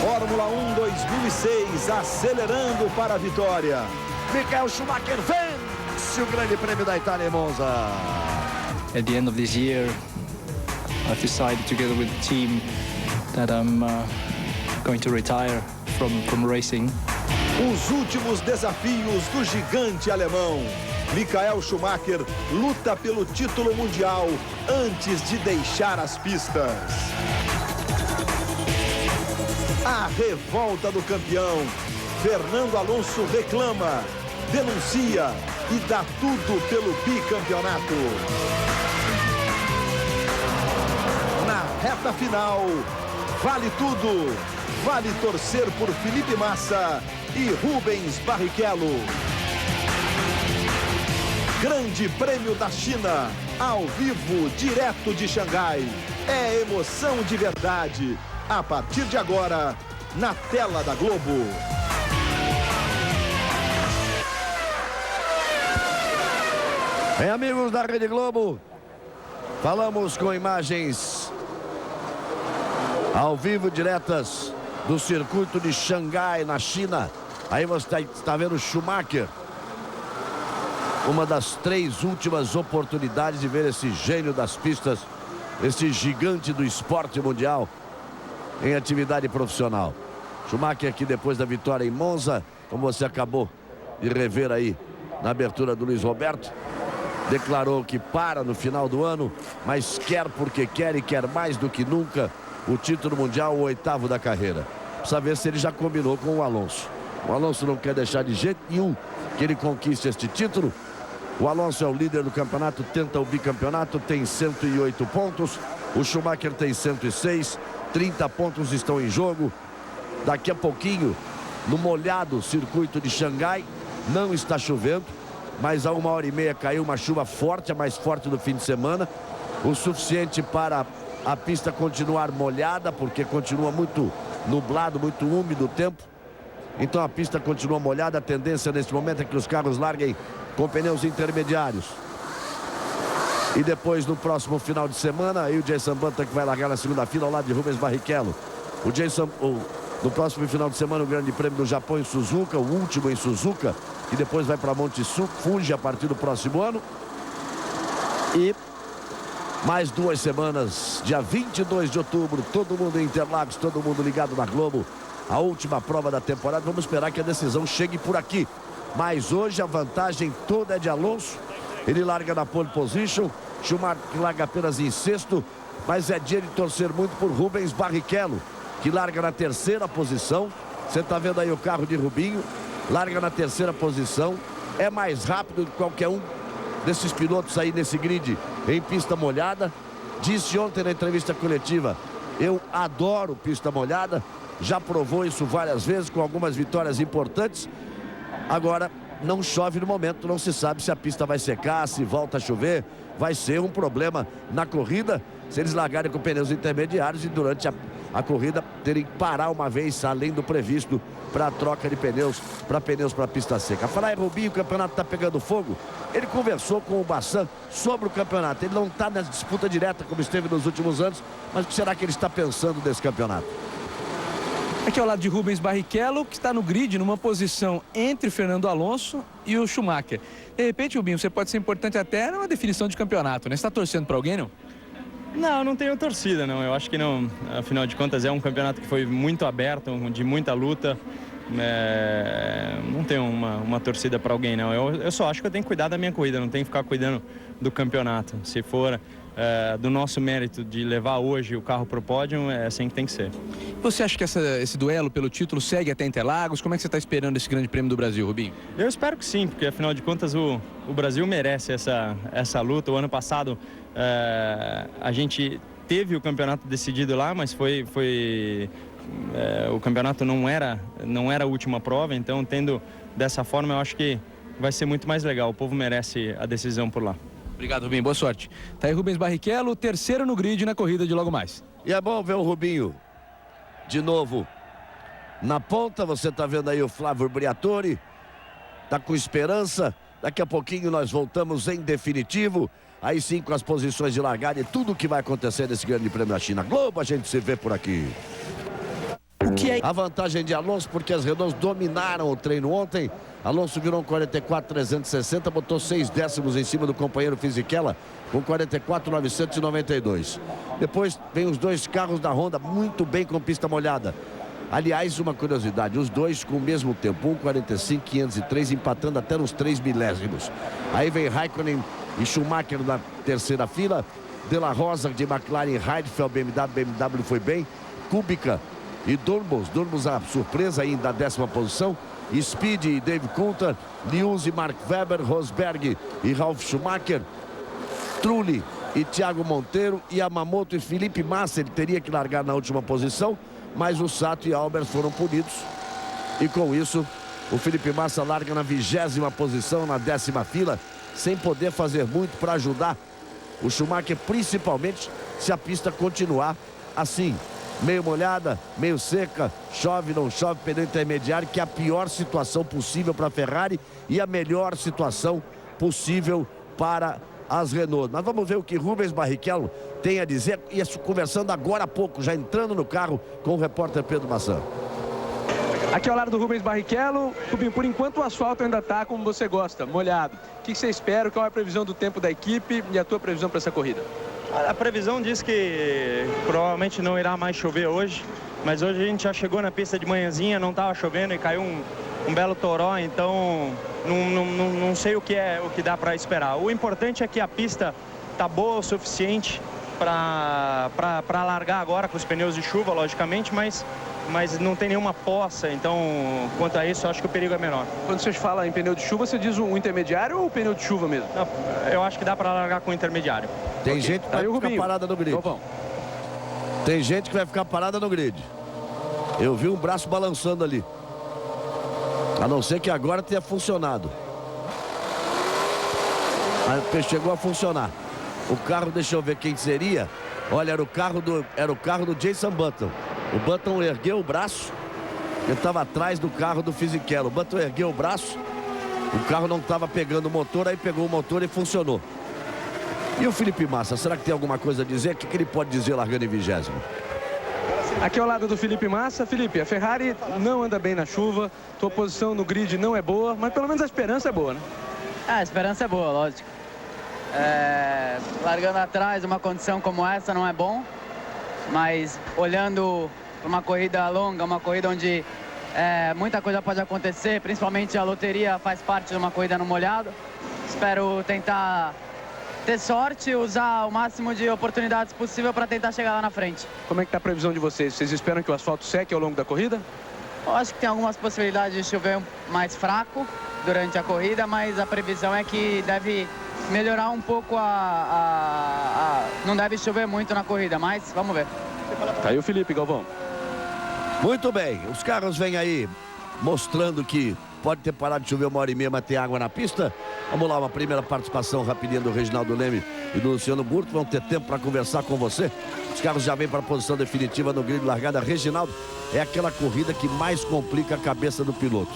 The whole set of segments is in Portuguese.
Fórmula 1 2006, acelerando para a vitória. Michael Schumacher vence o Grande Prêmio da Itália em Monza. At the end of this year, I've decided together with the team that I'm going to retire from racing. Os últimos desafios do gigante alemão. Michael Schumacher luta pelo título mundial antes de deixar as pistas. A revolta do campeão. Fernando Alonso reclama, denuncia e dá tudo pelo bicampeonato. Na reta final, vale tudo. Vale torcer por Felipe Massa e Rubens Barrichello. Grande Prêmio da China, ao vivo, direto de Xangai. É emoção de verdade. A partir de agora, na tela da Globo. Bem, amigos da Rede Globo, falamos com imagens ao vivo, diretas do circuito de Xangai, na China. Aí você está vendo Schumacher. Uma das 3 últimas oportunidades de ver esse gênio das pistas, esse gigante do esporte mundial em atividade profissional. Schumacher, que depois da vitória em Monza, como você acabou de rever aí na abertura do Luiz Roberto, declarou que para no final do ano, mas quer porque quer e quer mais do que nunca o título mundial, o 8º da carreira. Precisa ver se ele já combinou com o Alonso. O Alonso não quer deixar de jeito nenhum que ele conquiste este título. O Alonso é o líder do campeonato, tenta o bicampeonato, tem 108 pontos. O Schumacher tem 106, 30 pontos estão em jogo. Daqui a pouquinho, no molhado circuito de Xangai, não está chovendo, mas a 1h30 caiu uma chuva forte, a mais forte do fim de semana. O suficiente para a pista continuar molhada, porque continua muito nublado, muito úmido o tempo. Então a pista continua molhada. A tendência nesse momento é que os carros larguem com pneus intermediários. E depois, no próximo final de semana, aí o Jenson Button que vai largar na segunda fila ao lado de Rubens Barrichello. No próximo final de semana, o Grande Prêmio do Japão em Suzuka, o último em Suzuka, que depois vai para Monte Fuji a partir do próximo ano. E mais 2 semanas, dia 22 de outubro, todo mundo em Interlagos, todo mundo ligado na Globo. A última prova da temporada. Vamos esperar que a decisão chegue por aqui. Mas hoje a vantagem toda é de Alonso. Ele larga na pole position. Schumacher larga apenas em 6º. Mas é dia de torcer muito por Rubens Barrichello, que larga na 3ª posição. Você está vendo aí o carro de Rubinho. Larga na 3ª posição. É mais rápido que qualquer um desses pilotos aí nesse grid em pista molhada. Disse ontem na entrevista coletiva: eu adoro pista molhada. Já provou isso várias vezes com algumas vitórias importantes. Agora não chove no momento, não se sabe se a pista vai secar, se volta a chover. Vai ser um problema na corrida se eles largarem com pneus intermediários e durante a corrida terem que parar uma vez além do previsto para a troca de pneus para pista seca. Falar em Rubinho, o campeonato está pegando fogo. Ele conversou com o Bassan sobre o campeonato. Ele não está na disputa direta como esteve nos últimos anos, mas o que será que ele está pensando desse campeonato? Aqui ao lado de Rubens Barrichello, que está no grid numa posição entre Fernando Alonso e o Schumacher. De repente, Rubinho, você pode ser importante até numa definição de campeonato, né? Você está torcendo para alguém, não? Não tenho torcida, não. Eu acho que não. Afinal de contas, é um campeonato que foi muito aberto, de muita luta. Não tenho uma torcida para alguém, não. Eu só acho que eu tenho que cuidar da minha corrida, não tenho que ficar cuidando do campeonato. Se for do nosso mérito de levar hoje o carro para o pódio, é assim que tem que ser. Você acha que esse duelo pelo título segue até Interlagos? Como é que você está esperando esse Grande Prêmio do Brasil, Rubinho? Eu espero que sim, porque afinal de contas o Brasil merece essa luta. O ano passado a gente teve o campeonato decidido lá, mas o campeonato não era a última prova, então tendo dessa forma eu acho que vai ser muito mais legal. O povo merece a decisão por lá. Obrigado, Rubinho. Boa sorte. Tá aí Rubens Barrichello, 3º no grid na corrida de logo mais. E é bom ver o Rubinho de novo na ponta. Você tá vendo aí o Flávio Briatore. Tá com esperança. Daqui a pouquinho nós voltamos em definitivo. Aí sim com as posições de largada e tudo o que vai acontecer nesse grande prêmio da China. Globo, a gente se vê por aqui. A vantagem de Alonso, porque as Renaults dominaram o treino ontem. Alonso virou um 44.360, botou 6 décimos em cima do companheiro Fisichella com 44.992. Depois vem os dois carros da Honda muito bem com pista molhada. Aliás, uma curiosidade, os dois com o mesmo tempo, 1:45.503, empatando até nos 3 milésimos. Aí vem Raikkonen e Schumacher na terceira fila, De La Rosa de McLaren, Heidfeld, BMW foi bem, Kubica e Durmos a surpresa ainda da 10ª posição, Speed e Dave Coulter, Lewis e Mark Webber, Rosberg e Ralf Schumacher, Trulli e Thiago Monteiro, e Yamamoto e Felipe Massa. Ele teria que largar na última posição, mas o Sato e Albert foram punidos, e com isso o Felipe Massa larga na 20ª posição, na 10ª fila, sem poder fazer muito para ajudar o Schumacher, principalmente se a pista continuar assim, meio molhada, meio seca, chove, não chove, pneu intermediário, que é a pior situação possível para a Ferrari e a melhor situação possível para as Renault. Nós vamos ver o que Rubens Barrichello tem a dizer, e conversando agora há pouco, já entrando no carro com o repórter Pedro Massan. Aqui ao lado do Rubens Barrichello. Rubinho, por enquanto o asfalto ainda está como você gosta, molhado. O que você espera? Qual é a previsão do tempo da equipe e a tua previsão para essa corrida? A previsão diz que provavelmente não irá mais chover hoje, mas hoje a gente já chegou na pista de manhãzinha, não estava chovendo e caiu um belo toró, então não sei o que dá para esperar. O importante é que a pista está boa o suficiente para largar agora com os pneus de chuva, logicamente, mas não tem nenhuma poça, então quanto a isso eu acho que o perigo é menor. Quando você fala em pneu de chuva, você diz o intermediário ou o pneu de chuva mesmo? Não, eu acho que dá para largar com o intermediário. Tem gente que vai ficar parada no grid. Tem gente que vai ficar parada no grid. Eu vi um braço balançando ali. A não ser que agora tenha funcionado. Mas chegou a funcionar. O carro, deixa eu ver quem seria. Olha, era o carro do Jason Button. O Button ergueu o braço. Ele estava atrás do carro do Fisichella. O Button ergueu o braço. O carro não estava pegando o motor, aí pegou o motor e funcionou. E o Felipe Massa, será que tem alguma coisa a dizer? O que ele pode dizer largando em 20º? Aqui ao lado do Felipe Massa. Felipe, a Ferrari não anda bem na chuva, tua posição no grid não é boa, mas pelo menos a esperança é boa, né? A esperança é boa, lógico. Largando atrás, uma condição como essa não é bom, mas olhando para uma corrida longa, uma corrida onde muita coisa pode acontecer, principalmente a loteria faz parte de uma corrida no molhado. Espero tentar ter sorte, usar o máximo de oportunidades possível para tentar chegar lá na frente. Como é que está a previsão de vocês? Vocês esperam que o asfalto seque ao longo da corrida? Eu acho que tem algumas possibilidades de chover mais fraco durante a corrida, mas a previsão é que deve melhorar um pouco não deve chover muito na corrida, mas vamos ver. Tá aí o Felipe, Galvão. Muito bem, os carros vêm aí mostrando que pode ter parado de chover 1h30, mas tem água na pista. Vamos lá, uma primeira participação rapidinha do Reginaldo Leme e do Luciano Burto. Vão ter tempo para conversar com você. Os carros já vêm para a posição definitiva no grid de largada. Reginaldo, é aquela corrida que mais complica a cabeça do piloto.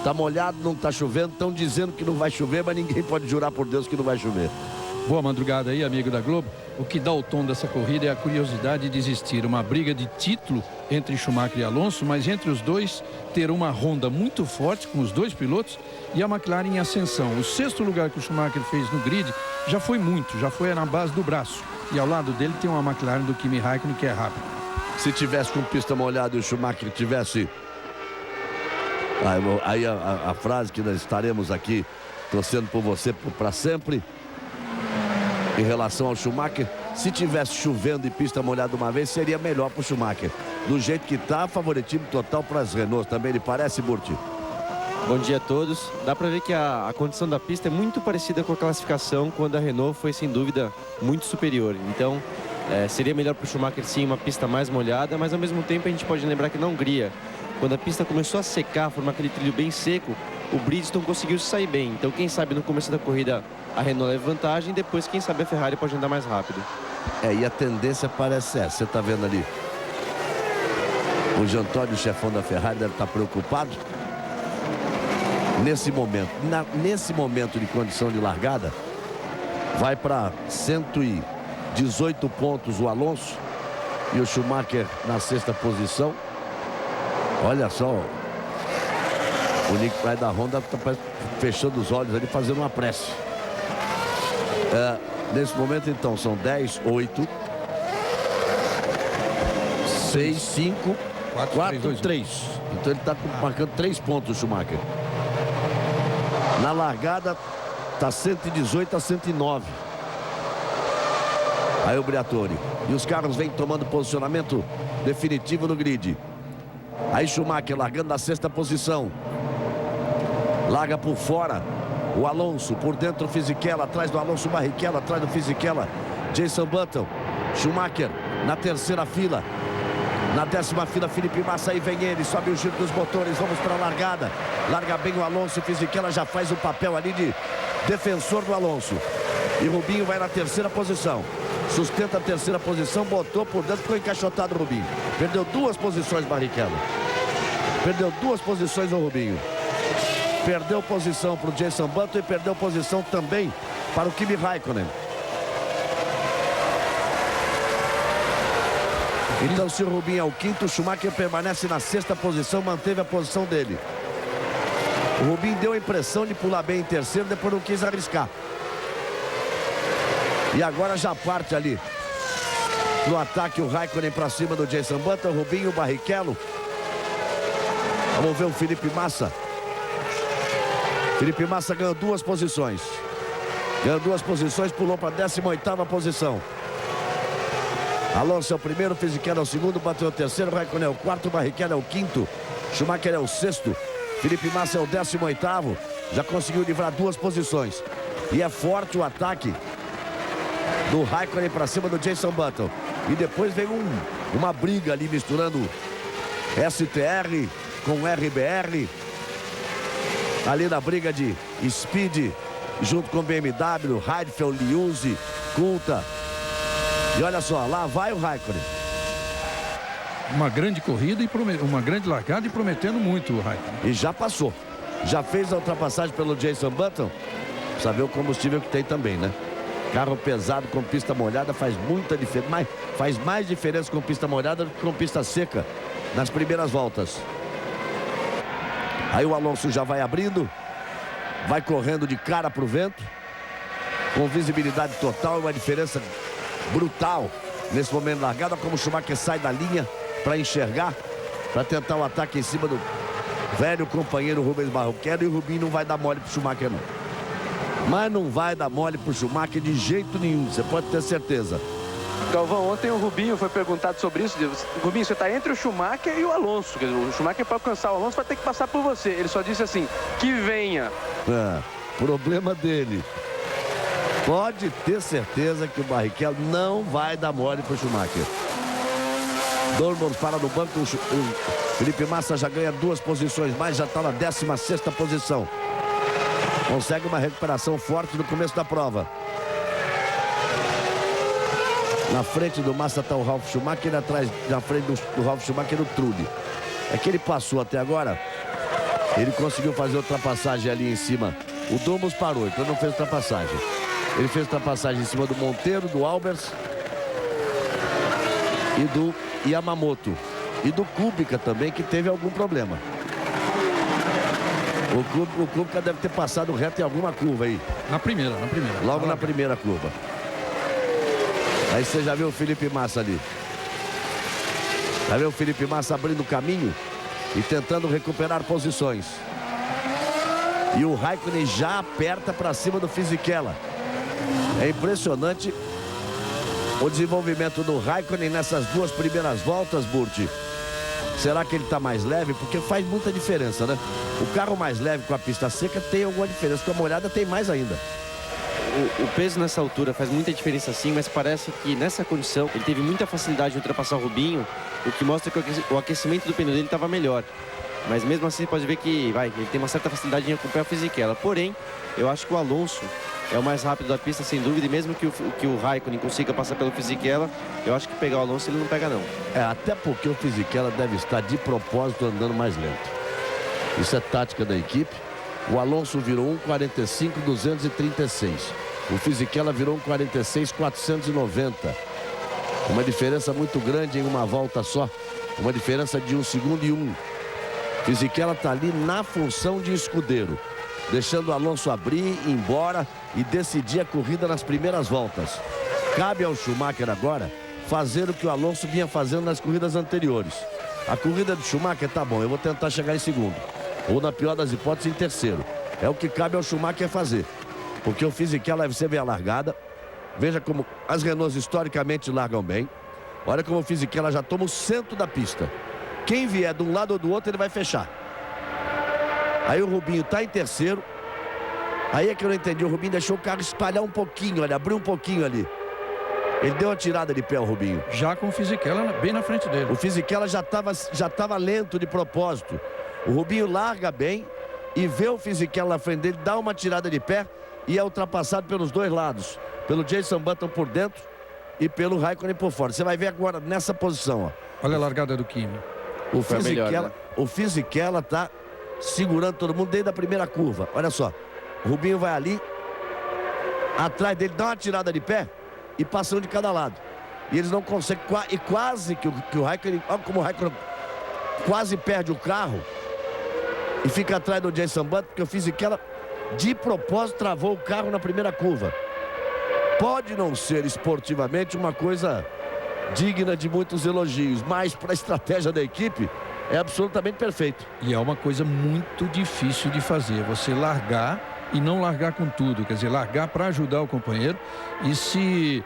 Tá molhado, não tá chovendo, estão dizendo que não vai chover, mas ninguém pode jurar por Deus que não vai chover. Boa madrugada aí, amigo da Globo. O que dá o tom dessa corrida é a curiosidade de existir uma briga de título entre Schumacher e Alonso, mas entre os dois ter uma Honda muito forte com os dois pilotos e a McLaren em ascensão. O 6º lugar que o Schumacher fez no grid já foi na base do braço. E ao lado dele tem uma McLaren do Kimi Raikkonen que é rápido. Se tivesse com pista molhada e o Schumacher tivesse... Aí a frase que nós estaremos aqui torcendo por você para sempre. Em relação ao Schumacher, se tivesse chovendo e pista molhada uma vez, seria melhor para o Schumacher. Do jeito que está, favoritismo total para as Renault. Também lhe parece, Burti? Bom dia a todos. Dá para ver que a condição da pista é muito parecida com a classificação, quando a Renault foi, sem dúvida, muito superior. Então, seria melhor para o Schumacher, sim, uma pista mais molhada, mas ao mesmo tempo a gente pode lembrar que na Hungria, quando a pista começou a secar, formar aquele trilho bem seco, o Bridgestone conseguiu sair bem. Então, quem sabe no começo da corrida a Renault leva vantagem, depois quem sabe a Ferrari pode andar mais rápido. E a tendência parece essa. Você está vendo ali o Jean Todt, o chefão da Ferrari, deve estar preocupado. nesse momento. Nesse momento de condição de largada, vai para 118 pontos o Alonso e o Schumacher na sexta posição. Olha só, o Nick Pryde da Honda está fechando os olhos ali, fazendo uma prece. Nesse momento, então, são 10, 8, 6, 5, 4, 3. Então ele está marcando 3 pontos, o Schumacher. Na largada, está 118 a 109. Aí o Briatore. E os carros vêm tomando posicionamento definitivo no grid. Aí Schumacher largando na sexta posição. Larga por fora o Alonso, por dentro o Fisichella, atrás do Alonso Barrichello, atrás do Fisichella, Jenson Button. Schumacher na terceira fila. Na décima fila, Felipe Massa, aí vem ele, sobe o giro dos motores, vamos para a largada. Larga bem o Alonso, Fisichella já faz o papel ali de defensor do Alonso. E Rubinho vai na terceira posição. Sustenta a terceira posição, botou por dentro, ficou encaixotado o Rubinho. Perdeu 2 posições, Barrichello. Perdeu 2 posições o Rubinho. Perdeu posição para o Jenson Button e perdeu posição também para o Kimi Raikkonen. Então, se o Rubinho é o quinto, o Schumacher permanece na sexta posição, manteve a posição dele. O Rubinho deu a impressão de pular bem em terceiro, depois não quis arriscar. E agora já parte ali no ataque o Raikkonen para cima do Jenson Button, Rubinho, Barrichello. Vamos ver o Felipe Massa. Felipe Massa ganhou 2 posições. Ganhou 2 posições, pulou para a 18ª posição. Alonso é o primeiro, Fisichella é o segundo, Button é o terceiro, Raikkonen é o quarto, Barrichello é o quinto, Schumacher é o sexto, Felipe Massa é o 18º, já conseguiu livrar 2 posições. E é forte o ataque do Raikkonen para cima do Jenson Button. E depois vem uma briga ali misturando STR com RBR. Ali na briga de Speed, junto com BMW, Heidfeld, Liuzzi, Coulthard. E olha só, lá vai o Raikkonen. Uma grande corrida e uma grande largada e prometendo muito o Raikkonen. E já passou. Já fez a ultrapassagem pelo Jenson Button. Precisa ver o combustível que tem também, né? Carro pesado com pista molhada faz muita diferença. Faz mais diferença com pista molhada do que com pista seca nas primeiras voltas. Aí o Alonso já vai abrindo. Vai correndo de cara para o vento. Com visibilidade total, uma diferença brutal nesse momento de largada. Como o Schumacher sai da linha para enxergar, para tentar o ataque em cima do velho companheiro Rubens Barrichello. E o Rubinho não vai dar mole para o Schumacher, não. Mas não vai dar mole para o Schumacher de jeito nenhum, você pode ter certeza. Galvão, ontem o Rubinho foi perguntado sobre isso. Rubinho, você está entre o Schumacher e o Alonso. Quer dizer, o Schumacher, para alcançar o Alonso, vai ter que passar por você. Ele só disse assim, que venha. Problema dele. Pode ter certeza que o Barrichello não vai dar mole para o Schumacher. Dormans para no banco, o Felipe Massa já ganha 2 posições, mas já está na 16ª posição. Consegue uma recuperação forte no começo da prova. Na frente do Massa está o Ralf Schumacher, atrás, na frente do Ralf Schumacher, o Trulli. É que ele passou até agora, ele conseguiu fazer ultrapassagem ali em cima. O Dormans parou, então não fez ultrapassagem. Ele fez ultrapassagem em cima do Monteiro, do Albers e do Yamamoto. E do Kubica também, que teve algum problema. O Kubica deve ter passado reto em alguma curva aí. Na primeira. Logo na primeira curva. Aí você já viu o Felipe Massa ali. Já viu o Felipe Massa abrindo o caminho e tentando recuperar posições. E o Raikkonen já aperta para cima do Fisichella. É impressionante o desenvolvimento do Raikkonen nessas 2 primeiras voltas, Burti. Será que ele está mais leve? Porque faz muita diferença, né? O carro mais leve com a pista seca tem alguma diferença. Com a molhada tem mais ainda. O peso nessa altura faz muita diferença sim, mas parece que nessa condição ele teve muita facilidade de ultrapassar o Rubinho, o que mostra que o aquecimento do pneu dele estava melhor. Mas mesmo assim você pode ver que ele tem uma certa facilidade em acompanhar o Fisichella. Porém, eu acho que o Alonso é o mais rápido da pista, sem dúvida, e mesmo que o Raikkonen consiga passar pelo Fisichella, eu acho que pegar o Alonso ele não pega não. Até porque o Fisichella deve estar de propósito andando mais lento. Isso é tática da equipe. O Alonso virou 1:45.236. O Fisichella virou 1:46.490. Uma diferença muito grande em uma volta só. Uma diferença de 1 segundo e 1. Fisichella está ali na função de escudeiro, deixando o Alonso abrir, ir embora e decidir a corrida nas primeiras voltas. Cabe ao Schumacher agora fazer o que o Alonso vinha fazendo nas corridas anteriores. A corrida do Schumacher tá bom, eu vou tentar chegar em segundo, ou na pior das hipóteses em terceiro. É o que cabe ao Schumacher fazer, porque o Fisichella, você vê a largada, veja como as Renaults historicamente largam bem. Olha como o Fisichella já toma o centro da pista. Quem vier de um lado ou do outro, ele vai fechar. Aí o Rubinho tá em terceiro. Aí é que eu não entendi, o Rubinho deixou o carro espalhar um pouquinho, olha, abriu um pouquinho ali. Ele deu uma tirada de pé, o Rubinho. Já com o Fisichella bem na frente dele. O Fisichella já tava lento de propósito. O Rubinho larga bem e vê o Fisichella na frente dele, dá uma tirada de pé e é ultrapassado pelos dois lados. Pelo Jenson Button por dentro e pelo Raikkonen por fora. Você vai ver agora nessa posição, ó. Olha a largada do Kimi. O Fisichella tá segurando todo mundo desde a primeira curva. Olha só. O Rubinho vai ali, atrás dele, dá uma tirada de pé e passa um de cada lado. E eles não conseguem, e quase que o Raikkonen, olha como o Raikkonen quase perde o carro e fica atrás do Jenson Button, porque o Fisichella de propósito travou o carro na primeira curva. Pode não ser esportivamente uma coisa digna de muitos elogios, mas para a estratégia da equipe é absolutamente perfeito. E é uma coisa muito difícil de fazer, você largar e não largar com tudo, quer dizer, largar para ajudar o companheiro. E se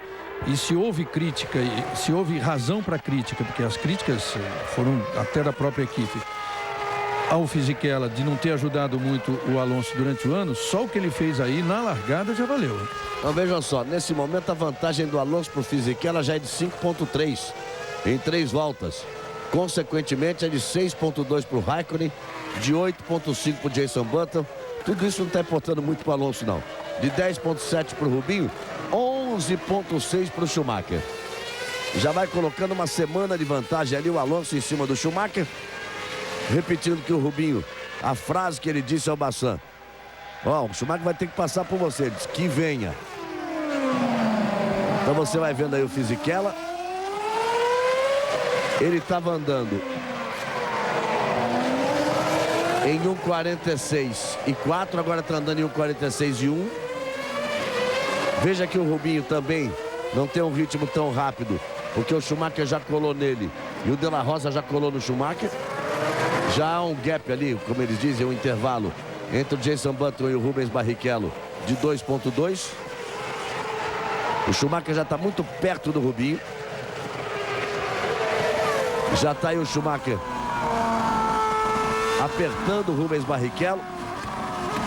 houve crítica, se houve razão para crítica, porque as críticas foram até da própria equipe ao Fisichella de não ter ajudado muito o Alonso durante o ano, só o que ele fez aí na largada já valeu. Então vejam só, nesse momento a vantagem do Alonso para o Fisichella já é de 5,3 em 3 voltas. Consequentemente é de 6,2 para o Raikkonen, de 8,5 para o Jenson Button. Tudo isso não está importando muito para o Alonso, não. De 10,7 para o Rubinho, 11,6 para o Schumacher. Já vai colocando uma semana de vantagem ali o Alonso em cima do Schumacher. Repetindo que o Rubinho, a frase que ele disse ao Bassan: ó, o Schumacher vai ter que passar por você, diz que venha. Então você vai vendo aí o Fisichella. Ele estava andando em 1:46.4, agora está andando em 1:46.1. Veja que o Rubinho também não tem um ritmo tão rápido, porque o Schumacher já colou nele e o De La Rosa já colou no Schumacher. Já há um gap ali, como eles dizem, um intervalo entre o Jenson Button e o Rubens Barrichello de 2,2. O Schumacher já está muito perto do Rubinho. Já está aí o Schumacher apertando o Rubens Barrichello.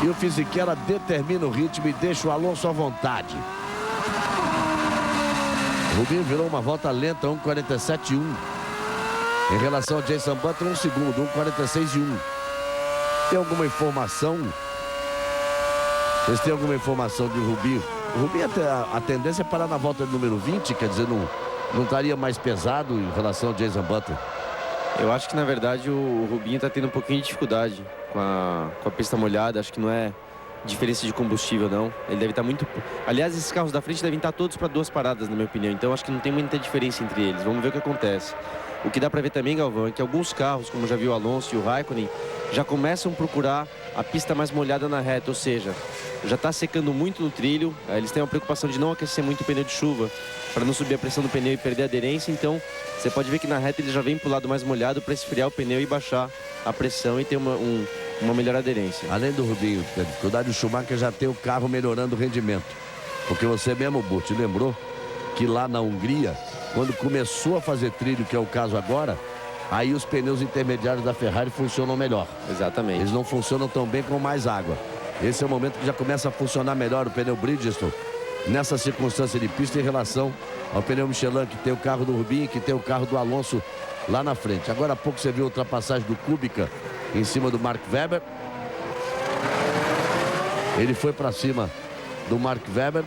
E o Fisichella determina o ritmo e deixa o Alonso à vontade. O Rubinho virou uma volta lenta, 1:47.1. Em relação ao Jenson Button, 1 segundo, 1:46.1. Tem alguma informação? Vocês têm alguma informação de Rubinho? O Rubinho, a tendência é parar na volta número 20, quer dizer, não estaria mais pesado em relação ao Jenson Button. Eu acho que, na verdade, o Rubinho está tendo um pouquinho de dificuldade com a pista molhada. Acho que não é diferença de combustível, não. Ele deve estar muito... Aliás, esses carros da frente devem estar todos para 2 paradas, na minha opinião. Então, acho que não tem muita diferença entre eles. Vamos ver o que acontece. O que dá para ver também, Galvão, é que alguns carros, como já viu o Alonso e o Raikkonen, já começam a procurar a pista mais molhada na reta, ou seja, já está secando muito no trilho. Eles têm uma preocupação de não aquecer muito o pneu de chuva, para não subir a pressão do pneu e perder a aderência. Então, você pode ver que na reta ele já vem para o lado mais molhado para esfriar o pneu e baixar a pressão e ter uma melhor aderência. Além do Rubinho, a dificuldade do Schumacher já tem o carro melhorando o rendimento. Porque você mesmo, Burt, lembrou que lá na Hungria, quando começou a fazer trilho, que é o caso agora, aí os pneus intermediários da Ferrari funcionam melhor. Exatamente. Eles não funcionam tão bem com mais água. Esse é o momento que já começa a funcionar melhor o pneu Bridgestone nessa circunstância de pista em relação ao pneu Michelin, que tem o carro do Rubinho e que tem o carro do Alonso lá na frente. Agora há pouco você viu a ultrapassagem do Kubica em cima do Mark Webber. Ele foi para cima do Mark Webber.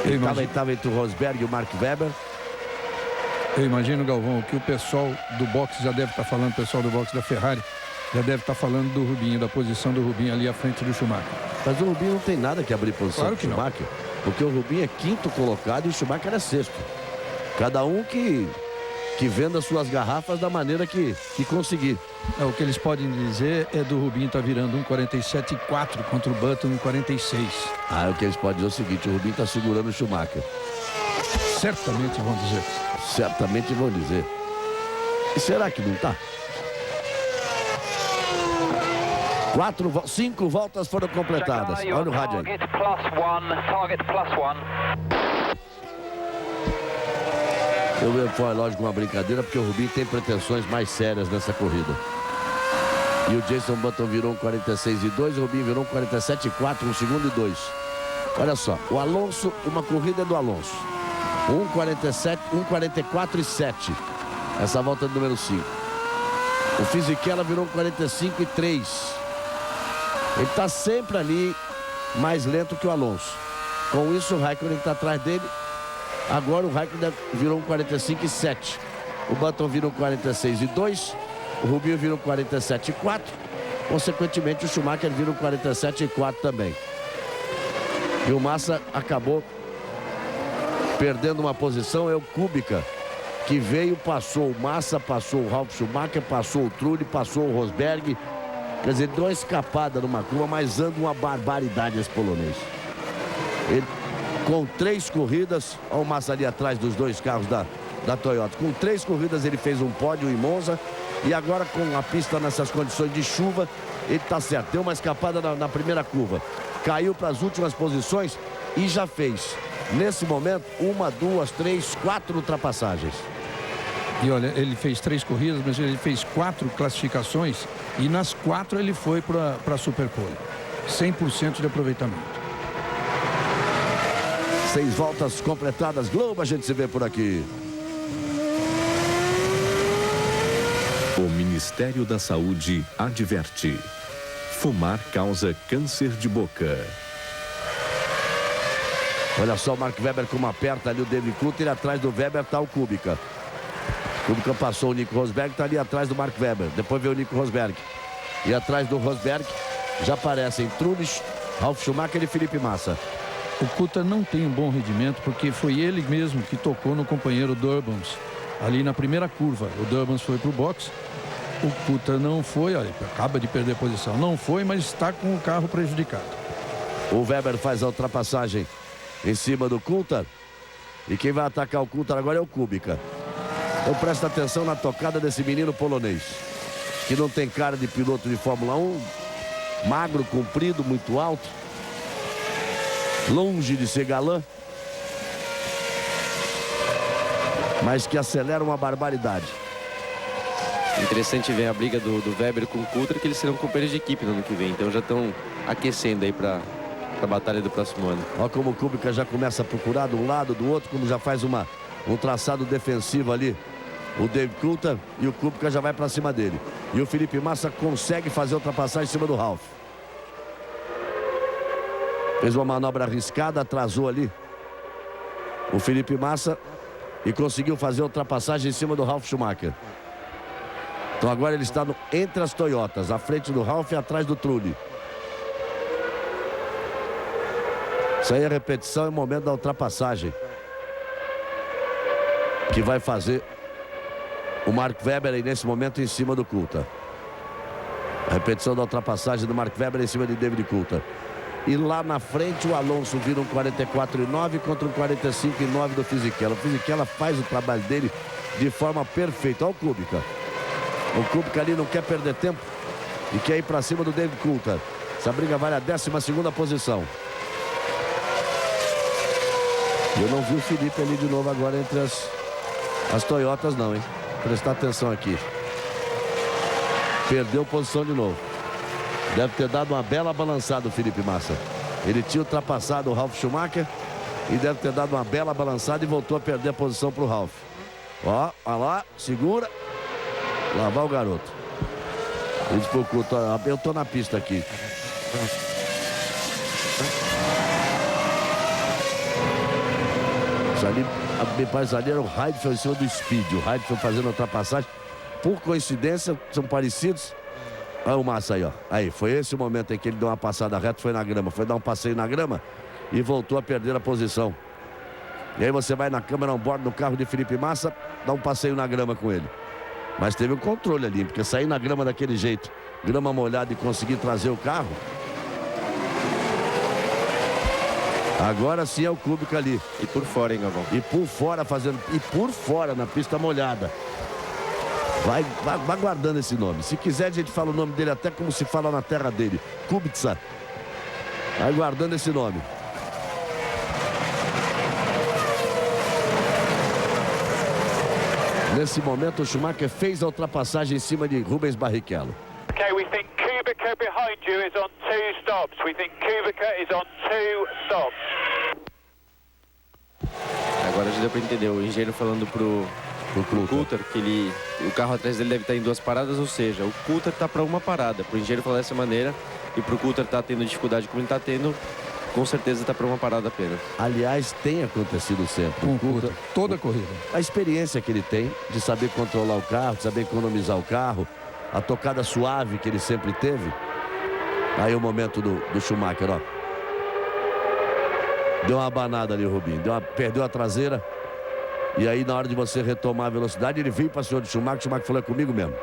Ele estava entre o Rosberg e o Mark Webber. Eu imagino, Galvão, que o pessoal do boxe já deve estar falando, o pessoal do boxe da Ferrari já deve estar falando do Rubinho, da posição do Rubinho ali à frente do Schumacher. Mas o Rubinho não tem nada que abrir posição Claro do que não. Schumacher, porque o Rubinho é quinto colocado e o Schumacher é sexto. Cada um que venda suas garrafas da maneira que conseguir. O que eles podem dizer é do Rubinho tá virando 1,47,4 contra o Button 1,46. O que eles podem dizer é o seguinte, o Rubinho está segurando o Schumacher. Certamente vão dizer. Certamente vão dizer. E será que não está? 5 voltas foram completadas. Olha o rádio aí. Foi, lógico, uma brincadeira, porque o Rubinho tem pretensões mais sérias nessa corrida. E o Jason Button virou 46,2, o Rubinho virou 47,4, 1 segundo e 2. Olha só, o Alonso, uma corrida é do Alonso. 1,44,7. Essa volta é do número 5. O Fisichella virou 45,3. Ele está sempre ali mais lento que o Alonso. Com isso, o Raikkonen está atrás dele. Agora o Raikkonen virou 45,7. O Button virou 46,2. O Rubinho virou 47,4. Consequentemente, o Schumacher virou 47,4 também. E o Massa acabou perdendo uma posição. É o Kubica, que veio, passou o Massa, passou o Ralf Schumacher, passou o Trulli, passou o Rosberg. Quer dizer, deu uma escapada numa curva, mas anda uma barbaridade esse polonês. Ele, com 3 corridas, olha o Massa ali atrás dos 2 carros da Toyota. Com 3 corridas ele fez um pódio em Monza. E agora com a pista nessas condições de chuva, ele está certo. Deu uma escapada na primeira curva. Caiu para as últimas posições e já fez, nesse momento, 1, 2, 3, 4 ultrapassagens. E olha, ele fez 3 corridas, mas ele fez 4 classificações e nas 4 ele foi para a Superpole. 100% de aproveitamento. 6 voltas completadas. Globo, a gente se vê por aqui. O Ministério da Saúde adverte: fumar causa câncer de boca. Olha só o Mark Webber como aperta ali o David Coulthard. Atrás do Webber está o Kubica. Kubica passou o Nico Rosberg, está ali atrás do Mark Webber. Depois veio o Nico Rosberg. E atrás do Rosberg já aparecem Trulli, Ralf Schumacher e Felipe Massa. O Coulthard não tem um bom rendimento porque foi ele mesmo que tocou no companheiro Durbans ali na primeira curva. O Durbans foi para o box. O Coulthard não foi, olha, acaba de perder a posição. Não foi, mas está com o carro prejudicado. O Webber faz a ultrapassagem em cima do Coulthard. E quem vai atacar o Coulthard agora é o Kubica. Então presta atenção na tocada desse menino polonês, que não tem cara de piloto de Fórmula 1. Magro, comprido, muito alto. Longe de ser galã. Mas que acelera uma barbaridade. Interessante ver a briga do Webber com o Coulthard, que eles serão companheiros de equipe no ano que vem. Então já estão aquecendo aí para a batalha do próximo ano. Olha como o Kubica já começa a procurar de um lado, do outro, como já faz um traçado defensivo ali. O David Coulthard, e o Kubica já vai para cima dele. E o Felipe Massa consegue fazer a ultrapassagem em cima do Ralf. Fez uma manobra arriscada, atrasou ali o Felipe Massa e conseguiu fazer a ultrapassagem em cima do Ralf Schumacher. Então agora ele está entre as Toyotas, à frente do Ralf e atrás do Trulli. Isso aí é repetição, é o momento da ultrapassagem que vai fazer o Mark Webber aí nesse momento em cima do Coulthard. A repetição da ultrapassagem do Mark Webber em cima de David Coulthard. E lá na frente o Alonso vira um 44,9 contra um 45,9 do Fisichella. O Fisichella faz o trabalho dele de forma perfeita. Olha o Kubica. O Kubica ali não quer perder tempo e quer ir para cima do David Coulthard. Essa briga vale a 12ª posição. Eu não vi o Felipe ali de novo agora entre as Toyotas não, hein? Prestar atenção aqui. Perdeu posição de novo. Deve ter dado uma bela balançada o Felipe Massa. Ele tinha ultrapassado o Ralf Schumacher e deve ter dado uma bela balançada e voltou a perder a posição para o Ralf. Ó, olha lá, segura. Lá vai o garoto. Ele disse pro Coulthard, eu tô na pista aqui. Isso ali me parece ali era o Heidfeld em cima do Speed. O Heidfeld fazendo a ultrapassagem. Por coincidência, são parecidos. Olha o Massa aí, ó. Aí, foi esse o momento em que ele deu uma passada reta, foi na grama. Foi dar um passeio na grama e voltou a perder a posição. E aí você vai na câmera on-board no carro de Felipe Massa, dá um passeio na grama com ele. Mas teve um controle ali, porque sair na grama daquele jeito, grama molhada e conseguir trazer o carro. Agora sim é o Kubica ali. E por fora, hein, Galvão? E por fora fazendo. E por fora na pista molhada. Vai guardando esse nome. Se quiser, a gente fala o nome dele até como se fala na terra dele. Kubica. Vai guardando esse nome. Nesse momento, o Schumacher fez a ultrapassagem em cima de Rubens Barrichello. Okay, we think Kubica behind you is on 2 stops. We think Kubica is on 2 stops. Agora já deu para entender. O engenheiro falando pro Coulter que o carro atrás dele deve estar em 2 paradas, ou seja, o Coulter está para uma parada. Pro engenheiro falar dessa maneira e pro Coulter tá tendo dificuldade como ele está tendo, com certeza está para uma parada apenas. Aliás, tem acontecido sempre. Com o Coulter, toda a corrida. A experiência que ele tem de saber controlar o carro, de saber economizar o carro, a tocada suave que ele sempre teve. Aí o momento do Schumacher, ó. Deu uma abanada ali o Rubinho, perdeu a traseira. E aí na hora de você retomar a velocidade, ele veio para o senhor de Schumacher, o Schumacher falou: é comigo mesmo.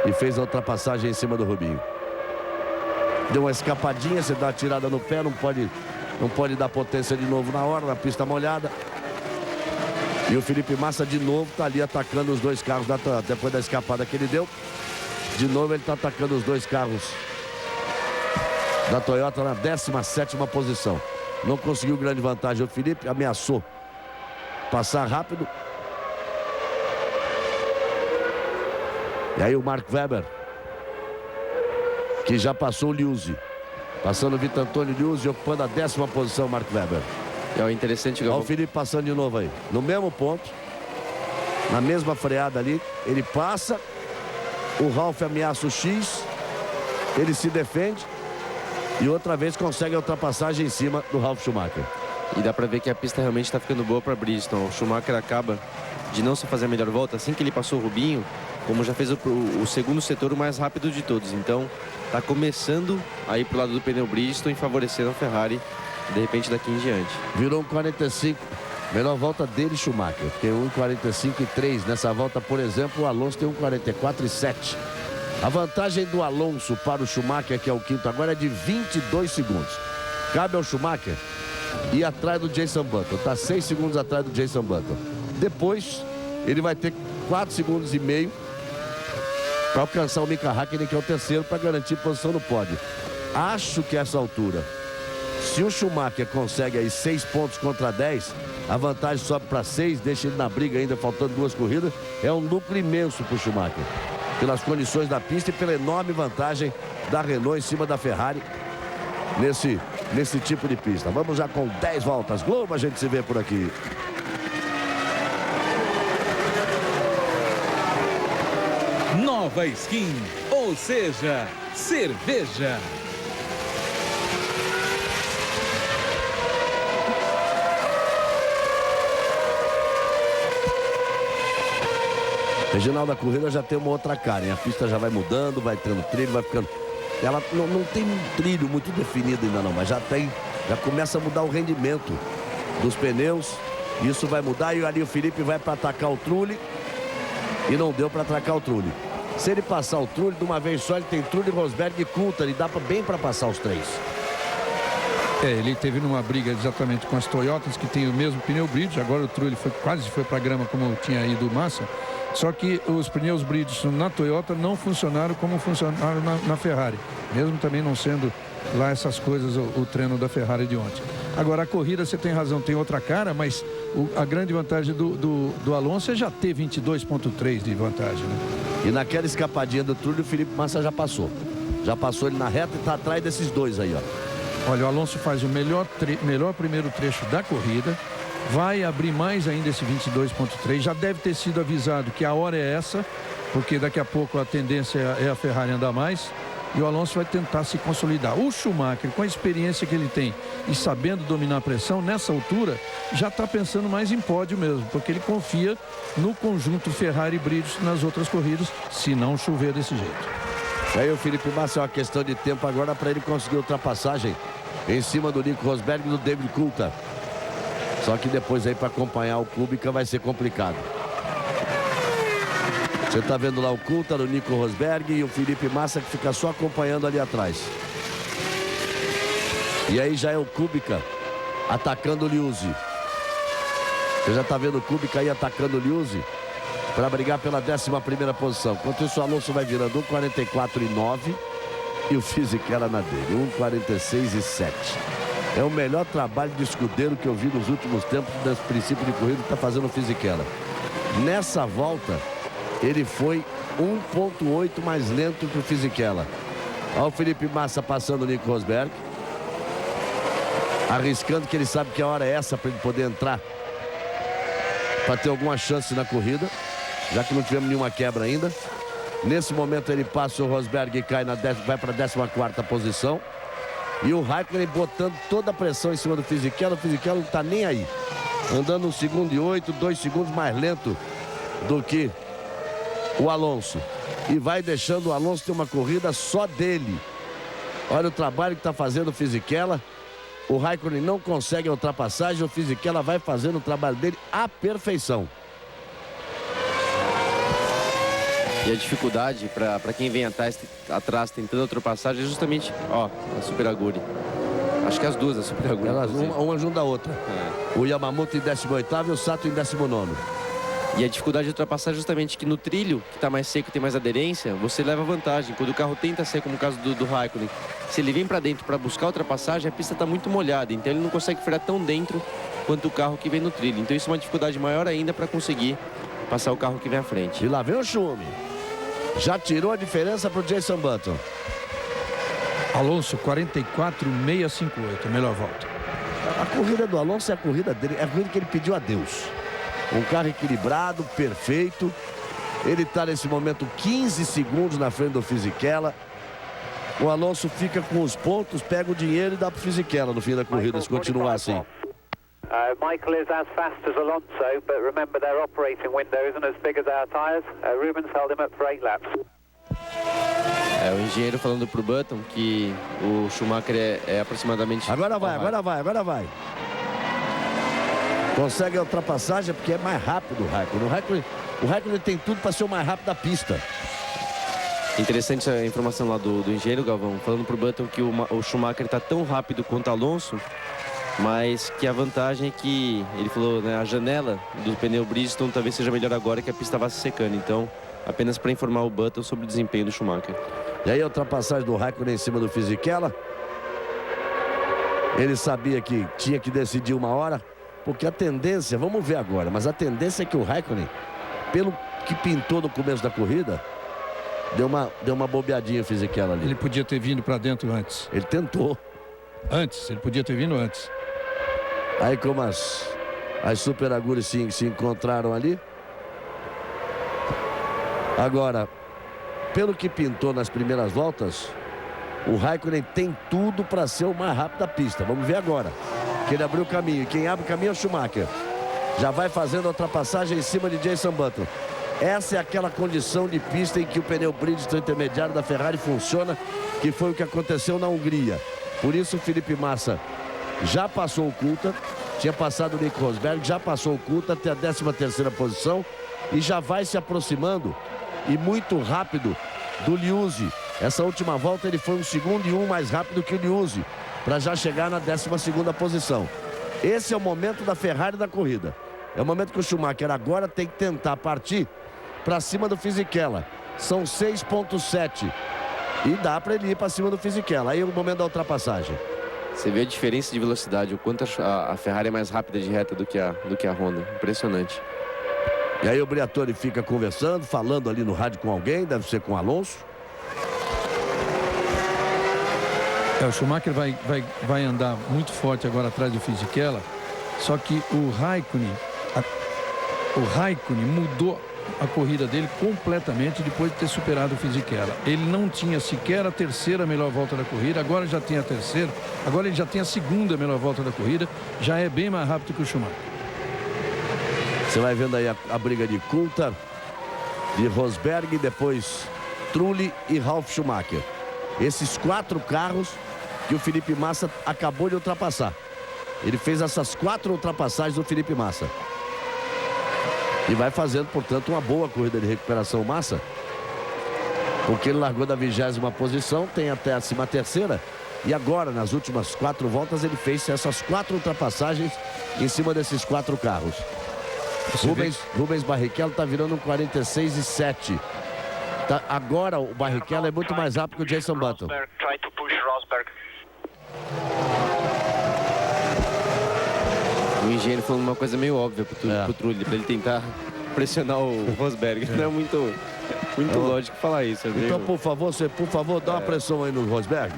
E fez a ultrapassagem em cima do Rubinho. Deu uma escapadinha, você dá uma tirada no pé, não pode dar potência de novo na hora, na pista molhada. E o Felipe Massa de novo está ali atacando os 2 carros da Toyota. Depois da escapada que ele deu, de novo ele está atacando os 2 carros da Toyota na 17ª posição. Não conseguiu grande vantagem o Felipe, ameaçou passar rápido. E aí o Mark Webber, que já passou o Liuzzi, passando o Vitor Antônio Liuzzi, ocupando a 10ª posição, Mark Webber. É interessante, Olha o Felipe passando de novo aí, no mesmo ponto, na mesma freada ali, ele passa, o Ralf ameaça o X, ele se defende e outra vez consegue a ultrapassagem em cima do Ralf Schumacher. E dá para ver que a pista realmente está ficando boa para Bridgestone. O Schumacher acaba de não só fazer a melhor volta, assim que ele passou o Rubinho, como já fez o segundo setor o mais rápido de todos. Então está começando a ir para o lado do pneu Bridgestone, favorecendo a Ferrari de repente daqui em diante. Virou um 45, melhor volta dele, Schumacher, tem 1,45,3. Nessa volta, por exemplo, o Alonso tem 1,44,7. A vantagem do Alonso para o Schumacher, que é o quinto agora, é de 22 segundos. Cabe ao Schumacher ir atrás do Jason Button, está 6 segundos atrás do Jason Button. Depois, ele vai ter 4,5 segundos para alcançar o Mika Hakkinen, que é o terceiro, para garantir posição no pódio. Acho que a essa altura, se o Schumacher consegue aí 6 pontos contra 10, a vantagem sobe para 6, deixa ele na briga ainda, faltando 2 corridas. É um lucro imenso para o Schumacher, pelas condições da pista e pela enorme vantagem da Renault em cima da Ferrari nesse tipo de pista. Vamos já com 10 voltas. Globo, a gente se vê por aqui. Nova Skin, ou seja, cerveja. Regional da corrida já tem uma outra cara, hein? A pista já vai mudando, vai tendo trilho, vai ficando... Ela não tem um trilho muito definido ainda não, mas já começa a mudar o rendimento dos pneus. Isso vai mudar e ali o Felipe vai para atacar o Trulli e não deu para atacar o Trulli. Se ele passar o Trulli de uma vez só, ele tem Trulli, Rosberg e Coulter e dá bem para passar os 3. Ele teve numa briga exatamente com as Toyotas, que tem o mesmo pneu Bridgestone. Agora o Trulli quase foi para a grama como tinha ido o Massa. Só que os pneus Bridgestone na Toyota não funcionaram como funcionaram na Ferrari. Mesmo também não sendo lá essas coisas, o treino da Ferrari de ontem. Agora a corrida, você tem razão, tem outra cara, mas a grande vantagem do Alonso é já ter 22,3 de vantagem, né? E naquela escapadinha do Trulli, o Felipe Massa já passou. Já passou ele na reta e está atrás desses 2 aí, ó. Olha, o Alonso faz o melhor primeiro trecho da corrida. Vai abrir mais ainda esse 22,3. Já deve ter sido avisado que a hora é essa, porque daqui a pouco a tendência é a Ferrari andar mais. e o Alonso vai tentar se consolidar. O Schumacher, com a experiência que ele tem e sabendo dominar a pressão, nessa altura, já está pensando mais em pódio mesmo, porque ele confia no conjunto Ferrari e Bridgestone nas outras corridas, se não chover desse jeito. Aí o Felipe Massa é uma questão de tempo agora para ele conseguir ultrapassagem em cima do Nico Rosberg e do David Coulthard. Só que depois aí para acompanhar o Kubica vai ser complicado. Você está vendo lá o Coulthard, o Nico Rosberg e o Felipe Massa que fica só acompanhando ali atrás. E aí já é o Kubica atacando o Liuzzi. Você já está vendo o Kubica aí atacando o Liuzzi para brigar pela 11ª posição. Enquanto isso o Alonso vai virando 1:44,9 e o Fisichella na dele, 1:46,7. É o melhor trabalho de escudeiro que eu vi nos últimos tempos, desse princípio de corrida que está fazendo o Fisichella. Nessa volta, ele foi 1,8 mais lento que o Fisichella. Olha o Felipe Massa passando o Nico Rosberg. Arriscando, que ele sabe que a hora é essa para ele poder entrar. Para ter alguma chance na corrida. Já que não tivemos nenhuma quebra ainda. Nesse momento ele passa o Rosberg e cai vai para a 14ª posição. E o Raikkonen botando toda a pressão em cima do Fisichella. O Fisichella não está nem aí. Andando 1 segundo e 8, 2 segundos mais lento do que o Alonso. E vai deixando o Alonso ter uma corrida só dele. Olha o trabalho que está fazendo o Fisichella. O Raikkonen não consegue a ultrapassagem. O Fisichella vai fazendo o trabalho dele à perfeição. E a dificuldade para quem vem atrás tentando a ultrapassagem é justamente, ó, a Super Aguri. Acho que as duas, a Super Aguri. Elas uma junto a outra. O Yamamoto em 18º e o Sato em 19º. E a dificuldade de ultrapassar é justamente que no trilho, que está mais seco e tem mais aderência, você leva vantagem. Quando o carro tenta ser, como o caso do Raikkonen, se ele vem para dentro para buscar a ultrapassagem, a pista está muito molhada, então ele não consegue frear tão dentro quanto o carro que vem no trilho. Então isso é uma dificuldade maior ainda para conseguir passar o carro que vem à frente. E lá vem o Schumi. Já tirou a diferença para o Jason Button. Alonso, 44,658, melhor volta. A corrida do Alonso é a corrida dele, é a corrida que ele pediu a Deus. Um carro equilibrado, perfeito. Ele está nesse momento 15 segundos na frente do Fisichella. O Alonso fica com os pontos, pega o dinheiro e dá para o Fisichella no fim da corrida, se continuar assim. Michael is as fast as Alonso, but remember their operating window isn't as big as our tyres. Rubens held him up for 8 laps. O engenheiro falando pro Button que o Schumacher é aproximadamente... Agora vai. Consegue a ultrapassagem porque é mais rápido o Raikkonen. O Raikkonen tem tudo para ser o mais rápido da pista. Interessante a informação lá do engenheiro, Galvão, falando pro Button que o Schumacher está tão rápido quanto Alonso, mas que a vantagem é que, ele falou, né, a janela do pneu Bridgestone talvez seja melhor agora que a pista vai se secando. Então, apenas para informar o Button sobre o desempenho do Schumacher. E aí a ultrapassagem do Raikkonen em cima do Fisichella. Ele sabia que tinha que decidir uma hora, porque a tendência, vamos ver agora, mas a tendência é que o Raikkonen, pelo que pintou no começo da corrida, deu uma bobeadinha o Fisichella ali. Ele podia ter vindo para dentro antes. Ele tentou. Ele podia ter vindo antes. Aí como as Super Aguri se encontraram ali. Agora, pelo que pintou nas primeiras voltas, o Raikkonen tem tudo para ser o mais rápido da pista. Vamos ver agora. Que ele abriu o caminho. E quem abre o caminho é o Schumacher. Já vai fazendo a ultrapassagem em cima de Jason Button. Essa é aquela condição de pista em que o pneu Bridgestone intermediário da Ferrari funciona, que foi o que aconteceu na Hungria. Por isso o Felipe Massa já passou o Coulthard, tinha passado o Nico Rosberg, já passou o Coulthard até a 13ª posição e já vai se aproximando e muito rápido do Liuzzi. Essa última volta ele foi 1 segundo e 1 mais rápido que o Liuzzi, para já chegar na 12ª posição. Esse é o momento da Ferrari da corrida. É o momento que o Schumacher agora tem que tentar partir para cima do Fisichella. São 6,7 e dá para ele ir para cima do Fisichella. Aí é o momento da ultrapassagem. Você vê a diferença de velocidade, o quanto a Ferrari é mais rápida de reta do que a Honda. Impressionante. E aí o Briatore fica conversando, falando ali no rádio com alguém, deve ser com o Alonso. O Schumacher vai andar muito forte agora atrás do Fisichella, só que o Raikkonen mudou a corrida dele completamente depois de ter superado o Fisichella. Ele não tinha sequer a terceira melhor volta da corrida, agora já tem a terceira, agora ele já tem a segunda melhor volta da corrida, já é bem mais rápido que o Schumacher. Você vai vendo aí a briga de Coulthard, de Rosberg, depois Trulli e Ralf Schumacher. Esses 4 carros que o Felipe Massa acabou de ultrapassar. Ele fez essas 4 ultrapassagens do Felipe Massa. E vai fazendo, portanto, uma boa corrida de recuperação Massa. Porque ele largou da 20ª posição, tem até a 13ª. E agora, nas últimas 4 voltas, ele fez essas 4 ultrapassagens em cima desses 4 carros. Rubens Barrichello está virando um 46,7. Agora o Barrichello é muito mais rápido que o Jason Button. O engenheiro falou uma coisa meio óbvia pro Trulli, para ele tentar pressionar o Rosberg. Não é muito lógico falar isso. Então, por favor, dá uma pressão aí no Rosberg.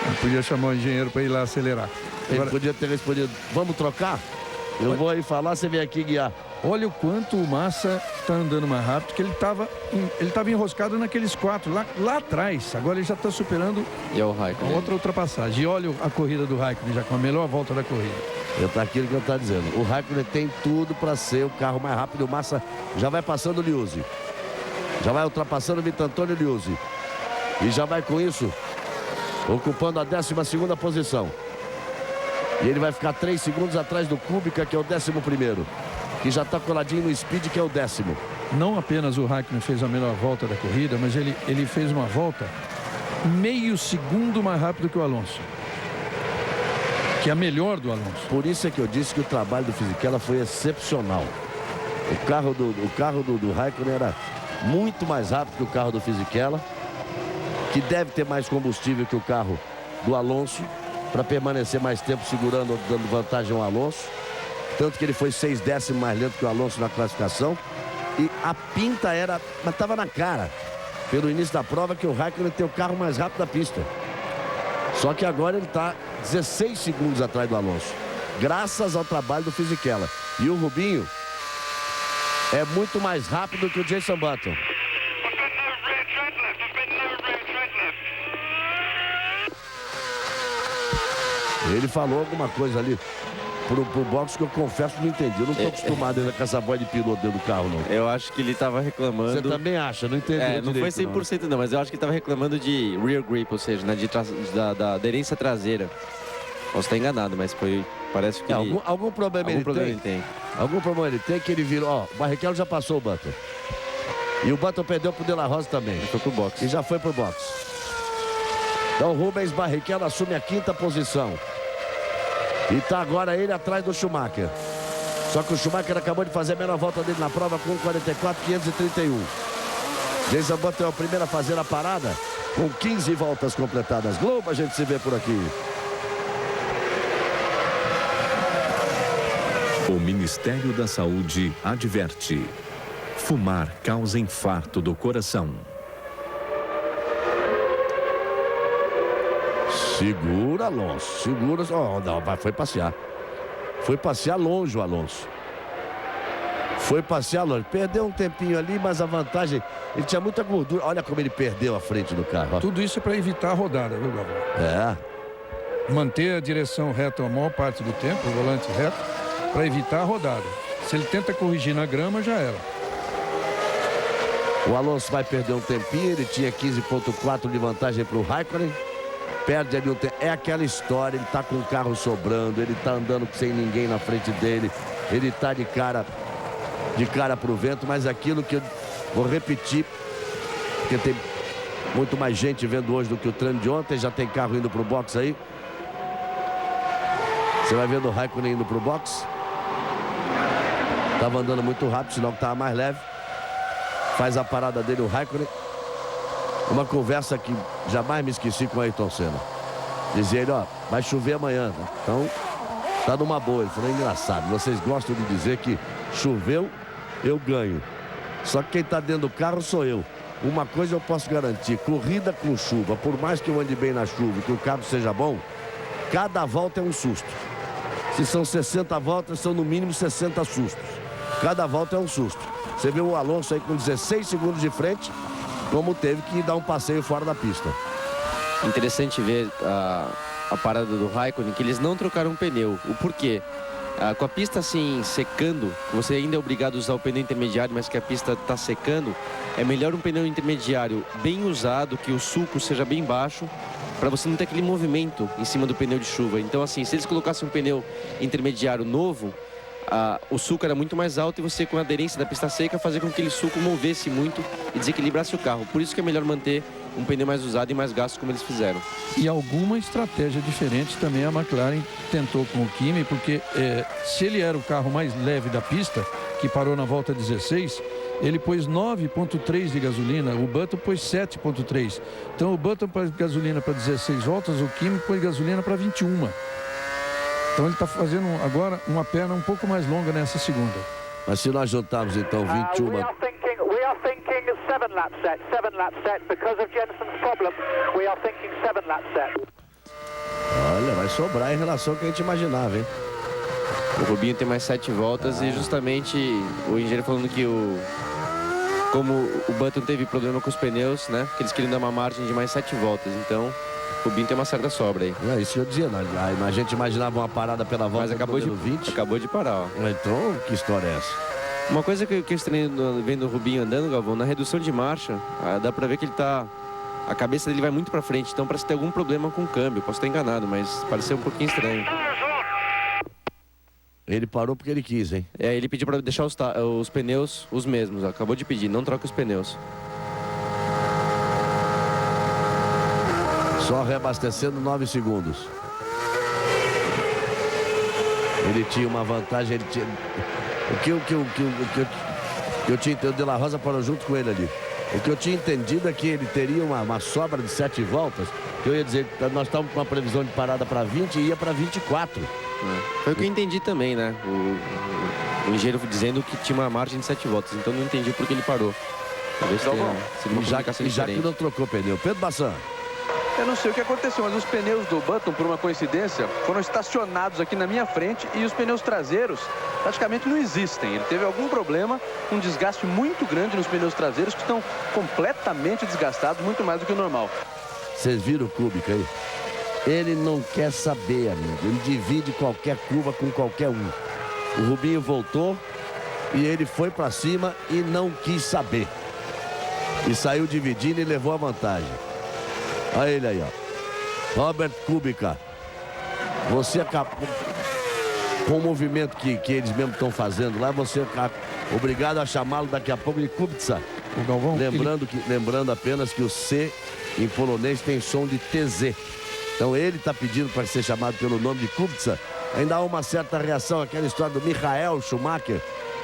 Eu podia chamar o engenheiro para ir lá acelerar. Ele podia ter respondido, vamos trocar? Eu vou aí falar, você vem aqui guiar. Olha o quanto o Massa está andando mais rápido, que ele estava enroscado naqueles 4 lá atrás. Agora ele já está superando e é o Raikkonen. Outra ultrapassagem. E olha a corrida do Raikkonen, já com a melhor volta da corrida. É aquilo que eu estou dizendo. O Raikkonen tem tudo para ser o carro mais rápido. O Massa já vai passando o Liuzzi. Já vai ultrapassando o Vitantonio Liuzzi. E já vai com isso ocupando a 12ª posição. E ele vai ficar 3 segundos atrás do Kubica, que é o 11º. Que já está coladinho no Speed, que é o 10º. Não apenas o Raikkonen fez a melhor volta da corrida, mas ele fez uma volta meio segundo mais rápido que o Alonso. Que é a melhor do Alonso. Por isso é que eu disse que o trabalho do Fisichella foi excepcional. O carro do Raikkonen era muito mais rápido que o carro do Fisichella, que deve ter mais combustível que o carro do Alonso, para permanecer mais tempo segurando, dando vantagem ao Alonso. Tanto que ele foi 6 décimos mais lento que o Alonso na classificação. E a pinta mas estava na cara, pelo início da prova, que o Raikkonen tem o carro mais rápido da pista. Só que agora ele está 16 segundos atrás do Alonso, graças ao trabalho do Fisichella. E o Rubinho é muito mais rápido que o Jason Button. Ele falou alguma coisa ali pro box que eu confesso que não entendi. Eu não estou acostumado ainda com essa voz de piloto dentro do carro, não. Eu acho que ele estava reclamando... Você também acha? Não entendi. Não foi 100% não, mas eu acho que ele estava reclamando de rear grip, ou seja, né, da aderência traseira. Posso estar enganado, mas parece que algum problema ele tem. Algum problema ele tem que ele virou... Ó, o Barrichello já passou o Button. E o Button perdeu pro De La Rosa também. Ele foi pro box. E já foi pro box. Então o Rubens Barrichello assume a 5ª posição. E está agora ele atrás do Schumacher. Só que o Schumacher acabou de fazer a melhor volta dele na prova com 44.531. Jason Button é o primeiro a fazer a parada com 15 voltas completadas. Globo, a gente se vê por aqui. O Ministério da Saúde adverte: fumar causa infarto do coração. Segura, Alonso. Segura. Não, foi passear. Foi passear longe o Alonso. Foi passear longe. Perdeu um tempinho ali, mas a vantagem... Ele tinha muita gordura. Olha como ele perdeu a frente do carro. Ó. Tudo isso é para evitar a rodada, viu, Galvão? Manter a direção reta a maior parte do tempo, o volante reto, para evitar a rodada. Se ele tenta corrigir na grama, já era. O Alonso vai perder um tempinho. Ele tinha 15,4 de vantagem para o Raikkonen. Perde ali um tempo. É aquela história, ele tá com o carro sobrando, ele tá andando sem ninguém na frente dele, ele tá de cara pro vento, mas aquilo que eu vou repetir, porque tem muito mais gente vendo hoje do que o treino de ontem, já tem carro indo pro box aí. Você vai vendo o Raikkonen indo pro box. Tava andando muito rápido, senão que tava mais leve. Faz a parada dele o Raikkonen. Uma conversa que jamais me esqueci com o Ayrton Senna. Dizia ele, ó, vai chover amanhã. Então, tá numa boa. Ele falou, engraçado, vocês gostam de dizer que choveu, eu ganho. Só que quem tá dentro do carro sou eu. Uma coisa eu posso garantir, corrida com chuva, por mais que eu ande bem na chuva e que o carro seja bom, cada volta é um susto. Se são 60 voltas, são no mínimo 60 sustos. Cada volta é um susto. Você viu o Alonso aí com 16 segundos de frente, como teve que dar um passeio fora da pista. Interessante ver a parada do Raikkonen, que eles não trocaram pneu. O porquê? Com a pista assim secando, você ainda é obrigado a usar o pneu intermediário, mas que a pista está secando, é melhor um pneu intermediário bem usado, que o sulco seja bem baixo, para você não ter aquele movimento em cima do pneu de chuva. Então assim, se eles colocassem um pneu intermediário novo, o sulco era muito mais alto e você, com a aderência da pista seca, fazer com que aquele sulco movesse muito e desequilibrasse o carro. Por isso que é melhor manter um pneu mais usado e mais gasto, como eles fizeram. E alguma estratégia diferente também a McLaren tentou com o Kimi, porque se ele era o carro mais leve da pista, que parou na volta 16, ele pôs 9,3 de gasolina, o Button pôs 7,3. Então o Button pôs gasolina para 16 voltas, o Kimi pôs gasolina para 21. Então ele está fazendo agora uma perna um pouco mais longa nessa segunda. Mas se nós juntarmos então 21... We are thinking 7 lap set, because of Jensen's problem, we are thinking 7 lap set. Olha, vai sobrar em relação ao que a gente imaginava, hein? O Rubinho tem mais 7 voltas e justamente o engenheiro falando que como o Button teve problema com os pneus, né? Que eles queriam dar uma margem de mais 7 voltas, então o Rubinho tem uma certa sobra aí. É isso que eu dizia, né? A gente imaginava uma parada pela volta, mas acabou de 20. Acabou de parar, ó. Então, que história é essa? Uma coisa que eu estranhei vendo o Rubinho andando, Galvão, na redução de marcha, dá pra ver que ele tá... A cabeça dele vai muito pra frente, então parece ter algum problema com o câmbio. Posso estar enganado, mas pareceu um pouquinho estranho. Ele parou porque ele quis, hein? Ele pediu pra deixar os pneus os mesmos, ó. Acabou de pedir, não troca os pneus. Só reabastecendo 9 segundos. Ele tinha uma vantagem, ele tinha... O que eu tinha entendido, De La Rosa parou junto com ele ali. O que eu tinha entendido é que ele teria uma sobra de 7 voltas, que eu ia dizer que nós estávamos com uma previsão de parada para 20 e ia para 24. Foi o que eu entendi também, né? O engenheiro dizendo que tinha uma margem de 7 voltas, então não entendi por que ele parou. Talvez tenha sido uma comunicação já diferente. que não trocou pneu. Pedro Bassan. Eu não sei o que aconteceu, mas os pneus do Button, por uma coincidência, foram estacionados aqui na minha frente e os pneus traseiros praticamente não existem. Ele teve algum problema, um desgaste muito grande nos pneus traseiros que estão completamente desgastados, muito mais do que o normal. Vocês viram o Kubica aí? Ele não quer saber, amigo. Ele divide qualquer curva com qualquer um. O Rubinho voltou e ele foi para cima e não quis saber. E saiu dividindo e levou a vantagem. Olha ele aí, ó. Robert Kubica. Você acabou... Com o movimento que eles mesmos estão fazendo lá, você é obrigado a chamá-lo daqui a pouco de Kubica. O Galvão, lembrando apenas que o C em polonês tem som de TZ. Então ele está pedindo para ser chamado pelo nome de Kubica. Ainda há uma certa reação, aquela história do Michael Schumacher,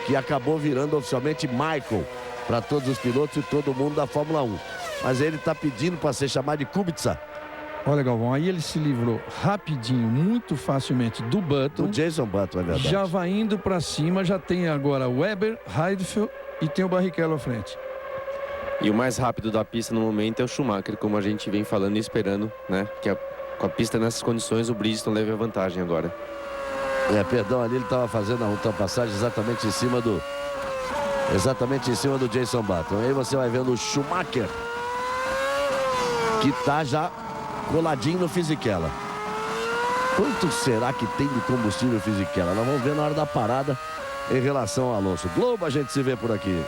que acabou virando oficialmente Michael para todos os pilotos e todo mundo da Fórmula 1. Mas ele está pedindo para ser chamado de Kubica. Olha, Galvão, aí ele se livrou rapidinho, muito facilmente do Button. Do Jason Button, é verdade. Já vai indo para cima, já tem agora Weber, Heidfeld e tem o Barrichello à frente. E o mais rápido da pista no momento é o Schumacher, como a gente vem falando e esperando, né? Que com a pista nessas condições, o Bridgestone leve a vantagem agora. Perdão, ali ele estava fazendo a ultrapassagem exatamente em cima do Jason Button. Aí você vai vendo o Schumacher, que está já coladinho no Fisichella. Quanto será que tem de combustível Fisichella? Nós vamos ver na hora da parada em relação ao Alonso. Globo, a gente se vê por aqui.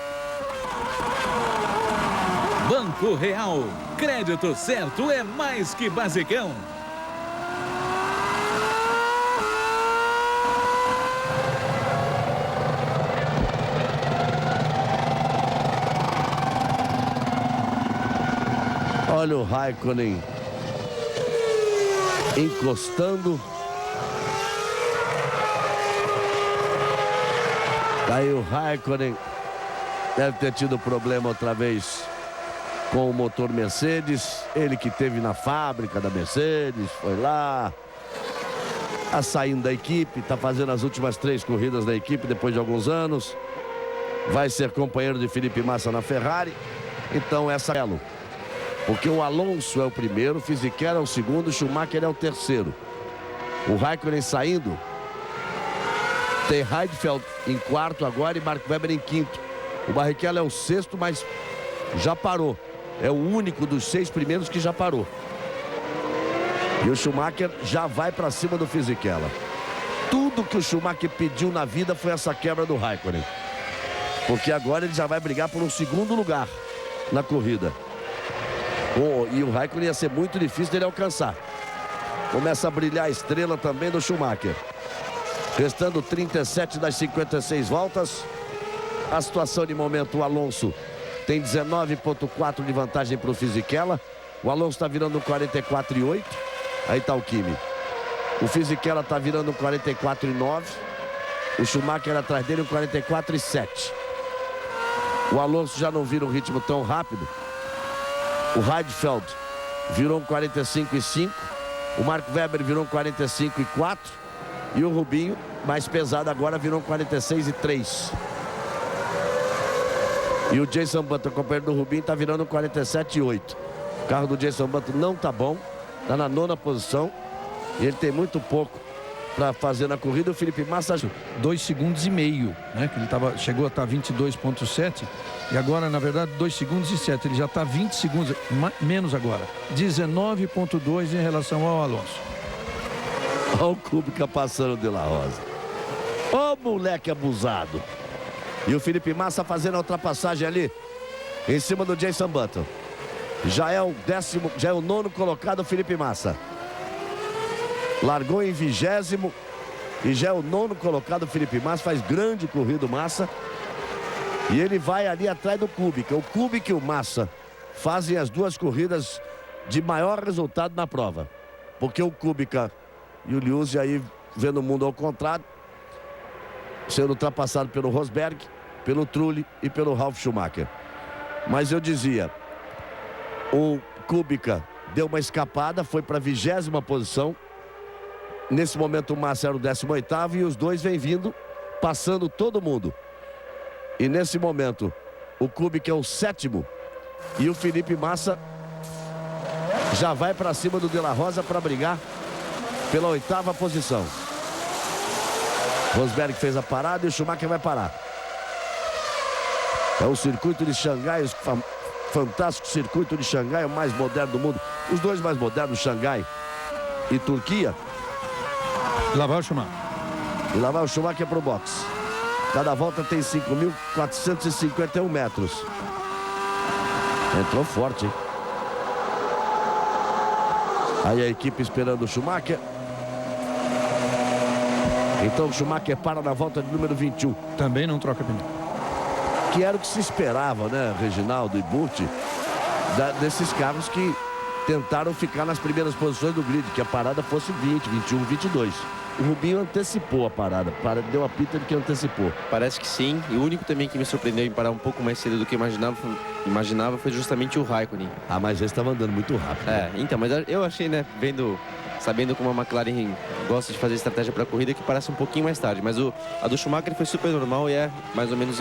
Banco Real. Crédito certo é mais que basicão. Olha o Raikkonen encostando. Aí o Raikkonen deve ter tido problema outra vez com o motor Mercedes. Ele que teve na fábrica da Mercedes, foi lá. Está saindo da equipe, está fazendo as últimas 3 corridas da equipe depois de alguns anos. Vai ser companheiro de Felipe Massa na Ferrari. Então essa é ela. Porque o Alonso é o primeiro, o Fisichella é o segundo, o Schumacher é o terceiro. O Raikkonen saindo. Tem Heidfeld em quarto agora e Mark Webber em quinto. O Barrichello é o sexto, mas já parou. É o único dos 6 primeiros que já parou. E o Schumacher já vai para cima do Fisichella. Tudo que o Schumacher pediu na vida foi essa quebra do Raikkonen. Porque agora ele já vai brigar por um segundo lugar na corrida. E o Raikkonen ia ser muito difícil dele alcançar. Começa a brilhar a estrela também do Schumacher. Restando 37 das 56 voltas. A situação de momento, o Alonso tem 19,4 de vantagem para o Fisichella. O Alonso está virando 44,8. Aí está o Kimi. O Fisichella está virando 44,9. O Schumacher atrás dele, 44,7. O Alonso já não vira um ritmo tão rápido. O Heidfeld virou um 45,5. O Mark Webber virou um 45,4. E o Rubinho, mais pesado agora, virou um 46,3. E o Jason Button, companheiro do Rubinho, está virando um 47,8. O carro do Jason Button não está bom. Está na 9ª posição. E ele tem muito pouco para fazer na corrida. O Felipe Massa... 2,5 segundos, né? Que ele chegou a estar 22,7. E agora, na verdade, 2,7 segundos. Ele já está 20 segundos, menos agora. 19,2 em relação ao Alonso. Olha o Kubica passando de La Rosa. Ô, moleque abusado. E o Felipe Massa fazendo a ultrapassagem ali em cima do Jason Button. Já é o 9º colocado o Felipe Massa. Largou em 20º e já é o 9º colocado o Felipe Massa. Faz grande corrida o Massa. E ele vai ali atrás do Kubica. O Kubica e o Massa fazem as duas corridas de maior resultado na prova. Porque o Kubica e o Liuzzi aí vendo o mundo ao contrário, sendo ultrapassado pelo Rosberg, pelo Trulli e pelo Ralf Schumacher. Mas eu dizia, o Kubica deu uma escapada, foi para a 20ª posição. Nesse momento o Massa era o 18º e os dois vêm vindo, passando todo mundo. E nesse momento o Kubica é o 7º e o Felipe Massa já vai para cima do De La Rosa para brigar pela 8ª posição. Rosberg fez a parada e o Schumacher vai parar. É o circuito de Xangai, o fantástico circuito de Xangai, o mais moderno do mundo. Os dois mais modernos, Xangai e Turquia. Lá vai o Schumacher. E lá vai o Schumacher para o box. Cada volta tem 5.451 metros. Entrou forte, hein? Aí a equipe esperando o Schumacher. Então o Schumacher para na volta de número 21. Também não troca pneu. Que era o que se esperava, né, Reginaldo e Burti, desses carros que tentaram ficar nas primeiras posições do grid, que a parada fosse 20, 21, 22. O Rubinho antecipou a parada, deu a pita de que antecipou. Parece que sim, e o único também que me surpreendeu em parar um pouco mais cedo do que imaginava foi justamente o Raikkonen. Ah, mas ele estava andando muito rápido. É, então, mas eu achei, né, sabendo como a McLaren gosta de fazer estratégia para a corrida, que parece um pouquinho mais tarde, mas a do Schumacher foi super normal e é mais ou menos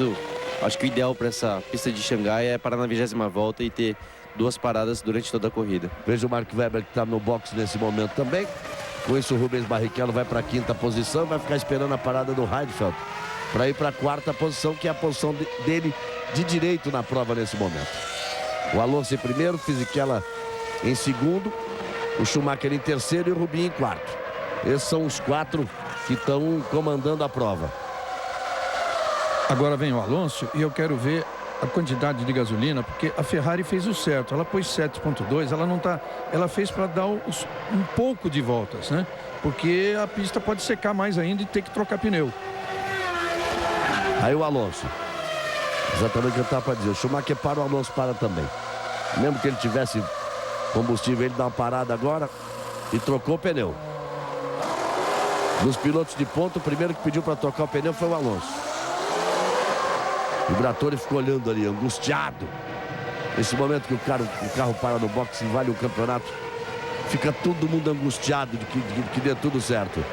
acho que o ideal para essa pista de Xangai é parar na 20ª volta e ter 2 paradas durante toda a corrida. Veja o Mark Webber que está no box nesse momento também. Com isso o Rubens Barrichello vai para a 5ª posição, vai ficar esperando a parada do Heidfeld para ir para a 4ª posição, que é a posição dele de direito na prova nesse momento. O Alonso em primeiro, Fisichella em 2º, o Schumacher em 3º e o Rubinho em 4º. Esses são os 4 que estão comandando a prova. Agora vem o Alonso e eu quero ver a quantidade de gasolina, porque a Ferrari fez o certo. Ela pôs 7,2, ela fez para dar um pouco de voltas, né? Porque a pista pode secar mais ainda e ter que trocar pneu. Aí o Alonso. Exatamente o que eu estava para dizer. O Schumacher para, o Alonso para também. Mesmo que ele tivesse combustível, ele dá uma parada agora e trocou o pneu. Dos pilotos de ponta, o primeiro que pediu para trocar o pneu foi o Alonso. O Briatore ficou olhando ali, angustiado. Nesse momento que o carro para no boxe e vale o campeonato, fica todo mundo angustiado de que dê tudo certo.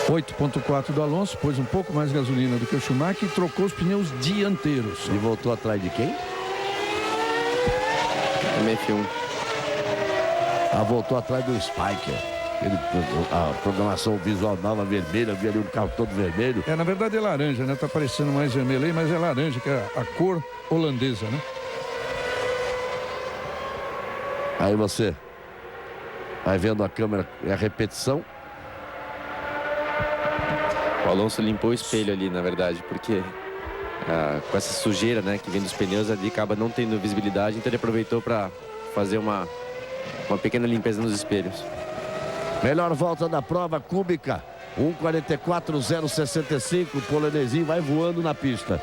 8,4 do Alonso, pôs um pouco mais de gasolina do que o Schumacher e trocou os pneus dianteiros. E voltou atrás de quem? MF1. Voltou atrás do Spiker. A programação visual nova vermelha, vi ali um carro todo vermelho. Na verdade é laranja, né? Tá parecendo mais vermelho aí, mas é laranja, que é a cor holandesa, né? Aí você vai vendo a câmera, a repetição. O Alonso limpou o espelho ali, na verdade, porque com essa sujeira, né, que vem dos pneus ali, acaba não tendo visibilidade, então ele aproveitou para fazer uma pequena limpeza nos espelhos. Melhor volta da prova, Kubica, 1:44.065, o polonesinho vai voando na pista.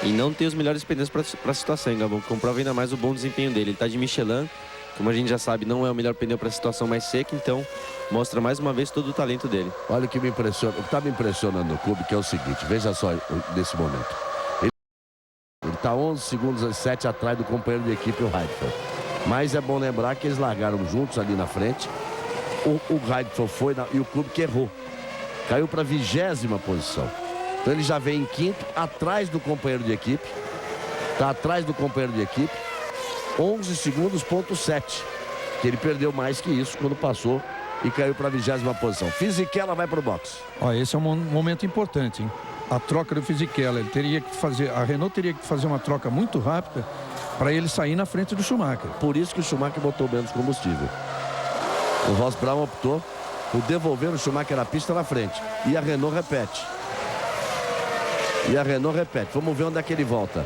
E não tem os melhores pneus para a situação, hein, Gabão? Comprova ainda mais o bom desempenho dele. Ele está de Michelin, como a gente já sabe, não é o melhor pneu para a situação mais seca, então mostra mais uma vez todo o talento dele. Olha o que me impressiona, o que está me impressionando no Kubica é o seguinte, veja só nesse momento. Ele está 11 segundos e 7 atrás do companheiro de equipe, o Heidfeld. Mas é bom lembrar que eles largaram juntos ali na frente. O Heidfeld foi e o Kubica errou. Caiu para a 20ª posição. Então ele já vem em quinto, atrás do companheiro de equipe. Está atrás do companheiro de equipe. 11 segundos, ponto 7. Que ele perdeu mais que isso quando passou e caiu para a 20ª posição. Fisichella vai para o box. Esse é um momento importante, hein? A troca do Fisichella. Ele teria que fazer, a Renault teria que fazer uma troca muito rápida para ele sair na frente do Schumacher. Por isso que o Schumacher botou menos combustível. O Ross Braun optou por devolver o Schumacher na pista na frente. E a Renault repete. Vamos ver onde é que ele volta.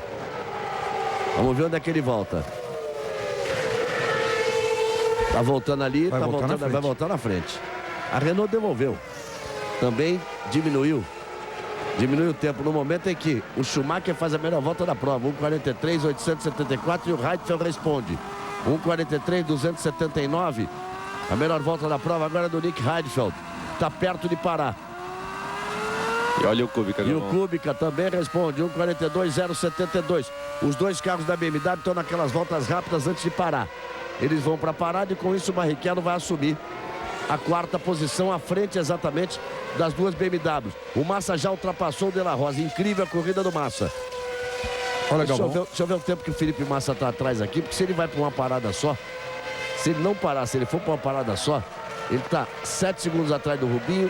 Tá voltando ali, vai voltar na frente. A Renault devolveu. Também diminuiu o tempo no momento em que o Schumacher faz a melhor volta da prova. 1:43.874 e o Heidfeld responde. 1:43.279. A melhor volta da prova agora é do Nick Heidfeld. Está perto de parar. E olha o Kubica. E o Kubica também responde. 1:42.072. Os dois carros da BMW estão naquelas voltas rápidas antes de parar. Eles vão para a parada e com isso o Barrichello vai assumir a 4ª posição à frente exatamente das duas BMWs. O Massa já ultrapassou o De La Rosa. Incrível a corrida do Massa. Olha, deixa eu ver o tempo que o Felipe Massa está atrás aqui, porque se ele vai para uma parada só, se ele não parar, se ele for para uma parada só, ele está 7 segundos atrás do Rubinho.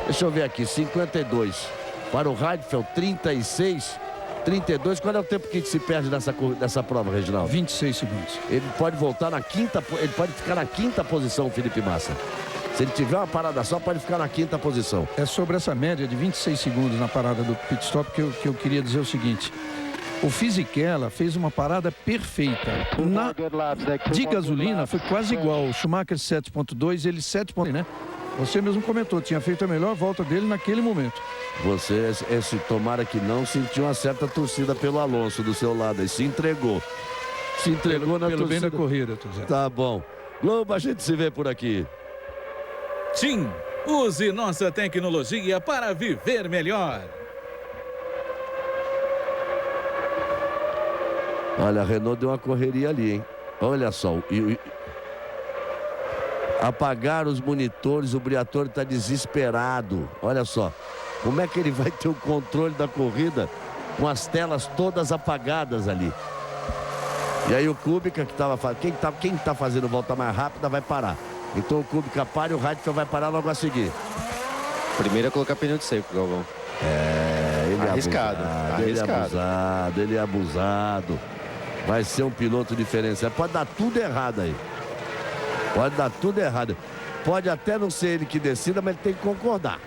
Deixa eu ver aqui, 52 para o Heidfeld, 36, 32. Qual é o tempo que se perde nessa prova, Reginaldo? 26 segundos. Ele pode voltar na quinta, ele pode ficar na 5ª posição, Felipe Massa. Se ele tiver uma parada só, pode ficar na 5ª posição. É sobre essa média de 26 segundos na parada do pit stop que eu queria dizer o seguinte. O Fisichella fez uma parada perfeita. De gasolina foi quase igual. O Schumacher 7.2, ele 7.1, né? Você mesmo comentou, tinha feito a melhor volta dele naquele momento. Você, tomara que não, sentiu uma certa torcida pelo Alonso do seu lado. E se entregou. Se entregou na pelo torcida. bem da corrida, eu tô dizendo. Tá bom. Globo, a gente se vê por aqui. TIM, use nossa tecnologia para viver melhor. Olha, a Renault deu uma correria ali, hein? Olha só. Apagaram os monitores, o Briatore está desesperado. Olha só. Como é que ele vai ter o controle da corrida com as telas todas apagadas ali? E aí o Kubica que estava fazendo. Quem tá fazendo volta mais rápida vai parar. Então o Kubica para e o Heidfeld vai parar logo a seguir. Primeiro a colocar pneu de seco, Galvão. Ele arriscado. Ele é abusado. Vai ser um piloto diferenciado. Pode dar tudo errado aí. Pode até não ser ele que decida, mas ele tem que concordar.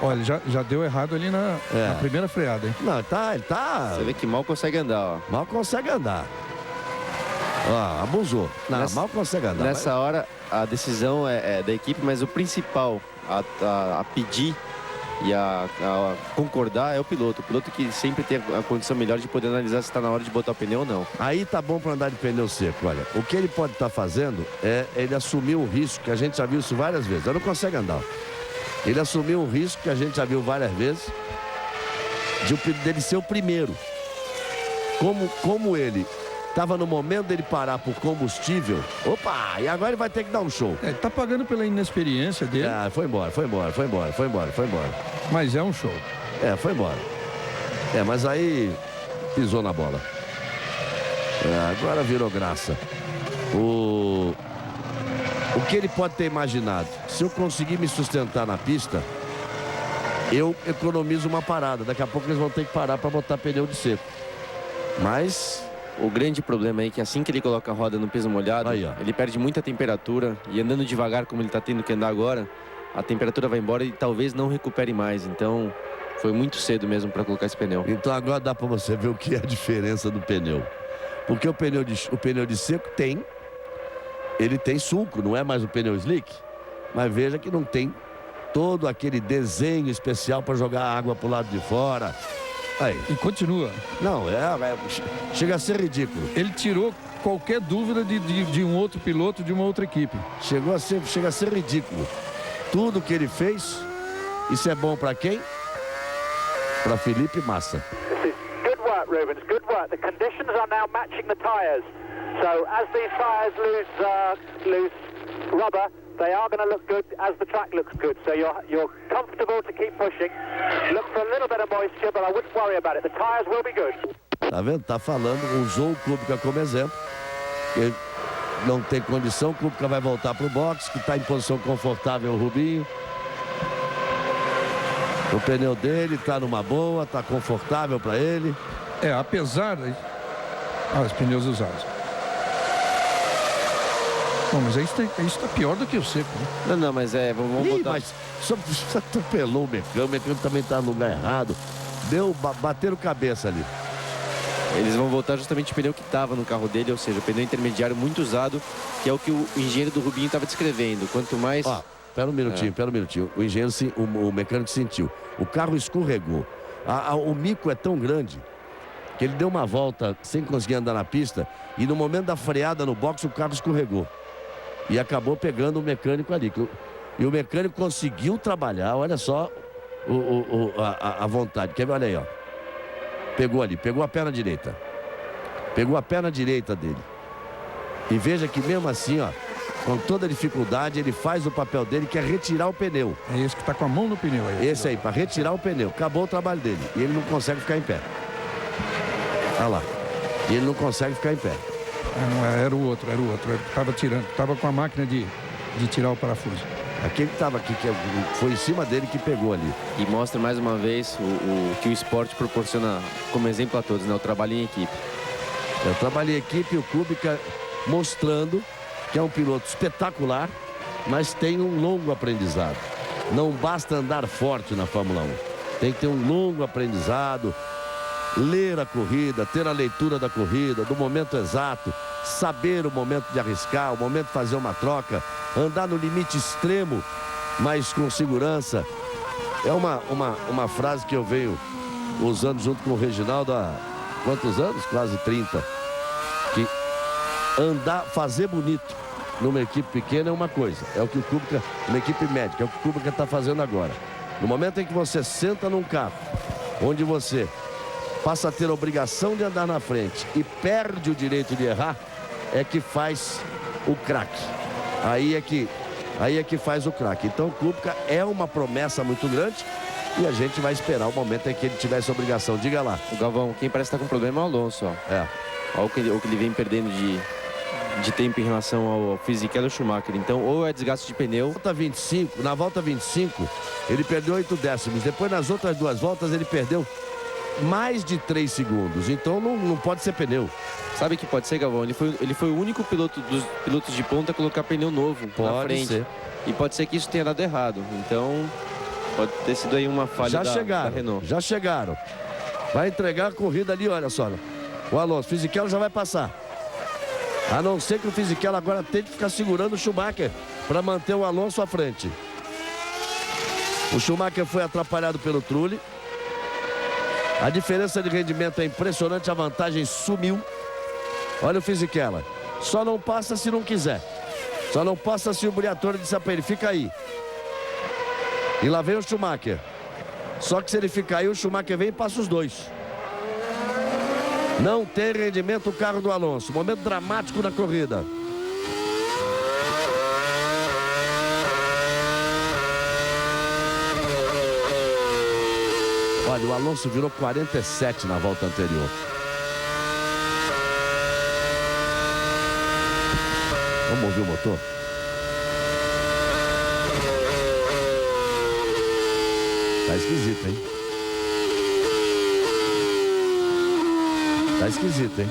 Olha, ele já deu errado ali na primeira freada, hein? Não, ele tá... Você vê que mal consegue andar, ó. Mal consegue andar. Ó, abusou. Não, mal consegue andar. Nessa hora, a decisão é da equipe, mas o principal a pedir e a concordar é o piloto. O piloto que sempre tem a condição melhor de poder analisar se está na hora de botar o pneu ou não. Aí tá bom para andar de pneu seco, olha. O que ele pode estar fazendo é ele assumir o risco, que a gente já viu isso várias vezes. Ele não consegue andar. Ele assumiu um risco que a gente já viu várias vezes dele ser o primeiro. Como ele estava no momento dele parar por combustível. Opa! E agora ele vai ter que dar um show. Ele tá pagando pela inexperiência dele. Foi embora. Mas é um show. Foi embora. Mas aí pisou na bola. Agora virou graça. O O que ele pode ter imaginado? Se eu conseguir me sustentar na pista, eu economizo uma parada. Daqui a pouco eles vão ter que parar para botar pneu de seco. Mas o grande problema é que assim que ele coloca a roda no piso molhado, aí, ele perde muita temperatura e andando devagar como ele está tendo que andar agora, a temperatura vai embora e talvez não recupere mais. Então foi muito cedo mesmo para colocar esse pneu. Então agora dá para você ver o que é a diferença do pneu. Porque o pneu de seco ele tem sulco, não é mais o pneu slick. Mas veja que não tem todo aquele desenho especial para jogar água para o lado de fora. Aí. E continua. Não, chega a ser ridículo. Ele tirou qualquer dúvida de um outro piloto de uma outra equipe. Chega a ser ridículo. Tudo que ele fez, isso é bom para quem? Para Felipe Massa. Good work, Rubens, good work. The conditions are now matching the tyres. So as these tyres lose rubber, they are going to look good as the track looks good. So you're comfortable to keep pushing. Look for a little bit of moisture, but I wouldn't worry about it. The tyres will be good. Tá vendo? Tá falando, usou o Kubica como exemplo. Ele não tem condição, o Kubica vai voltar pro box, que está em posição confortável o Rubinho. O pneu dele tá numa boa, tá confortável para ele. Apesar os pneus usados. Bom, mas isso tá pior do que o seco, né? Não, mas vamos botar... Mas só atropelou o mecânico também tá no lugar errado. Bateram cabeça ali. Eles vão voltar justamente o pneu que estava no carro dele, ou seja, o pneu intermediário muito usado, que é o que o engenheiro do Rubinho estava descrevendo. Quanto mais... Pera um minutinho. O engenheiro, o mecânico sentiu. O carro escorregou. O mico é tão grande que ele deu uma volta sem conseguir andar na pista e no momento da freada no box o carro escorregou. E acabou pegando o mecânico ali. E o mecânico conseguiu trabalhar, olha só a vontade. Quer ver? Olha aí, ó. Pegou ali, pegou a perna direita. Pegou a perna direita dele. E veja que mesmo assim, ó, com toda dificuldade, ele faz o papel dele, que é retirar o pneu. É esse que tá com a mão no pneu aí. Esse aí, para retirar o pneu. Acabou o trabalho dele. E ele não consegue ficar em pé. Olha lá. E ele não consegue ficar em pé. Era o outro. Tava com a máquina de tirar o parafuso. Aquele que estava aqui, que foi em cima dele que pegou ali. E mostra mais uma vez o que o esporte proporciona como exemplo a todos, né? O trabalho em equipe. Eu trabalhei em equipe e o Kubica mostrando que é um piloto espetacular, mas tem um longo aprendizado. Não basta andar forte na Fórmula 1. Tem que ter um longo aprendizado, ler a corrida, ter a leitura da corrida, do momento exato, saber o momento de arriscar, o momento de fazer uma troca, andar no limite extremo, mas com segurança. É uma frase que eu venho usando junto com o Reginaldo há quantos anos? Quase 30. Que fazer bonito numa equipe pequena é uma coisa. É o que o Kubica, uma equipe médica, é o que o Kubica está fazendo agora. No momento em que você senta num carro, onde você passa a ter a obrigação de andar na frente e perde o direito de errar, é que faz o craque. Aí é que faz o craque. Então o Kubica é uma promessa muito grande e a gente vai esperar o momento em que ele tiver essa obrigação. Diga lá. O Galvão, quem parece estar com problema é o Alonso, ó. Olha o que ele vem perdendo de tempo em relação ao Fisichella e ao Schumacher. Então, ou é desgaste de pneu... Na volta 25, ele perdeu 8 décimos. Depois, nas outras 2 voltas, ele perdeu mais de 3 segundos. Então, não pode ser pneu. Sabe que pode ser, Galvão? Ele foi o único piloto dos pilotos de ponta a colocar pneu novo na frente. Ser. E pode ser que isso tenha dado errado. Então, pode ter sido aí uma falha da Renault. Já chegaram. Vai entregar a corrida ali, olha só. O Alonso, Fisichella já vai passar. A não ser que o Fisichella agora tente ficar segurando o Schumacher para manter o Alonso à frente. O Schumacher foi atrapalhado pelo Trulli. A diferença de rendimento é impressionante, a vantagem sumiu. Olha o Fisichella. Só não passa se não quiser. Só não passa se o Briatore disser para ele, fica aí. E lá vem o Schumacher. Só que se ele ficar aí, o Schumacher vem e passa os dois. Não tem rendimento o carro do Alonso. Momento dramático na corrida. Olha, o Alonso virou 47 na volta anterior. Vamos ouvir o motor? Tá esquisito, hein? Tá esquisito, hein?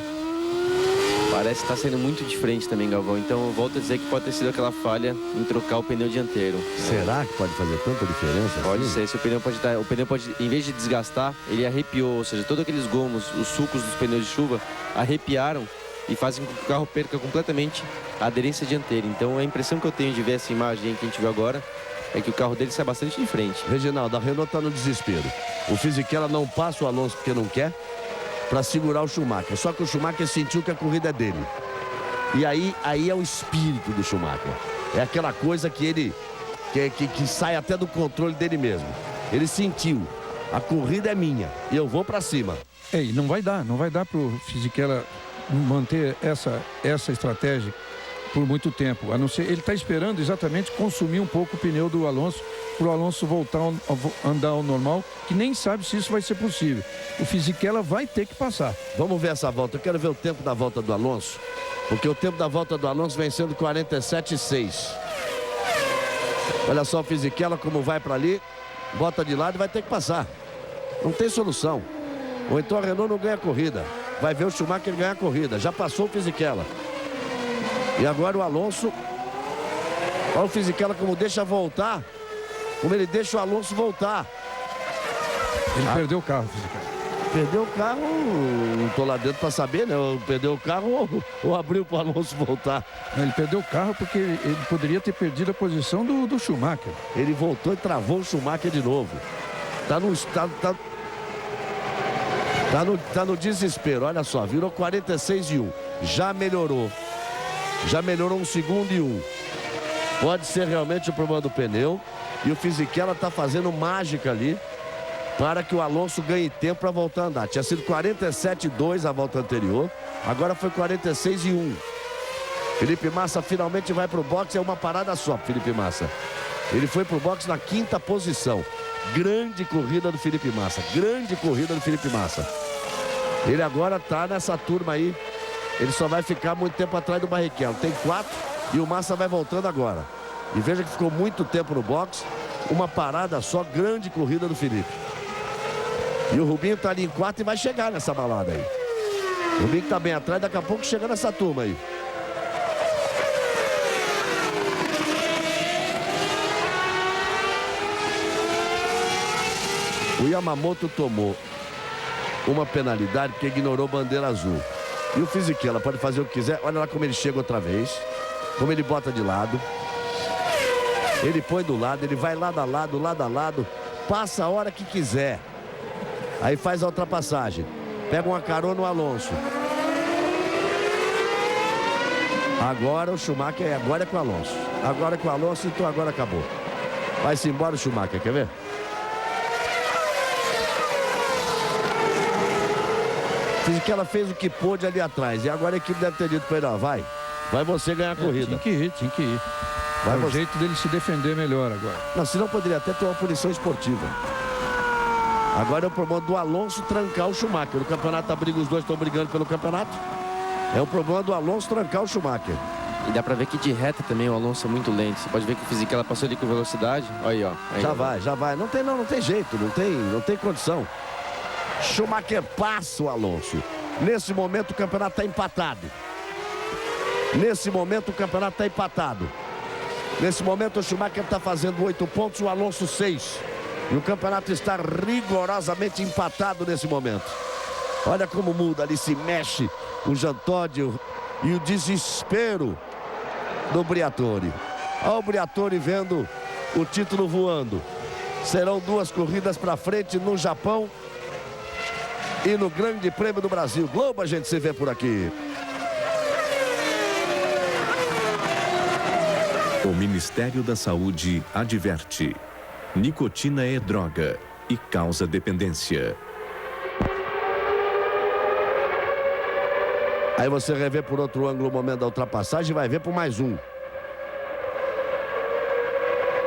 Parece que tá sendo muito diferente também, Galvão. Então eu volto a dizer que pode ter sido aquela falha em trocar o pneu dianteiro. Será que pode fazer tanta diferença? Pode assim? ser, se o pneu pode, em vez de desgastar, ele arrepiou, ou seja, todos aqueles gomos, os sucos dos pneus de chuva arrepiaram e fazem com que o carro perca completamente a aderência dianteira. Então a impressão que eu tenho de ver essa imagem que a gente viu agora é que o carro dele sai bastante de frente. Reginaldo, a Renault tá no desespero. O Fisichella não passa o Alonso porque não quer, para segurar o Schumacher. Só que o Schumacher sentiu que a corrida é dele. E aí é o espírito do Schumacher. É aquela coisa que ele que sai até do controle dele mesmo. Ele sentiu, a corrida é minha e eu vou para cima. E não vai dar pro Fisichella manter essa estratégia por muito tempo. A não ser, ele está esperando exatamente consumir um pouco o pneu do Alonso, para o Alonso voltar a andar ao normal, que nem sabe se isso vai ser possível. O Fisichella vai ter que passar. Vamos ver essa volta. Eu quero ver o tempo da volta do Alonso, porque o tempo da volta do Alonso vem sendo 47,6. Olha só o Fisichella como vai para ali, bota de lado e vai ter que passar. Não tem solução. Ou então a Renault não ganha a corrida. Vai ver o Schumacher ganhar a corrida. Já passou o Fisichella. E agora o Alonso. Olha o Fisichella como deixa voltar. Como ele deixa o Alonso voltar. Ele perdeu o carro, Fisichella. Perdeu o carro, não tô lá dentro para saber, né? Perdeu o carro ou abriu para o Alonso voltar. Ele perdeu o carro porque ele poderia ter perdido a posição do Schumacher. Ele voltou e travou o Schumacher de novo. Tá no desespero, olha só, virou 46,1. Já melhorou. Já melhorou 1 segundo e 1. Pode ser realmente o problema do pneu. E o Fisichella tá fazendo mágica ali para que o Alonso ganhe tempo para voltar a andar. Tinha sido 47,2 a volta anterior. Agora foi 46,1. Felipe Massa finalmente vai pro boxe. É uma parada só, Felipe Massa. Ele foi pro boxe na 5ª posição. Grande corrida do Felipe Massa. Grande corrida do Felipe Massa. Ele agora tá nessa turma aí. Ele só vai ficar muito tempo atrás do Barrichello. Tem 4 e o Massa vai voltando agora. E veja que ficou muito tempo no boxe. Uma parada só, grande corrida do Felipe. E o Rubinho tá ali em 4 e vai chegar nessa balada aí. O Rubinho que tá bem atrás, daqui a pouco chega nessa turma aí. O Yamamoto tomou uma penalidade porque ignorou bandeira azul. E o Fisichella pode fazer o que quiser. Olha lá como ele chega outra vez. Como ele bota de lado. Ele põe do lado, ele vai lado a lado. Passa a hora que quiser. Aí faz a ultrapassagem. Pega uma carona no Alonso. Agora o Schumacher, agora é com o Alonso. Agora é com o Alonso, então agora acabou. Vai-se embora o Schumacher, quer ver? Fisichella fez o que pôde ali atrás. E agora a equipe deve ter dito para ele, ó, vai você ganhar a corrida. Tinha que ir. Vai o jeito dele se defender melhor agora. Não, senão poderia até ter uma punição esportiva. Agora é o problema do Alonso trancar o Schumacher. O campeonato abriga, os dois estão brigando pelo campeonato. É o problema do Alonso trancar o Schumacher. E dá pra ver que de reta também o Alonso é muito lento. Você pode ver que o Fisichella passou ali com velocidade. Olha aí, ó. Aí, já vai. Não tem jeito, não tem condição. Schumacher passa o Alonso. Nesse momento o campeonato está empatado. Nesse momento o Schumacher está fazendo 8 pontos, o Alonso 6. E o campeonato está rigorosamente empatado nesse momento. Olha como muda, ali se mexe o Jean Todt e o desespero do Briatore. Olha o Briatore vendo o título voando. Serão 2 corridas para frente no Japão e no Grande Prêmio do Brasil. Globo, a gente se vê por aqui. O Ministério da Saúde adverte: nicotina é droga e causa dependência. Aí você revê por outro ângulo o momento da ultrapassagem e vai ver por mais um.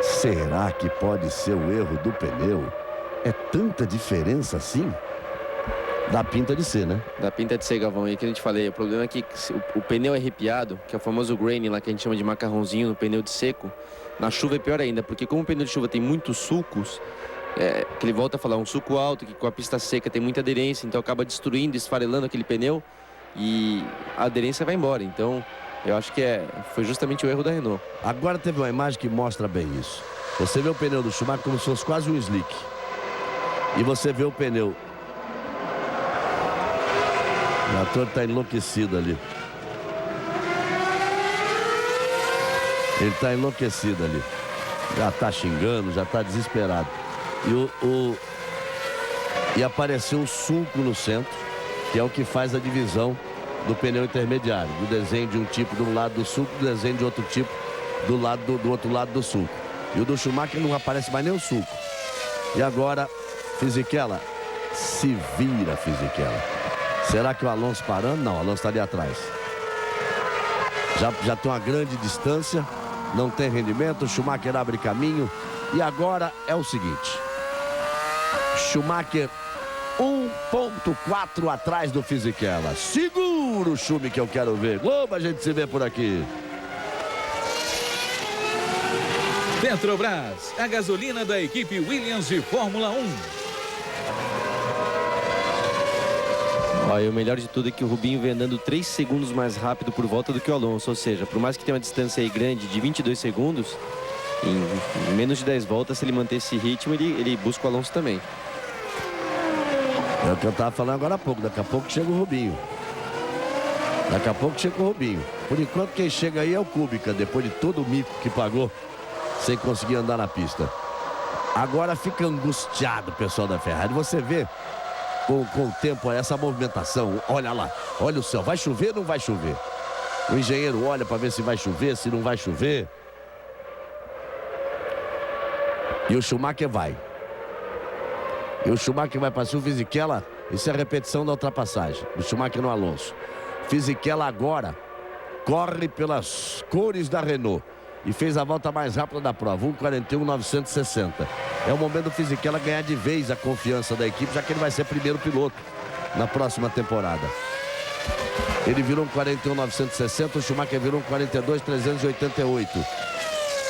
Será que pode ser o erro do pneu? É tanta diferença assim? Dá pinta de ser, né? Dá pinta de ser, Galvão. E que a gente falei, o problema é que o pneu é arrepiado, que é o famoso graining lá que a gente chama de macarrãozinho no pneu de seco. Na chuva é pior ainda, porque como o pneu de chuva tem muitos sulcos, que ele volta a falar, um suco alto, que com a pista seca tem muita aderência, então acaba destruindo, esfarelando aquele pneu e a aderência vai embora. Então eu acho que foi justamente o erro da Renault. Agora teve uma imagem que mostra bem isso. Você vê o pneu do Schumacher como se fosse quase um slick. E você vê o pneu. O ator está enlouquecido ali. Ele está enlouquecido ali. Já está xingando, já está desesperado. E apareceu um sulco no centro, que é o que faz a divisão do pneu intermediário. Do desenho de um tipo de um lado do sulco, do desenho de outro tipo do outro lado do sulco. E o do Schumacher não aparece mais nem o sulco. E agora, Fisichella, se vira, Fisichella. Será que o Alonso parando? Não, o Alonso está ali atrás. Já tem uma grande distância, não tem rendimento, o Schumacher abre caminho. E agora é o seguinte. Schumacher 1,4 atrás do Fisichella. Segura o Schumi que eu quero ver. Globo, a gente se vê por aqui. Petrobras, a gasolina da equipe Williams de Fórmula 1. E o melhor de tudo é que o Rubinho vem andando 3 segundos mais rápido por volta do que o Alonso. Ou seja, por mais que tenha uma distância aí grande de 22 segundos, em menos de 10 voltas, se ele manter esse ritmo, ele busca o Alonso também. É o que eu estava falando agora há pouco. Daqui a pouco chega o Rubinho. Daqui a pouco chega o Rubinho. Por enquanto quem chega aí é o Kubica, depois de todo o mico que pagou sem conseguir andar na pista. Agora fica angustiado o pessoal da Ferrari. Você vê com o tempo essa movimentação. Olha lá, olha o céu. Vai chover ou não vai chover? O engenheiro olha para ver se vai chover, se não vai chover. E o Schumacher vai. E o Schumacher vai para o Fisichella. Isso é a repetição da ultrapassagem do Schumacher no Alonso. Fisichella agora corre pelas cores da Renault e fez a volta mais rápida da prova, 1:41.960. É o momento do Fisichella ganhar de vez a confiança da equipe, já que ele vai ser primeiro piloto na próxima temporada. Ele virou 1:41.960, o Schumacher virou 1:42.388.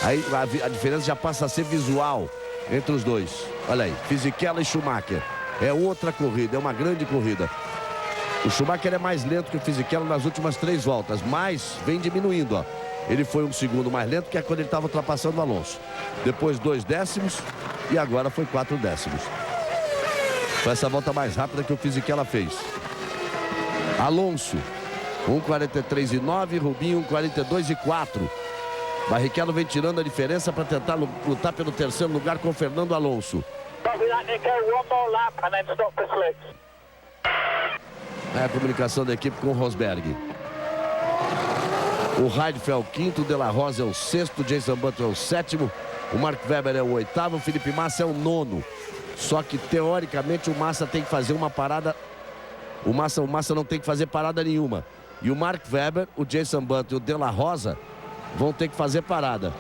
Aí a diferença já passa a ser visual entre os dois. Olha aí, Fisichella e Schumacher. É outra corrida, é uma grande corrida. O Schumacher é mais lento que o Fisichella nas últimas 3 voltas, mas vem diminuindo, ó. Ele foi 1 segundo mais lento, que é quando ele estava ultrapassando o Alonso. Depois 2 décimos e agora foi 4 décimos. Foi essa volta mais rápida que o Fisichella fez. Alonso, 1:43.9, Rubinho 1:42.4. Barrichello vem tirando a diferença para tentar lutar pelo terceiro lugar com o Fernando Alonso. É a comunicação da equipe com o Rosberg. O Heidfeld é o 5º, o De La Rosa é o 6º, o Jason Button é o 7º, o Mark Webber é o 8º, o Felipe Massa é o 9º. Só que, teoricamente, o Massa tem que fazer uma parada. O Massa não tem que fazer parada nenhuma. E o Mark Webber, o Jason Button e o De La Rosa vão ter que fazer parada.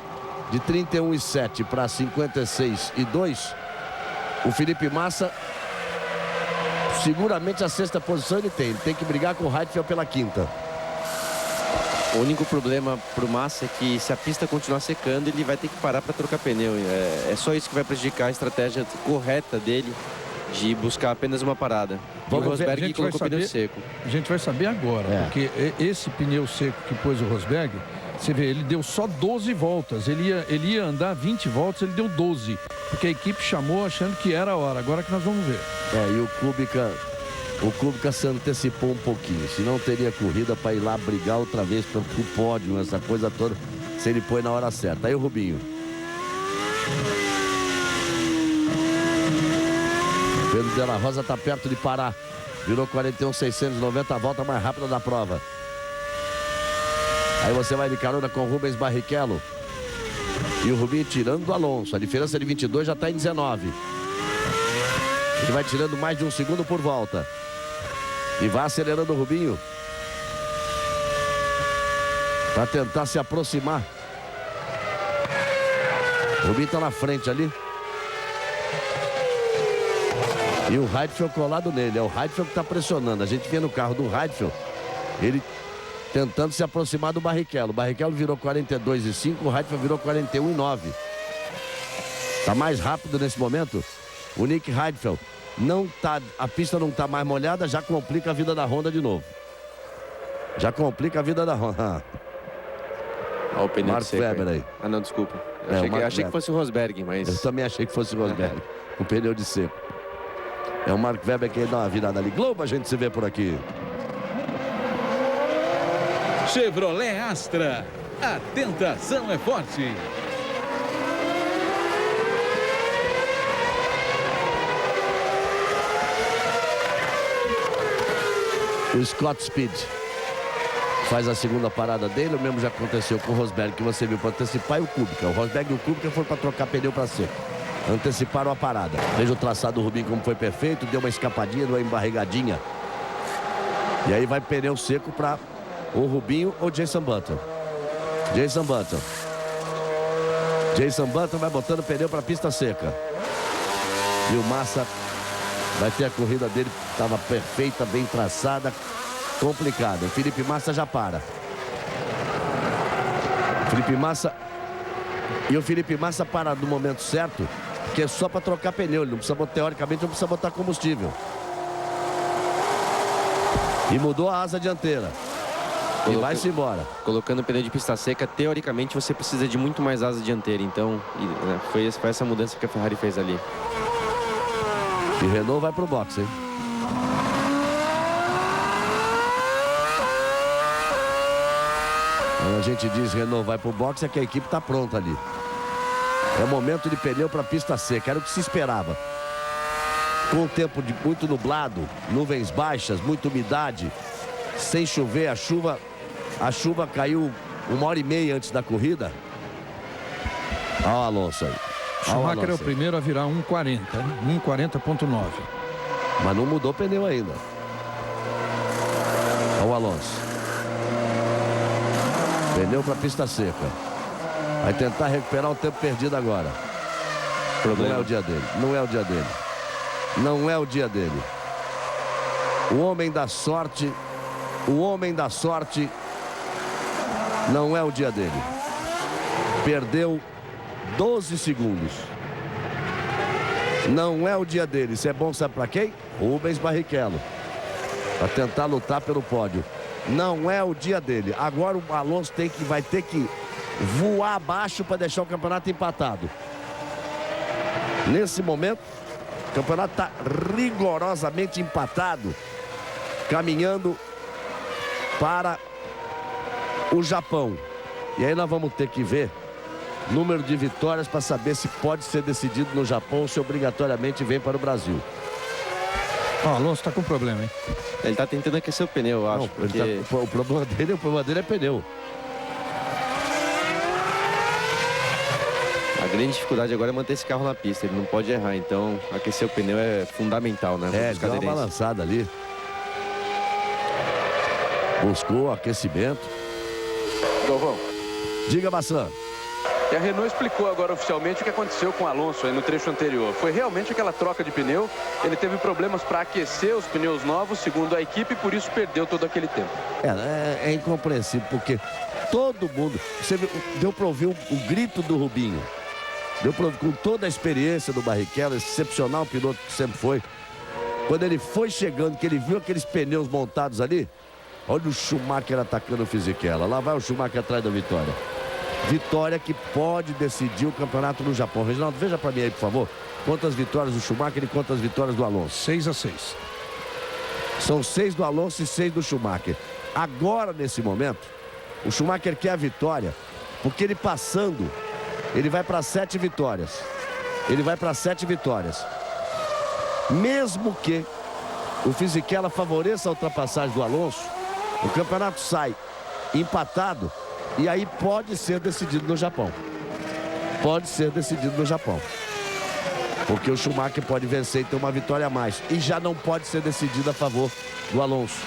De 31,7 para 56,2. O Felipe Massa, seguramente a 6ª posição ele tem. Ele tem que brigar com o Heidfeld pela 5ª. O único problema para o Massa é que se a pista continuar secando, ele vai ter que parar para trocar pneu. É só isso que vai prejudicar a estratégia correta dele de buscar apenas uma parada. O Rosberg colocou o pneu seco. A gente vai saber agora, porque esse pneu seco que pôs o Rosberg, você vê, ele deu só 12 voltas. Ele ia andar 20 voltas, ele deu 12. Porque a equipe chamou achando que era a hora. Agora que nós vamos ver. E o Kubica se antecipou um pouquinho. Senão teria corrida para ir lá brigar outra vez para o pódio, essa coisa toda, se ele põe na hora certa. Aí o Rubinho. Pedro de la Rosa está perto de parar. Virou 41.690, a volta mais rápida da prova. Aí você vai de carona com o Rubens Barrichello. E o Rubinho tirando do Alonso. A diferença de 22 já está em 19. Ele vai tirando mais de 1 segundo por volta. E vai acelerando o Rubinho. Para tentar se aproximar. O Rubinho está na frente ali. E o Heidfeld colado nele. É o Heidfeld que está pressionando. A gente vê no carro do Heidfeld. Ele tentando se aproximar do Barrichello. O Barrichello virou 42,5. O Heidfeld virou 41,9. Está mais rápido nesse momento O Nick Heidfeld não tá, a pista não tá mais molhada, já complica a vida da Honda de novo. Já complica a vida da Honda. Olha o pneu Mark Webber aí. Ah, não, desculpa. Achei que fosse o Rosberg, mas... Eu também achei que fosse o Rosberg. Com pneu de seco. É o Mark Webber que dá uma virada ali. Globo, a gente se vê por aqui. Chevrolet Astra. A tentação é forte. O Scott Speed faz a segunda parada dele. O mesmo já aconteceu com o Rosberg, que você viu para antecipar, e o Kubica. O Rosberg e o Kubica foram para trocar pneu para seco. Anteciparam a parada. Veja o traçado do Rubinho como foi perfeito. Deu uma escapadinha, deu uma embarrigadinha. E aí vai pneu seco para o Rubinho ou Jason Button. Jason Button. Jason Button vai botando pneu para a pista seca. E o Massa vai ter a corrida dele. Estava perfeita, bem traçada. Complicada. O Felipe Massa já para. Felipe Massa. E o Felipe Massa para no momento certo, que é só para trocar pneu. Ele não precisa, teoricamente, não precisa botar combustível. E mudou a asa dianteira. E vai-se embora. Colocando pneu de pista seca, teoricamente você precisa de muito mais asa dianteira. Então, foi essa mudança que a Ferrari fez ali. E Renault vai pro boxe, hein? Quando a gente diz Renault vai pro boxe, é que a equipe tá pronta ali. É momento de pneu para pista seca. Era o que se esperava. Com o tempo muito nublado, nuvens baixas, muita umidade, sem chover, a chuva caiu 1h30 antes da corrida. Olha o Alonso aí. Schumacher é o primeiro a virar 1,40, 1,40.9. Mas não mudou o pneu ainda. Olha o Alonso. Pneu para pista seca. Vai tentar recuperar o tempo perdido agora. Não é o dia dele. Não é o dia dele. Não é o dia dele. O homem da sorte. O homem da sorte. Não é o dia dele. Perdeu 12 segundos. Não é o dia dele. Isso é bom, sabe para quem? Rubens Barrichello. Para tentar lutar pelo pódio. Não é o dia dele. Agora o Alonso vai ter que voar abaixo para deixar o campeonato empatado. Nesse momento, o campeonato está rigorosamente empatado, caminhando para o Japão. E aí nós vamos ter que ver número de vitórias para saber se pode ser decidido no Japão ou se obrigatoriamente vem para o Brasil. O Alonso está com problema, hein? Ele está tentando aquecer o pneu, eu acho. Não, porque... o problema dele é pneu. A grande dificuldade agora é manter esse carro na pista. Ele não pode errar, então aquecer o pneu é fundamental, né? Deu uma balançada ali. Buscou aquecimento. Galvão. Diga, Bassan. E a Renault explicou agora oficialmente o que aconteceu com o Alonso aí no trecho anterior. Foi realmente aquela troca de pneu. Ele teve problemas para aquecer os pneus novos, segundo a equipe, e por isso perdeu todo aquele tempo. É incompreensível, porque todo mundo... Você viu, deu para ouvir o grito do Rubinho. Deu para ouvir, com toda a experiência do Barrichello, excepcional piloto que sempre foi. Quando ele foi chegando, que ele viu aqueles pneus montados ali, olha o Schumacher atacando o Fisichella. Lá vai o Schumacher atrás da vitória. Vitória que pode decidir o campeonato no Japão. Reginaldo, veja para mim aí, por favor, quantas vitórias do Schumacher e quantas vitórias do Alonso. 6-6. São 6 do Alonso e 6 do Schumacher. Agora, nesse momento, o Schumacher quer a vitória, porque ele passando, ele vai para 7 vitórias. Ele vai para 7 vitórias. Mesmo que o Fisichella favoreça a ultrapassagem do Alonso, o campeonato sai empatado. E aí pode ser decidido no Japão. Pode ser decidido no Japão. Porque o Schumacher pode vencer e ter uma vitória a mais. E já não pode ser decidido a favor do Alonso.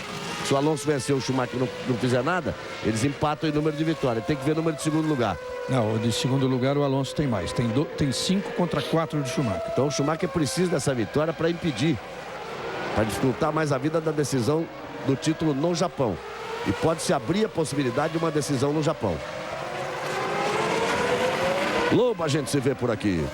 Se o Alonso vencer o Schumacher não fizer nada, eles empatam em número de vitórias. Tem que ver o número de segundo lugar. Não, de segundo lugar o Alonso tem mais. Tem 5 contra 4 do Schumacher. Então o Schumacher precisa dessa vitória para impedir, para dificultar mais a vida da decisão do título no Japão. E pode-se abrir a possibilidade de uma decisão no Japão. Lobo, a gente se vê por aqui.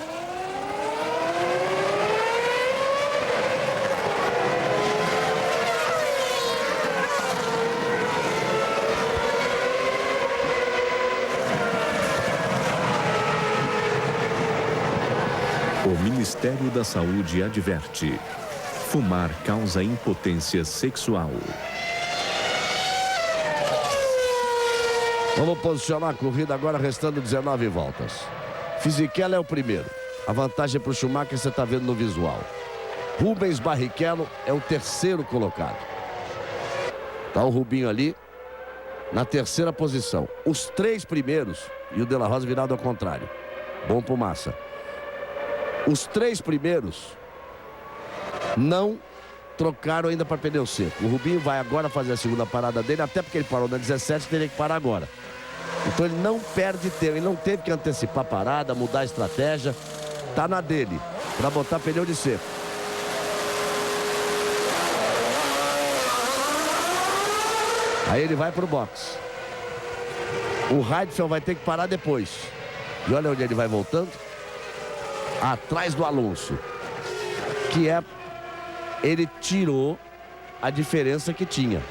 O Ministério da Saúde adverte: fumar causa impotência sexual. Vamos posicionar a corrida agora, restando 19 voltas. Fisichella é o primeiro. A vantagem para o Schumacher você está vendo no visual. Rubens Barrichello é o terceiro colocado. Tá o Rubinho ali na terceira posição. Os três primeiros, e o De La Rosa virado ao contrário. Bom pro Massa. Os três primeiros não trocaram ainda para pneu seco. O Rubinho vai agora fazer a segunda parada dele, até porque ele parou na 17, teria que parar agora. Então ele não perde tempo, ele não teve que antecipar a parada, mudar a estratégia. Tá na dele, para botar pneu de seco. Aí ele vai pro box. O Heidfeld vai ter que parar depois. E olha onde ele vai voltando. Atrás do Alonso. Que é... Ele tirou a diferença que tinha.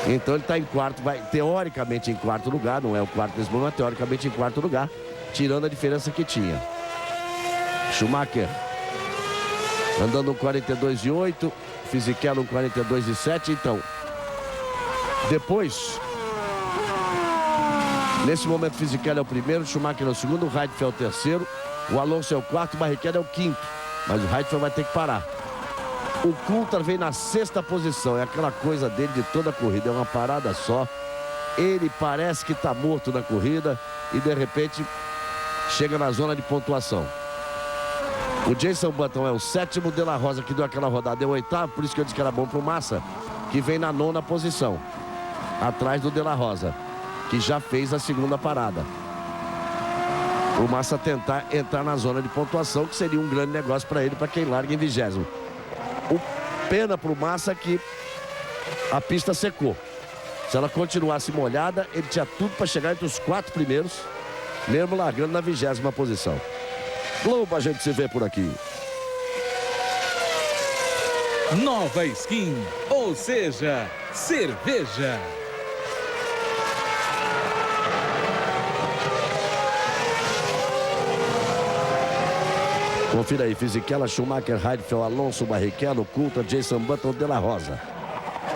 Então ele está em quarto, vai teoricamente em quarto lugar. Não é o quarto nesse momento, mas teoricamente em quarto lugar. Tirando a diferença que tinha. Schumacher andando um 42,8. Fisichella um 42,7. Então, depois, nesse momento, Fisichella é o primeiro, Schumacher é o segundo, o Heidfeld é o terceiro, o Alonso é o quarto, o Barrichello é o quinto. Mas o Heidfeld vai ter que parar. O Coulthard vem na sexta posição, é aquela coisa dele de toda a corrida, é uma parada só. Ele parece que está morto na corrida e de repente chega na zona de pontuação. O Jason Button é o sétimo, De La Rosa, que deu aquela rodada, é o oitavo, por isso que eu disse que era bom para o Massa, que vem na nona posição, atrás do De La Rosa, que já fez a segunda parada. O Massa tentar entrar na zona de pontuação, que seria um grande negócio para ele, para quem larga em 20º. O pena para o Massa é que a pista secou. Se ela continuasse molhada, ele tinha tudo para chegar entre os 4 primeiros, mesmo largando na 20ª posição. Globo, a gente se vê por aqui. Nova Skin, ou seja, cerveja. Confira aí, Fisichella, Schumacher, Heidfeld, Alonso, Barrichello, Coulthard, Jason Button, De La Rosa.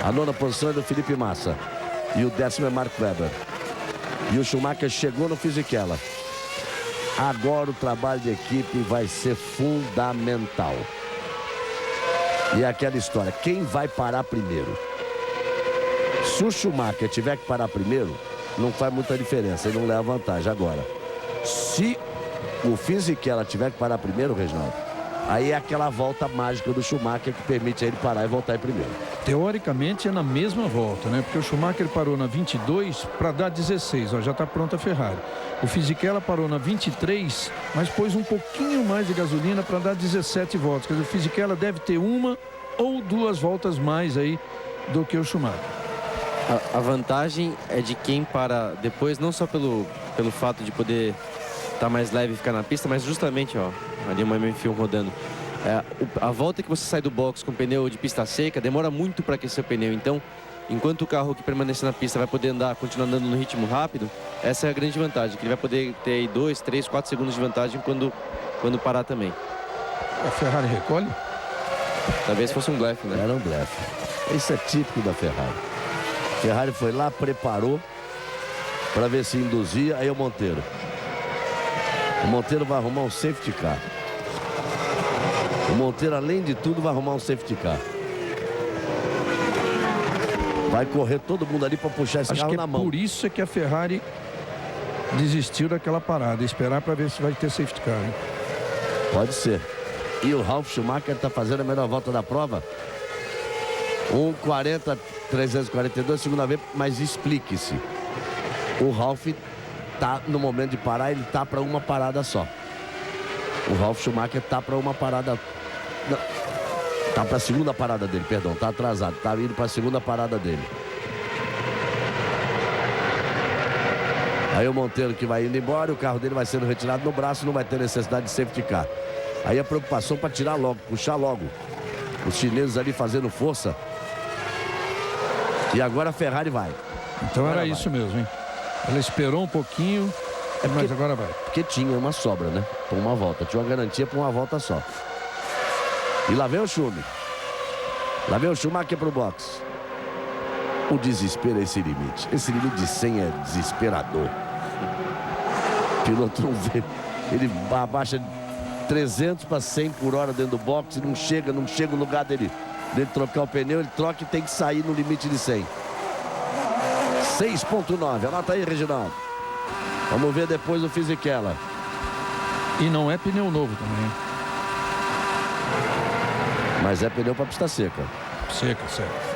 A nona posição é do Felipe Massa. E o 10º é Mark Webber. E o Schumacher chegou no Fisichella. Agora o trabalho de equipe vai ser fundamental. E é aquela história, quem vai parar primeiro? Se o Schumacher tiver que parar primeiro, não faz muita diferença, ele não leva vantagem agora. Se o Fisichella tiver que parar primeiro, Reginaldo, aí é aquela volta mágica do Schumacher que permite a ele parar e voltar em primeiro. Teoricamente é na mesma volta, né? Porque o Schumacher parou na 22 para dar 16, ó, já está pronta a Ferrari. O Fisichella parou na 23, mas pôs um pouquinho mais de gasolina para dar 17 voltas. Quer dizer, o Fisichella deve ter uma ou 2 voltas mais aí do que o Schumacher. A vantagem é de quem para depois, não só pelo fato de poder estar mais leve e ficar na pista, mas justamente, ó, ali uma M1 rodando. A volta que você sai do box com pneu de pista seca demora muito para aquecer o pneu. Então, enquanto o carro que permanecer na pista vai poder continuar andando no ritmo rápido, essa é a grande vantagem, que ele vai poder ter aí 2, 3, 4 segundos de vantagem quando parar também. A Ferrari recolhe? Talvez fosse um blefe, né? Era um blefe. Isso é típico da Ferrari. A Ferrari foi lá, preparou para ver se induzia, aí o Monteiro. O Monteiro vai arrumar um safety car. O Monteiro, além de tudo, vai arrumar um safety car. Vai correr todo mundo ali para puxar esse carro na mão. Por isso é que a Ferrari desistiu daquela parada. Esperar para ver se vai ter safety car, hein? Pode ser. E o Ralf Schumacher está fazendo a melhor volta da prova. 1:40.342, segunda vez, mas explique-se. O Ralf tá no momento de parar, ele tá para uma parada só. O Ralf Schumacher tá para uma parada. Não, tá para a segunda parada dele, perdão, tá atrasado, tá indo para a segunda parada dele. Aí o Monteiro que vai indo embora, o carro dele vai sendo retirado no braço, não vai ter necessidade de safety car. Aí a preocupação para tirar logo, puxar logo. Os chineses ali fazendo força. E agora a Ferrari vai. Então era isso mesmo, hein? Ela esperou um pouquinho Mas agora vai. Porque tinha uma sobra, né? Por uma volta. Tinha uma garantia por uma volta só. E lá vem o Schumi. Lá vem o Schumacher pro box. O desespero é esse limite. Esse limite de 100 é desesperador. O piloto não vê. Ele abaixa 300 para 100 por hora dentro do box e não chega o lugar dele trocar o pneu. Ele troca e tem que sair no limite de 100. 6.9. Anota aí, Reginaldo. Vamos ver depois o Fisichella. E não é pneu novo também. Mas é pneu para pista seca. Seca, certo.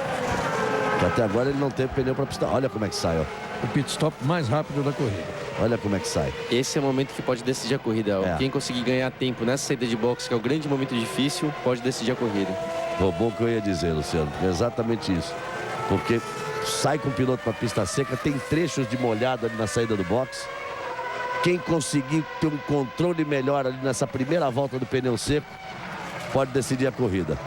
Que até agora ele não teve pneu para pista. Olha como é que sai, ó. O pit stop mais rápido da corrida. Olha como é que sai. Esse é o momento que pode decidir a corrida. Quem conseguir ganhar tempo nessa saída de boxe, que é o grande momento difícil, pode decidir a corrida. Roubou o que eu ia dizer, Luciano. Exatamente isso. Porque sai com o piloto para pista seca, tem trechos de molhado ali na saída do box. Quem conseguir ter um controle melhor ali nessa primeira volta do pneu seco, pode decidir a corrida.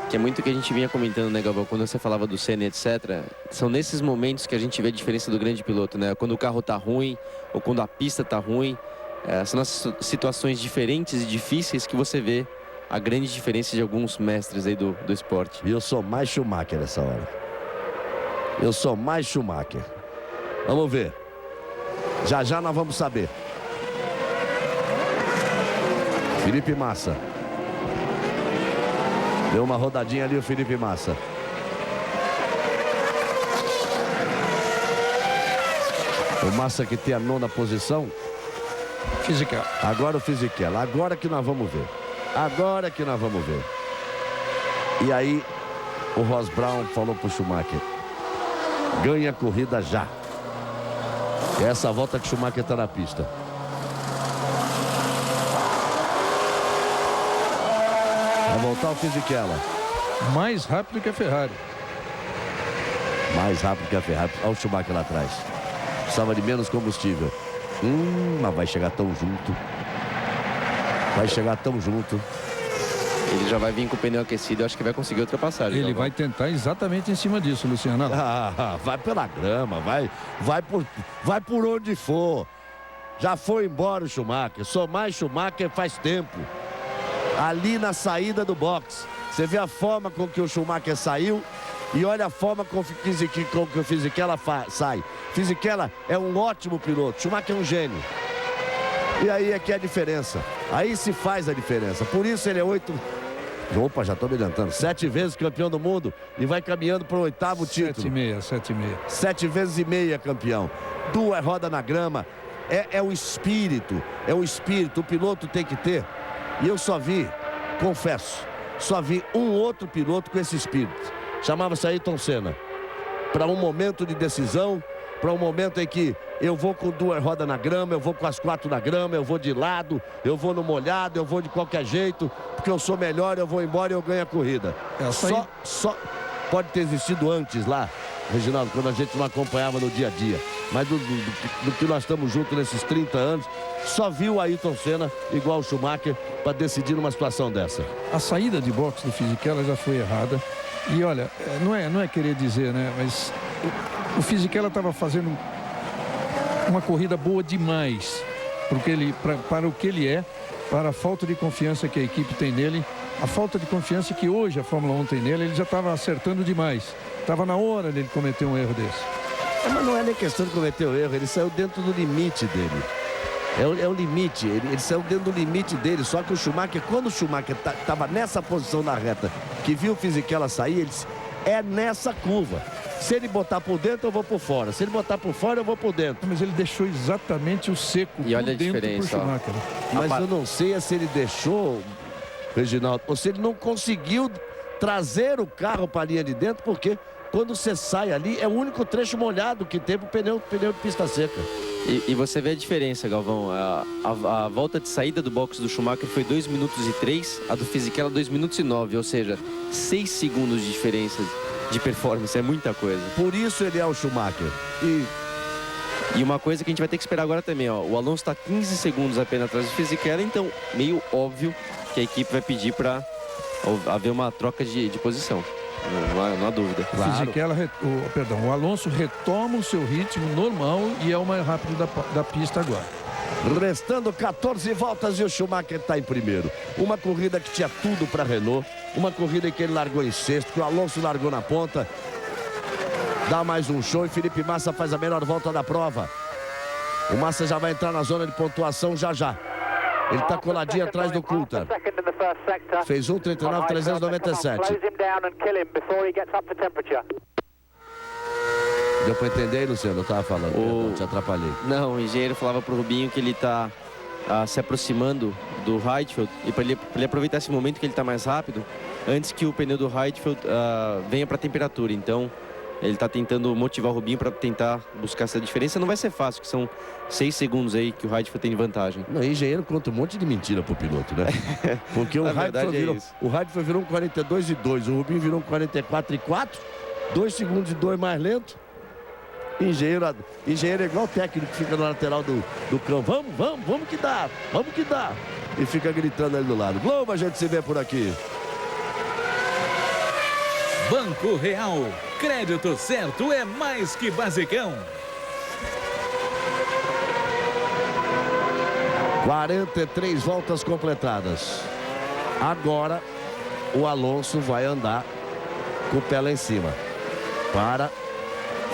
Que é muito o que a gente vinha comentando, né, Galvão? Quando você falava do Senna, etc. São nesses momentos que a gente vê a diferença do grande piloto, né? Quando o carro tá ruim ou quando a pista tá ruim. São as situações diferentes e difíceis que você vê a grande diferença de alguns mestres aí do esporte. E eu sou mais Schumacher nessa hora. Eu sou mais Schumacher. Vamos ver. Já já nós vamos saber. Felipe Massa. Deu uma rodadinha ali o Felipe Massa. O Massa que tem a 9ª posição. Fisichella. Agora o Fisichella. Agora que nós vamos ver. Agora que nós vamos ver. E aí o Ross Brown falou pro Schumacher: ganha a corrida já. É essa volta que o Schumacher está na pista. Vai voltar o Fisichella. Mais rápido que a Ferrari. Mais rápido que a Ferrari. Olha o Schumacher lá atrás. Precisava de menos combustível. Mas vai chegar tão junto. Vai chegar tão junto. Ele já vai vir com o pneu aquecido. Eu acho que vai conseguir ultrapassagem. Ele vai tentar exatamente em cima disso, Luciano. Vai pela grama. Vai por onde for. Já foi embora o Schumacher. Sou mais Schumacher faz tempo. Ali na saída do box. Você vê a forma com que o Schumacher saiu e olha a forma com que o Fisichella sai. Fisichella é um ótimo piloto. Schumacher é um gênio. E aí é que é a diferença. Aí se faz a diferença. Por isso ele é 8... já estou me adiantando. 7 vezes campeão do mundo e vai caminhando para o 8º título. 7,5. 7 vezes e meia campeão. 2 rodas na grama. É o espírito. É o espírito. O piloto tem que ter. E eu só vi, confesso, só vi um outro piloto com esse espírito. Chamava-se Ayrton Senna. Para um momento de decisão, para um momento em que eu vou com 2 rodas na grama, eu vou com as 4 na grama, eu vou de lado, eu vou no molhado, eu vou de qualquer jeito, porque eu sou melhor, eu vou embora e eu ganho a corrida. Só pode ter existido antes lá, Reginaldo, quando a gente não acompanhava no dia a dia. Mas do que nós estamos juntos nesses 30 anos, só viu o Ayrton Senna igual o Schumacher para decidir numa situação dessa. A saída de boxe do Fisichella já foi errada. E olha, não é querer dizer, né? Mas o Fisichella estava fazendo uma corrida boa demais para o que ele é, para a falta de confiança que a equipe tem nele, a falta de confiança que hoje a Fórmula 1 tem nele. Ele já estava acertando demais. Estava na hora dele cometer um erro desse. Mas não é nem questão de cometer o erro, ele saiu dentro do limite dele. É o limite, ele saiu dentro do limite dele. Só que o Schumacher, quando o Schumacher estava nessa posição na reta, que viu o Fisichella sair, ele disse: é nessa curva. Se ele botar por dentro, eu vou por fora. Se ele botar por fora, eu vou por dentro. Mas ele deixou exatamente o seco e olha a dentro diferença, pro Schumacher. Mas eu não sei se ele deixou, Reginaldo, ou se ele não conseguiu trazer o carro para a linha de dentro, porque quando você sai ali, é o único trecho molhado que teve o pneu de pista seca. E você vê a diferença, Galvão. A volta de saída do box do Schumacher foi 2 minutos e 3, a do Fisichella 2 minutos e 9, ou seja, 6 segundos de diferença de performance, é muita coisa. Por isso ele é o Schumacher. E uma coisa que a gente vai ter que esperar agora também, ó, o Alonso está 15 segundos apenas atrás do Fisichella, então meio óbvio que a equipe vai pedir para haver uma troca de posição. Não há dúvida. Claro. O Alonso retoma o seu ritmo normal e é o mais rápido da pista agora. Restando 14 voltas e o Schumacher está em primeiro. Uma corrida que tinha tudo para a Renault. Uma corrida em que ele largou em sexto, que o Alonso largou na ponta. Dá mais um show e Felipe Massa faz a melhor volta da prova. O Massa já vai entrar na zona de pontuação já. Ele está coladinho atrás do Coulthard. Fez 1:39.397. Deu para entender aí, Luciano? Eu estava falando, perdão, te atrapalhei. Não, o engenheiro falava pro Rubinho que ele está se aproximando do Heidfeld e para ele aproveitar esse momento que ele está mais rápido, antes que o pneu do Heidfeld venha para a temperatura. Então, ele está tentando motivar o Rubinho para tentar buscar essa diferença. Não vai ser fácil, que são 6 segundos aí que o Heidfeld tem de vantagem. Não, o engenheiro conta um monte de mentira pro piloto, né? Porque o Heidfeld virou um 42,2, o Rubinho virou um 44,4, 2 segundos e 2 mais lento. Engenheiro é igual o técnico que fica na lateral do campo. Vamos que dá, vamos que dá. E fica gritando ali do lado. Globo, a gente se vê por aqui. Banco Real, crédito certo é mais que basicão. 43 voltas completadas. Agora o Alonso vai andar com o pé lá em cima para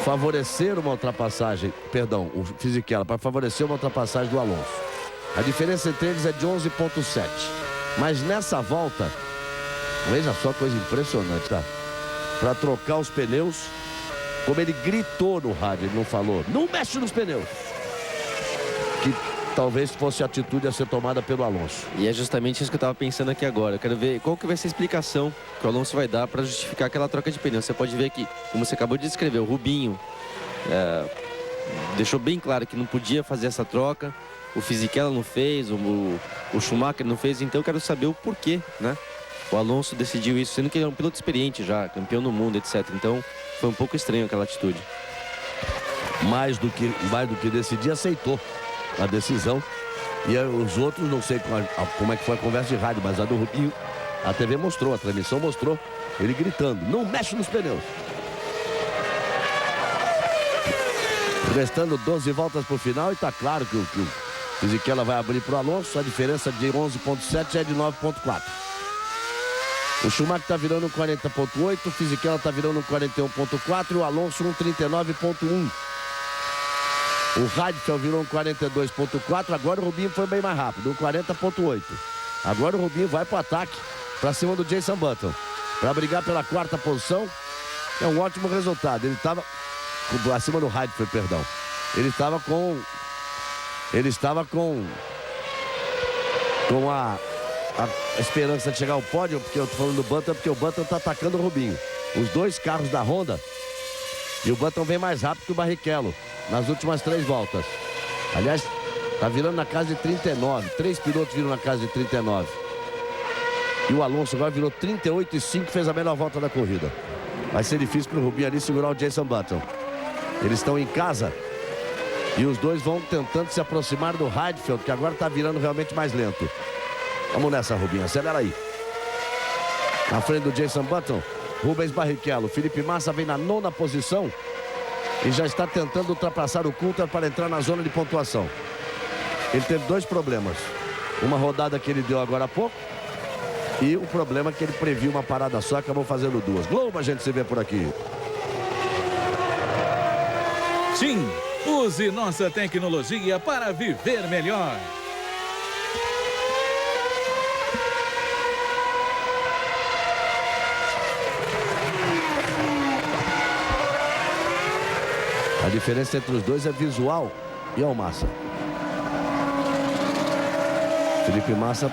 favorecer uma ultrapassagem, perdão, o Fisichella, para favorecer uma ultrapassagem do Alonso. A diferença entre eles é de 11,7. Mas nessa volta, veja só coisa impressionante, tá? Para trocar os pneus, como ele gritou no rádio, ele não falou, não mexe nos pneus. Que talvez fosse a atitude a ser tomada pelo Alonso. E é justamente isso que eu estava pensando aqui agora. Eu quero ver qual que vai ser a explicação que o Alonso vai dar para justificar aquela troca de pneu. Você pode ver que, como você acabou de descrever, o Rubinho deixou bem claro que não podia fazer essa troca. O Fisichella não fez, o Schumacher não fez. Então eu quero saber o porquê, né? O Alonso decidiu isso, sendo que ele é um piloto experiente já, campeão do mundo, etc. Então foi um pouco estranho aquela atitude. Mais do que decidir, aceitou a decisão. E os outros, não sei como é que foi a conversa de rádio, mas a do Rubinho, a TV mostrou, a transmissão mostrou ele gritando, não mexe nos pneus. Restando 12 voltas para o final e está claro que o Fisichella vai abrir para o Alonso, a diferença de 11,7 é de 9,4. O Schumacher está virando um 40,8, o Fisichella está virando um 41,4 e o Alonso um 39,1. O Heidfeld virou um 42,4, agora o Rubinho foi bem mais rápido, um 40,8. Agora o Rubinho vai para o ataque, para cima do Jenson Button, para brigar pela 4ª posição. É um ótimo resultado. Ele estava acima do Heidfeld, perdão. Ele estava com a esperança de chegar ao pódio, porque eu estou falando do Button, porque o Button está atacando o Rubinho. Os dois carros da Honda, e o Button vem mais rápido que o Barrichello nas últimas 3 voltas. Aliás, está virando na casa de 39. 3 pilotos viram na casa de 39. E o Alonso agora virou 38,5, fez a melhor volta da corrida. Vai ser difícil para o Rubinho ali segurar o Jenson Button. Eles estão em casa e os dois vão tentando se aproximar do Heidfeld, que agora está virando realmente mais lento. Vamos nessa, Rubinho, acelera aí. Na frente do Jenson Button, Rubens Barrichello. Felipe Massa vem na 9ª posição e já está tentando ultrapassar o Coulthard para entrar na zona de pontuação. Ele teve 2 problemas. Uma rodada que ele deu agora há pouco e o problema que ele previu uma parada só, acabou fazendo 2. Globo, a gente se vê por aqui. Sim, use nossa tecnologia para viver melhor. A diferença entre os dois é visual e ao Massa. Felipe Massa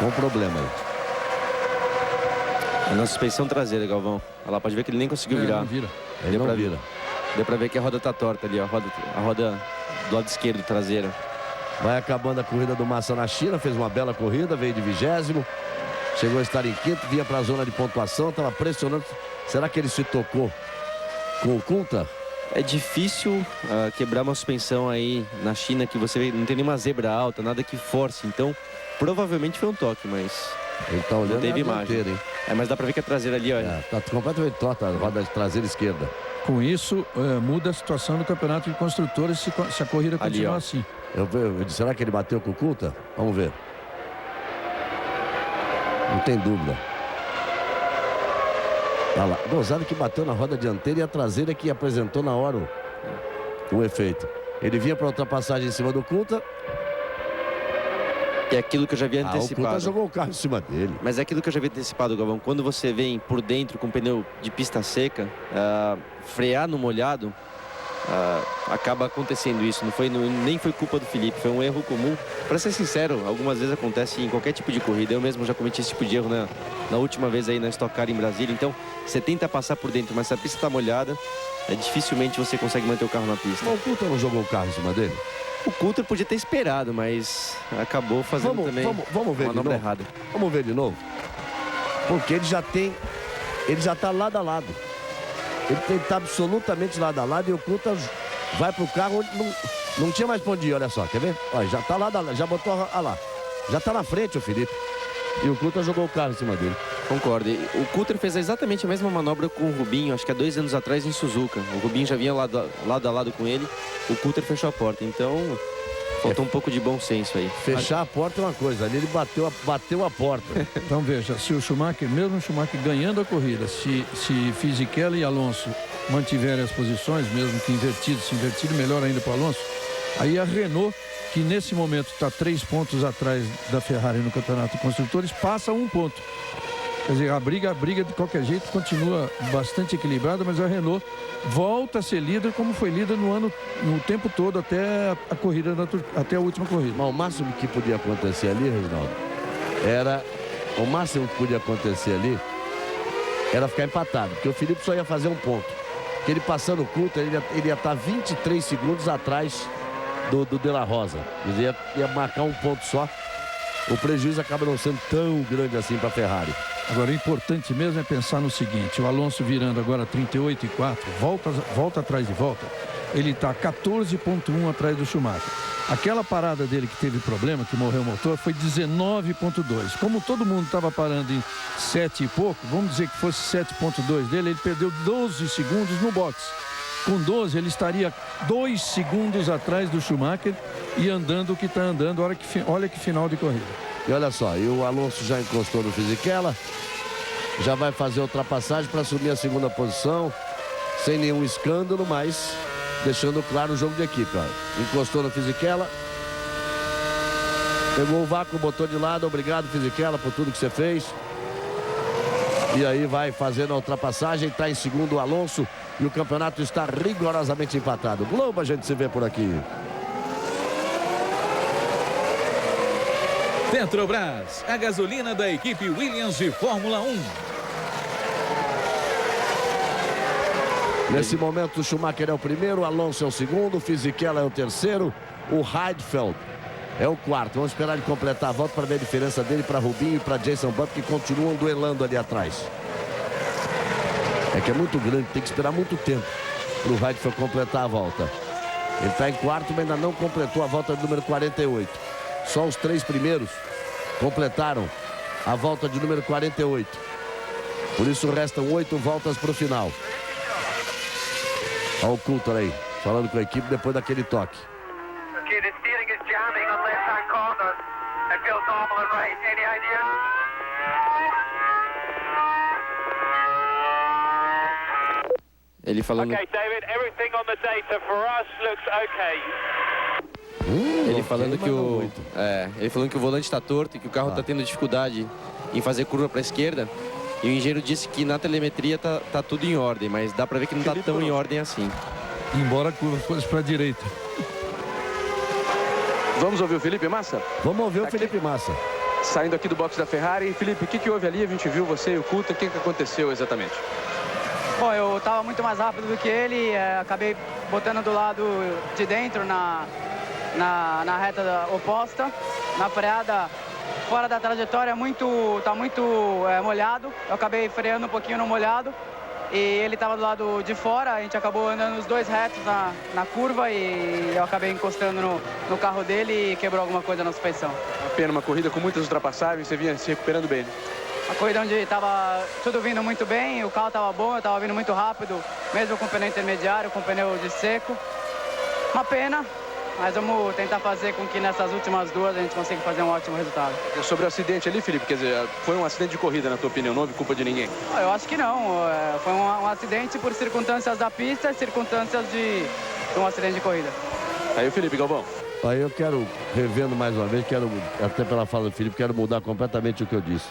com problema aí. É na suspensão traseira, Galvão. Olha lá, pode ver que ele nem conseguiu virar. Não vira. Ele não vira. Deu pra ver que a roda tá torta ali, ó, a roda do lado esquerdo traseira. Vai acabando a corrida do Massa na China, fez uma bela corrida, veio de 20º, chegou a estar em 5º, vinha para a zona de pontuação, estava pressionando. Será que ele se tocou com o Coulthard? É difícil quebrar uma suspensão aí na China, que você não tem nenhuma zebra alta, nada que force. Então, provavelmente foi um toque, mas ele tá olhando, não teve imagem. Hein? Mas dá pra ver que a traseira ali, ó. Tá completamente torta a roda traseira esquerda. Com isso, muda a situação do campeonato de construtores se a corrida continuar assim. Será que ele bateu com o Coulter? Vamos ver. Não tem dúvida. Olha lá. Gozado que bateu na roda dianteira e a traseira que apresentou na hora o efeito. Ele vinha para ultrapassagem em cima do Coulter. É aquilo que eu já havia antecipado. O Coulter jogou o carro em cima dele. Mas é aquilo que eu já havia antecipado, Galvão. Quando você vem por dentro com pneu de pista seca, frear no molhado, acaba acontecendo isso. Nem foi culpa do Felipe, foi um erro comum. Para ser sincero, algumas vezes acontece em qualquer tipo de corrida. Eu mesmo já cometi esse tipo de erro na última vez aí na Stock Car em Brasília. Então, você tenta passar por dentro, mas se a pista está molhada, dificilmente você consegue manter o carro na pista. Mas o Coulter não jogou o carro em cima dele? O Coulter podia ter esperado, mas acabou fazendo também vamos ver uma manobra errada. Vamos ver de novo. Porque ele já está lado a lado. Ele está absolutamente lado a lado e o Coulter vai pro carro onde não tinha mais pra onde ir, olha só, quer ver? Olha, já está lado a lado, já botou, olha lá. Já está na frente o Felipe. E o Coulter jogou o carro em cima dele. Concordo. O Coulter fez exatamente a mesma manobra com o Rubinho, acho que há 2 anos atrás em Suzuka. O Rubinho já vinha lado a lado com ele, o Coulter fechou a porta. Então, faltou um pouco de bom senso aí. Fechar a porta é uma coisa, ali ele bateu a porta. Então veja, se o Schumacher, mesmo o Schumacher ganhando a corrida, se Fisichella e Alonso mantiverem as posições, mesmo que se invertido, melhor ainda para o Alonso, aí a Renault, que nesse momento está 3 pontos atrás da Ferrari no Campeonato de Construtores, passa 1 ponto. Quer dizer, a briga de qualquer jeito continua bastante equilibrada, mas a Renault volta a ser líder como foi líder no tempo todo até a corrida até a última corrida. Mas o máximo que podia acontecer ali, Reginaldo, era ficar empatado, porque o Felipe só ia fazer 1 ponto. Porque ele passando o Coulter, ele ia estar 23 segundos atrás do De La Rosa. Ele ia marcar 1 ponto só. O prejuízo acaba não sendo tão grande assim para a Ferrari. Agora, o importante mesmo é pensar no seguinte: o Alonso virando agora 38,4, volta atrás de volta, ele está 14,1 atrás do Schumacher. Aquela parada dele que teve problema, que morreu o motor, foi 19,2. Como todo mundo estava parando em 7 e pouco, vamos dizer que fosse 7,2 dele, ele perdeu 12 segundos no box. Com 12, ele estaria 2 segundos atrás do Schumacher e andando o que está andando. Olha que final de corrida. E olha só, e o Alonso já encostou no Fisichella, já vai fazer a ultrapassagem para assumir a 2ª posição, sem nenhum escândalo, mas deixando claro o jogo de equipe. Ó. Encostou no Fisichella, pegou o vácuo, botou de lado. Obrigado, Fisichella, por tudo que você fez. E aí vai fazendo a ultrapassagem, está em segundo o Alonso e o campeonato está rigorosamente empatado. Globo, a gente se vê por aqui. Petrobras, a gasolina da equipe Williams de Fórmula 1. Nesse momento o Schumacher é o primeiro, o Alonso é o segundo, o Fisichella é o terceiro, o Heidfeld é o quarto. Vamos esperar ele completar a volta para ver a diferença dele para Rubinho e para Jason Button, que continuam duelando ali atrás. É que é muito grande, tem que esperar muito tempo para o Heidfeld completar a volta. Ele está em quarto, mas ainda não completou a volta de número 48. Só os 3 primeiros completaram a volta de número 48. Por isso restam 8 voltas para o final. Olha o Coulter aí, falando com a equipe depois daquele toque. Ele falando... Okay, David, everything on the data for us looks okay. Ele falando que o volante está torto e que o carro está tendo dificuldade em fazer curva para a esquerda. E o engenheiro disse que na telemetria tá tudo em ordem, mas dá para ver que não está tão em ordem assim. Embora a curva fosse para a direita. Vamos ouvir o Felipe Massa? Vamos ouvir o Felipe Massa. Saindo aqui do box da Ferrari. Felipe, o que houve ali? A gente viu você e o Coulter. O que aconteceu exatamente? Bom, eu estava muito mais rápido do que ele, acabei botando do lado de dentro na reta oposta. Na freada, fora da trajetória, tá muito molhado. Eu acabei freando um pouquinho no molhado e ele estava do lado de fora. A gente acabou andando os 2 retos na curva e eu acabei encostando no carro dele e quebrou alguma coisa na suspensão. Uma pena, uma corrida com muitas ultrapassagens, você vinha se recuperando bem, né? A corrida onde estava tudo vindo muito bem, o carro estava bom, eu estava vindo muito rápido, mesmo com o pneu intermediário, com o pneu de seco. Uma pena, mas vamos tentar fazer com que nessas últimas duas a gente consiga fazer um ótimo resultado. Sobre o acidente ali, Felipe, quer dizer, foi um acidente de corrida, na tua opinião, não houve culpa de ninguém? Eu acho que não, foi um acidente por circunstâncias da pista, circunstâncias de um acidente de corrida. Aí o Felipe Galvão. Aí eu quero, revendo mais uma vez, até pela fala do Felipe, quero mudar completamente o que eu disse.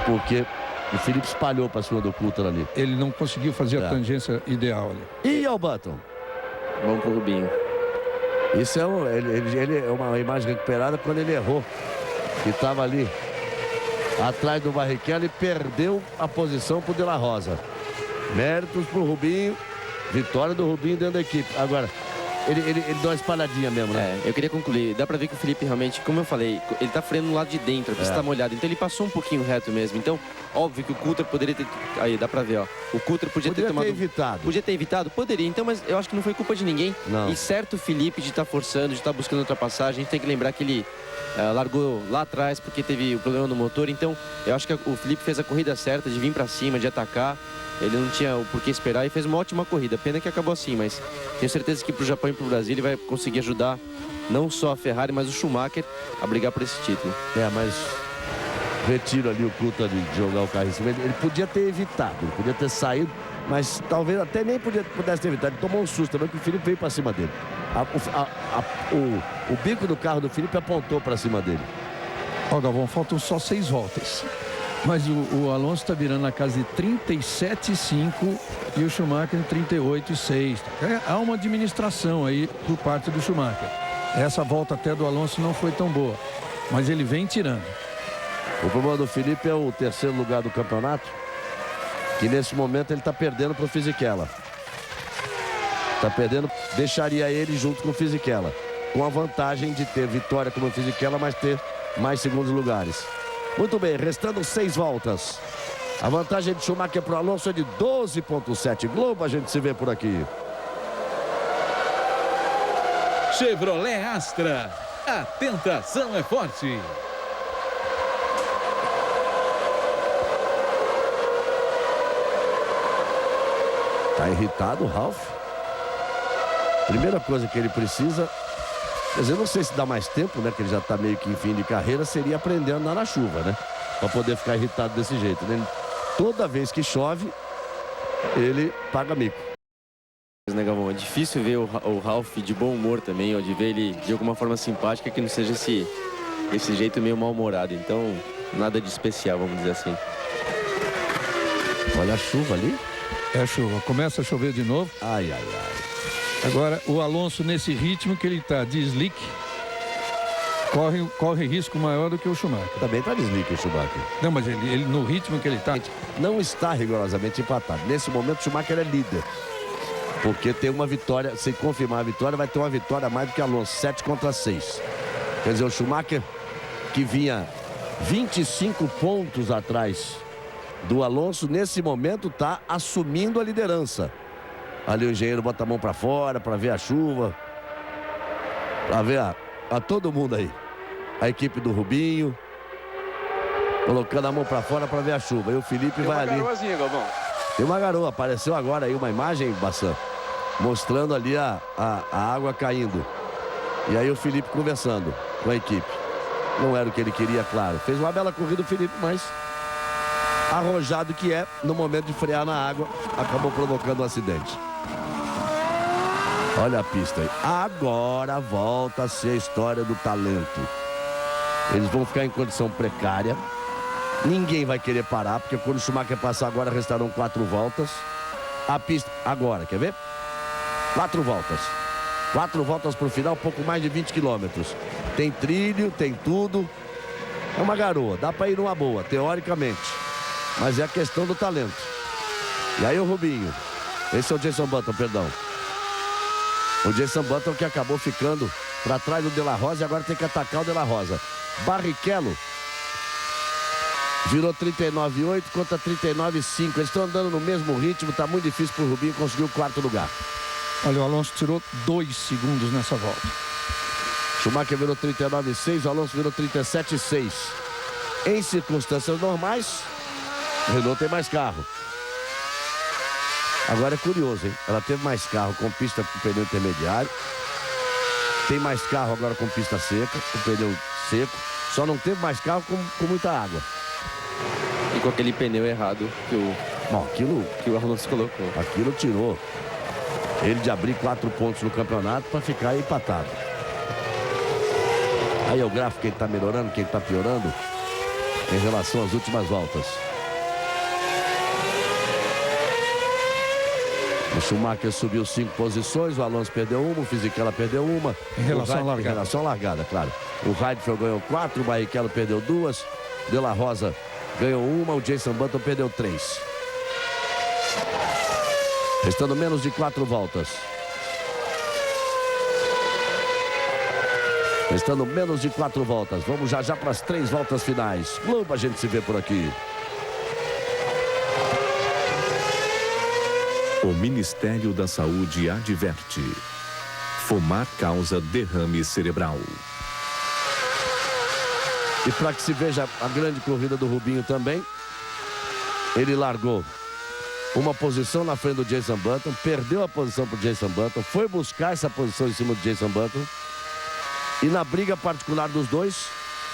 Porque o Felipe espalhou para cima do Coulter ali. Ele não conseguiu fazer a tangência ideal ali. E ao Button? Vamos pro Rubinho. Isso é, ele é uma imagem recuperada quando ele errou. Que estava ali atrás do Barrichello e perdeu a posição para o De La Rosa. Méritos para o Rubinho. Vitória do Rubinho dentro da equipe. Agora, ele deu uma espalhadinha mesmo, né? Eu queria concluir. Dá pra ver que o Felipe realmente, como eu falei, ele tá freando no lado de dentro, a pista tá molhada. Então ele passou um pouquinho reto mesmo. Então, óbvio que o Coulter poderia ter... Aí, dá pra ver, ó. O Coulter podia ter tomado... evitado. Podia ter evitado? Poderia. Então, mas eu acho que não foi culpa de ninguém. Não. E certo o Felipe de estar forçando, de estar buscando ultrapassagem. A gente tem que lembrar que ele largou lá atrás porque teve o problema no motor. Então, eu acho que o Felipe fez a corrida certa de vir pra cima, de atacar. Ele não tinha o porquê esperar e fez uma ótima corrida. Pena que acabou assim, mas tenho certeza que pro Japão e pro Brasil ele vai conseguir ajudar não só a Ferrari, mas o Schumacher a brigar por esse título. Mas retiro ali o Coulter de jogar o carro em cima. Ele podia ter evitado, ele podia ter saído, mas talvez até nem pudesse ter evitado. Ele tomou um susto também, que o Felipe veio para cima dele. O bico do carro do Felipe apontou para cima dele. Ó, Galvão, faltam só 6 voltas. Mas o Alonso está virando na casa de 37,5 e o Schumacher em 38,6. Há uma administração aí por parte do Schumacher. Essa volta até do Alonso não foi tão boa, mas ele vem tirando. O problema do Felipe é o terceiro lugar do campeonato, que nesse momento ele está perdendo para o Fisichella. Está perdendo, deixaria ele junto com o Fisichella, com a vantagem de ter vitória como o Fisichella, mas ter mais segundos lugares. Muito bem, restando 6 voltas. A vantagem de Schumacher para o Alonso é de 12,7. Globo, a gente se vê por aqui. Chevrolet Astra. A tentação é forte. Tá irritado o Ralf. Primeira coisa que ele precisa... Quer dizer, não sei se dá mais tempo, né? Que ele já tá meio que em fim de carreira, seria aprender a andar na chuva, né? Pra poder ficar irritado desse jeito, né? Toda vez que chove, ele paga mico. Né, Galvão? É difícil ver o Ralf de bom humor também, ó, de ver ele de alguma forma simpática, que não seja esse jeito meio mal-humorado. Então, nada de especial, vamos dizer assim. Olha a chuva ali. É chuva. Começa a chover de novo. Ai, ai, ai. Agora, o Alonso, nesse ritmo que ele está de slick, corre risco maior do que o Schumacher. Também está de slick o Schumacher. Não, mas ele no ritmo que ele está... Não está rigorosamente empatado. Nesse momento, o Schumacher é líder. Porque tem uma vitória, se confirmar a vitória, vai ter uma vitória a mais do que Alonso, 7-6. Quer dizer, o Schumacher, que vinha 25 pontos atrás do Alonso, nesse momento está assumindo a liderança. Ali o engenheiro bota a mão para fora para ver a chuva, para ver a todo mundo aí. A equipe do Rubinho colocando a mão para fora para ver a chuva. E o Felipe vai ali. Garoazinha, Galvão. Tem uma garoa, apareceu agora aí uma imagem, Bassan, mostrando ali a água caindo. E aí o Felipe conversando com a equipe. Não era o que ele queria, claro. Fez uma bela corrida o Felipe, mas arrojado que é, no momento de frear na água, acabou provocando um acidente. Olha a pista aí. Agora volta a ser a história do talento. Eles vão ficar em condição precária. Ninguém vai querer parar, porque quando o Schumacher passar agora, restarão 4 voltas. A pista, agora, quer ver? 4 voltas. 4 voltas para o final, pouco mais de 20 quilômetros. Tem trilho, tem tudo. É uma garoa, dá para ir numa boa, teoricamente. Mas é a questão do talento. E aí o Rubinho. Esse é o Jenson Button, perdão. O Jenson Button que acabou ficando para trás do De La Rosa e agora tem que atacar o De La Rosa. Barrichello virou 39,8 contra 39,5. Eles estão andando no mesmo ritmo, tá muito difícil pro Rubinho conseguir o 4º lugar. Olha, o Alonso tirou 2 segundos nessa volta. Schumacher virou 39,6, o Alonso virou 37,6. Em circunstâncias normais, o Renault tem mais carro. Agora é curioso, hein? Ela teve mais carro com pista com pneu intermediário. Tem mais carro agora com pista seca, com pneu seco. Só não teve mais carro com muita água. E com aquele pneu errado que o Alonso colocou. Aquilo tirou ele de abrir 4 pontos no campeonato para ficar empatado. Aí é o gráfico, quem está melhorando, quem está piorando em relação às últimas voltas. O Schumacher subiu 5 posições, o Alonso perdeu uma, o Fisichella perdeu uma. Em relação à largada. Em relação à largada, claro. O Heidfeld ganhou 4, o Barrichello perdeu 2, De La Rosa ganhou uma, o Jenson Button perdeu 3. Restando menos de 4 voltas. Restando menos de 4 voltas. Vamos já para as 3 voltas finais. Globo, a gente se vê por aqui. O Ministério da Saúde adverte: fumar causa derrame cerebral. E para que se veja a grande corrida do Rubinho também, ele largou uma posição na frente do Jenson Button, perdeu a posição para o Jenson Button, foi buscar essa posição em cima do Jenson Button, e na briga particular dos dois,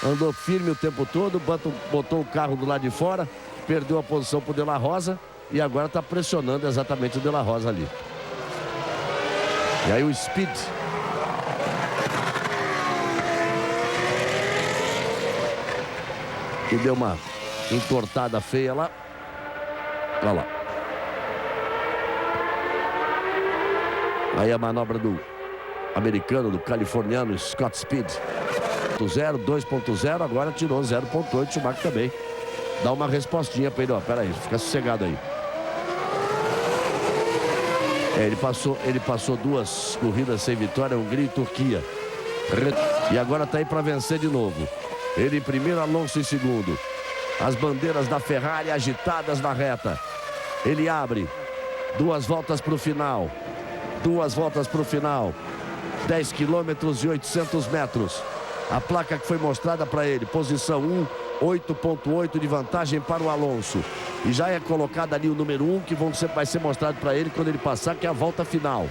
andou firme o tempo todo. Button botou o carro do lado de fora, perdeu a posição para o De La Rosa, e agora está pressionando exatamente o De La Rosa ali. E aí o Speed que deu uma entortada feia lá. Olha lá. Aí a manobra do americano, do californiano Scott Speed. 2.0, agora tirou 0.8. Schumacher também dá uma respostinha para ele. Ó, peraí, fica sossegado aí. Ele passou 2 corridas sem vitória, Hungria e Turquia. E agora está aí para vencer de novo. Ele em primeiro, Alonso em segundo. As bandeiras da Ferrari agitadas na reta. Ele abre 2 voltas para o final. 2 voltas para o final. 10 quilômetros e 800 metros. A placa que foi mostrada para ele, posição 1, 8.8 de vantagem para o Alonso. E já é colocado ali o número 1, que vai ser mostrado para ele quando ele passar, que é a volta final.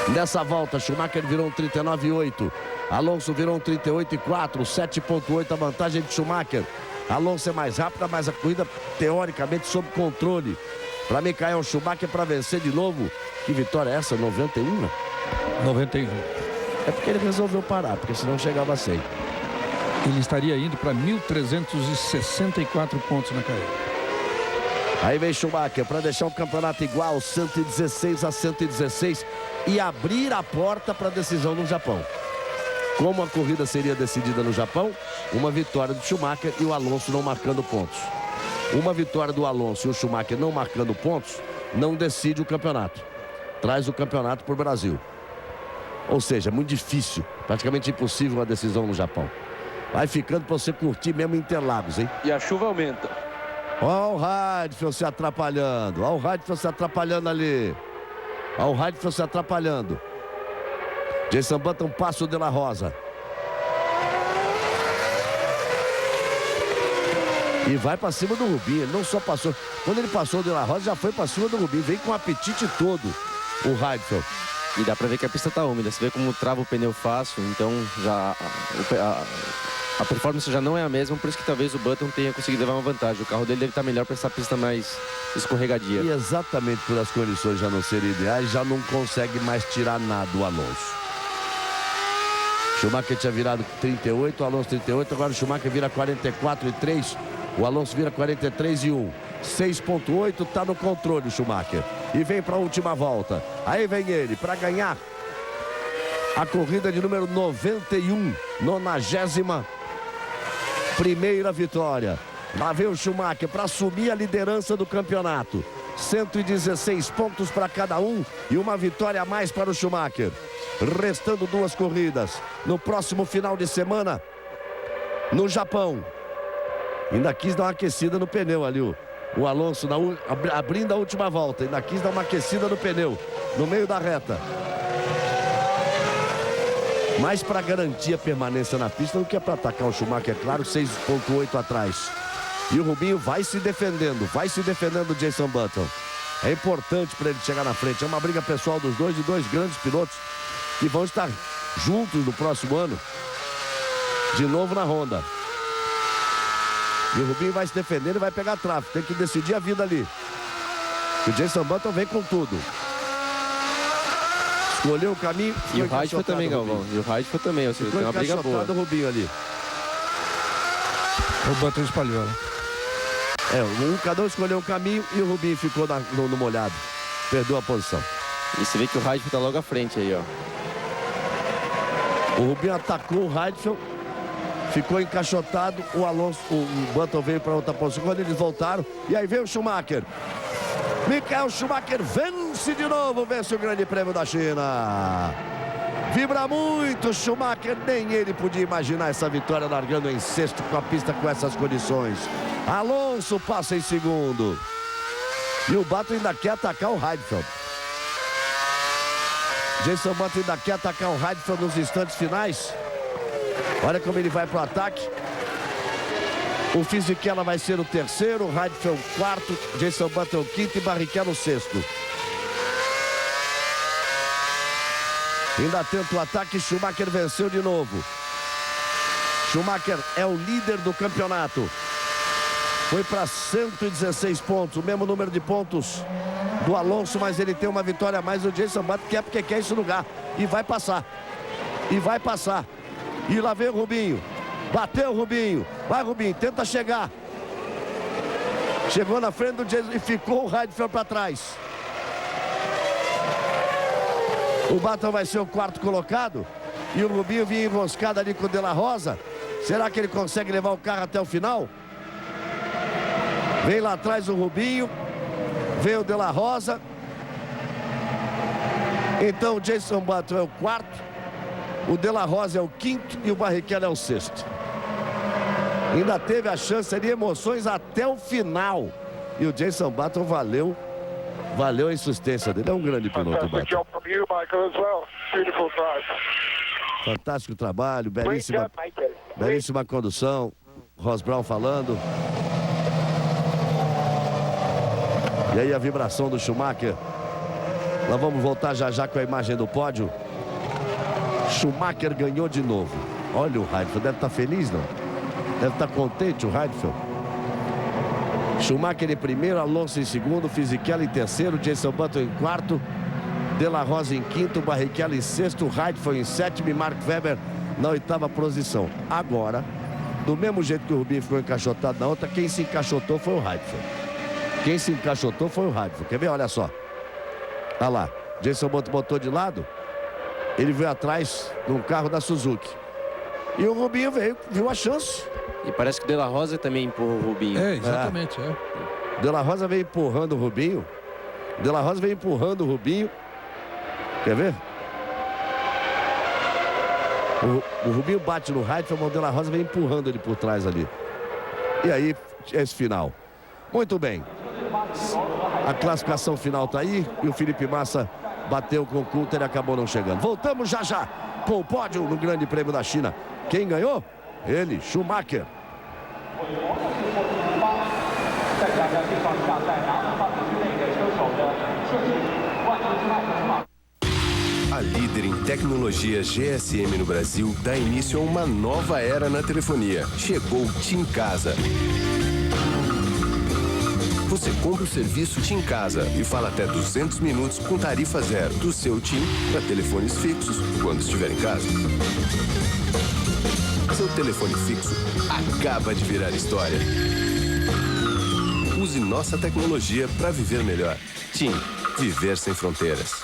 Nessa volta, Schumacher virou um 39,8. Alonso virou um 38,4. 7.8 a vantagem de Schumacher. Alonso é mais rápida, mas a corrida teoricamente sob controle para Michael Schumacher, para vencer de novo. Que vitória é essa? 91? 91. É porque ele resolveu parar, porque senão chegava a 100. Ele estaria indo para 1.364 pontos na carreira. Aí vem Schumacher para deixar o campeonato igual, 116-116, e abrir a porta para a decisão no Japão. Como a corrida seria decidida no Japão? Uma vitória do Schumacher e o Alonso não marcando pontos. Uma vitória do Alonso e o Schumacher não marcando pontos não decide o campeonato. Traz o campeonato para o Brasil. Ou seja, é muito difícil, praticamente impossível uma decisão no Japão. Vai ficando para você curtir mesmo Interlagos, hein? E a chuva aumenta. Olha o Heidfeld se atrapalhando. Olha o Heidfeld se atrapalhando ali. Olha o Heidfeld se atrapalhando. Jenson Button passa o De La Rosa. E vai para cima do Rubinho. Ele não só passou. Quando ele passou o De La Rosa, já foi para cima do Rubinho. Vem com o apetite todo o Heidfeld. E dá pra ver que a pista tá úmida. Você vê como trava o pneu fácil. Então já a performance já não é a mesma. Por isso que talvez o Button tenha conseguido levar uma vantagem. O carro dele deve estar melhor para essa pista mais escorregadia. E exatamente por as condições já não serem ideais, já não consegue mais tirar nada do Alonso. Schumacher tinha virado 38, o Alonso 38. Agora o Schumacher vira 44,3. O Alonso vira 43,1. 6.8, está no controle o Schumacher. E vem para a última volta. Aí vem ele para ganhar a corrida de número 91. 91ª vitória. Lá vem o Schumacher para assumir a liderança do campeonato. 116 pontos para cada um e uma vitória a mais para o Schumacher. Restando 2 corridas. No próximo final de semana, no Japão. Ainda quis dar uma aquecida no pneu ali, o Alonso abrindo a última volta. Ainda quis dar uma aquecida no pneu, no meio da reta. Mais para garantir a permanência na pista do que para atacar o Schumacher, é claro, 6.8 atrás. E o Rubinho vai se defendendo o Jenson Button. É importante para ele chegar na frente. É uma briga pessoal dos dois, de 2 grandes pilotos que vão estar juntos no próximo ano, de novo na Honda. E o Rubinho vai se defendendo e vai pegar tráfego. Tem que decidir a vida ali. O Jenson Button vem com tudo. Escolheu o caminho. E o Heidfeld também, Galvão. E o Heidfeld também. Ou seja, tem uma briga boa. O Rubinho ali. O Button espalhou, né? Cada um escolheu um caminho e o Rubinho ficou no molhado. Perdeu a posição. E você vê que o Heidfeld tá logo à frente aí, ó. O Rubinho atacou o Heidfeld. Ficou encaixotado. O Button veio para outra posição. Quando eles voltaram. E aí veio o Schumacher. Michael Schumacher vence de novo, vence o Grande Prêmio da China. Vibra muito Schumacher, nem ele podia imaginar essa vitória largando em sexto com a pista com essas condições. Alonso passa em segundo. E o Button ainda quer atacar o Heidfeld. Jenson Button ainda quer atacar o Heidfeld nos instantes finais. Olha como ele vai para o ataque. O Fisichella vai ser o terceiro, o Heidfeld o quarto, Jenson Button o quinto e Barrichello o sexto. Ainda tenta o ataque, Schumacher venceu de novo. Schumacher é o líder do campeonato. Foi para 116 pontos, o mesmo número de pontos do Alonso, mas ele tem uma vitória a mais do Jenson Button, que é porque quer esse lugar. E vai passar. E vai passar. E lá vem o Rubinho. Bateu o Rubinho. Vai, Rubinho, tenta chegar. Chegou na frente do Jenson e ficou o Heidfeld para trás. O Button vai ser o quarto colocado. E o Rubinho vinha enroscado ali com o De La Rosa. Será que ele consegue levar o carro até o final? Vem lá atrás o Rubinho. Vem o De La Rosa. Então o Jenson Button é o quarto. O De La Rosa é o quinto e o Barrichello é o sexto. Ainda teve a chance de emoções até o final. E o Jenson Button valeu a insistência dele. É um grande piloto, Button. Fantástico trabalho, belíssima condução. Ross Brown falando. E aí a vibração do Schumacher. Nós vamos voltar já com a imagem do pódio. Schumacher ganhou de novo. Olha o Heidfeld, deve estar feliz, não? Deve estar contente o Heidfeld. Schumacher em primeiro, Alonso em segundo, Fisichella em terceiro, Jenson Button em quarto, De La Rosa em quinto, Barrichello em sexto, Heidfeld em sétimo e Mark Webber na oitava posição. Agora, do mesmo jeito que o Rubinho ficou encaixotado na outra, quem se encaixotou foi o Heidfeld. Quem se encaixotou foi o Heidfeld. Quer ver? Olha só. Olha lá. Jenson Button botou de lado. Ele veio atrás num carro da Suzuki. E o Rubinho viu a chance. E parece que o De La Rosa também empurrou o Rubinho. Exatamente. De La Rosa veio empurrando o Rubinho. De La Rosa veio empurrando o Rubinho. Quer ver? O Rubinho bate no Heidfeld, mas o De La Rosa veio empurrando ele por trás ali. E aí, esse final. Muito bem. A classificação final tá aí. E o Felipe Massa bateu com o Coulter e acabou não chegando. Voltamos já com o pódio no Grande Prêmio da China. Quem ganhou? Ele, Schumacher. A líder em tecnologia GSM no Brasil dá início a uma nova era na telefonia. Chegou TIM Casa. Você compra o serviço TIM Casa e fala até 200 minutos com tarifa zero do seu TIM para telefones fixos quando estiver em casa. Seu telefone fixo acaba de virar história. Use nossa tecnologia para viver melhor. TIM, viver sem fronteiras.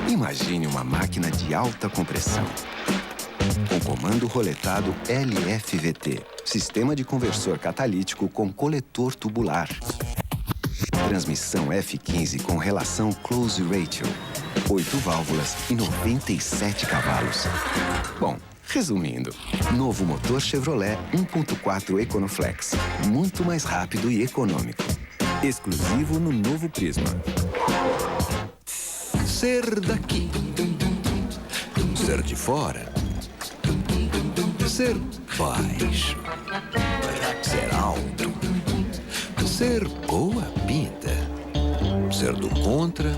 Imagine uma máquina de alta compressão. Com comando roletado LFVT. Sistema de conversor catalítico com coletor tubular. Transmissão F15 com relação close ratio. 8 válvulas e 97 cavalos. Bom, resumindo, novo motor Chevrolet 1.4 EconoFlex. Muito mais rápido e econômico. Exclusivo no novo Prisma. Ser daqui. Ser de fora. Ser baixo. Ser alto. Ser boa pinta. Ser do contra.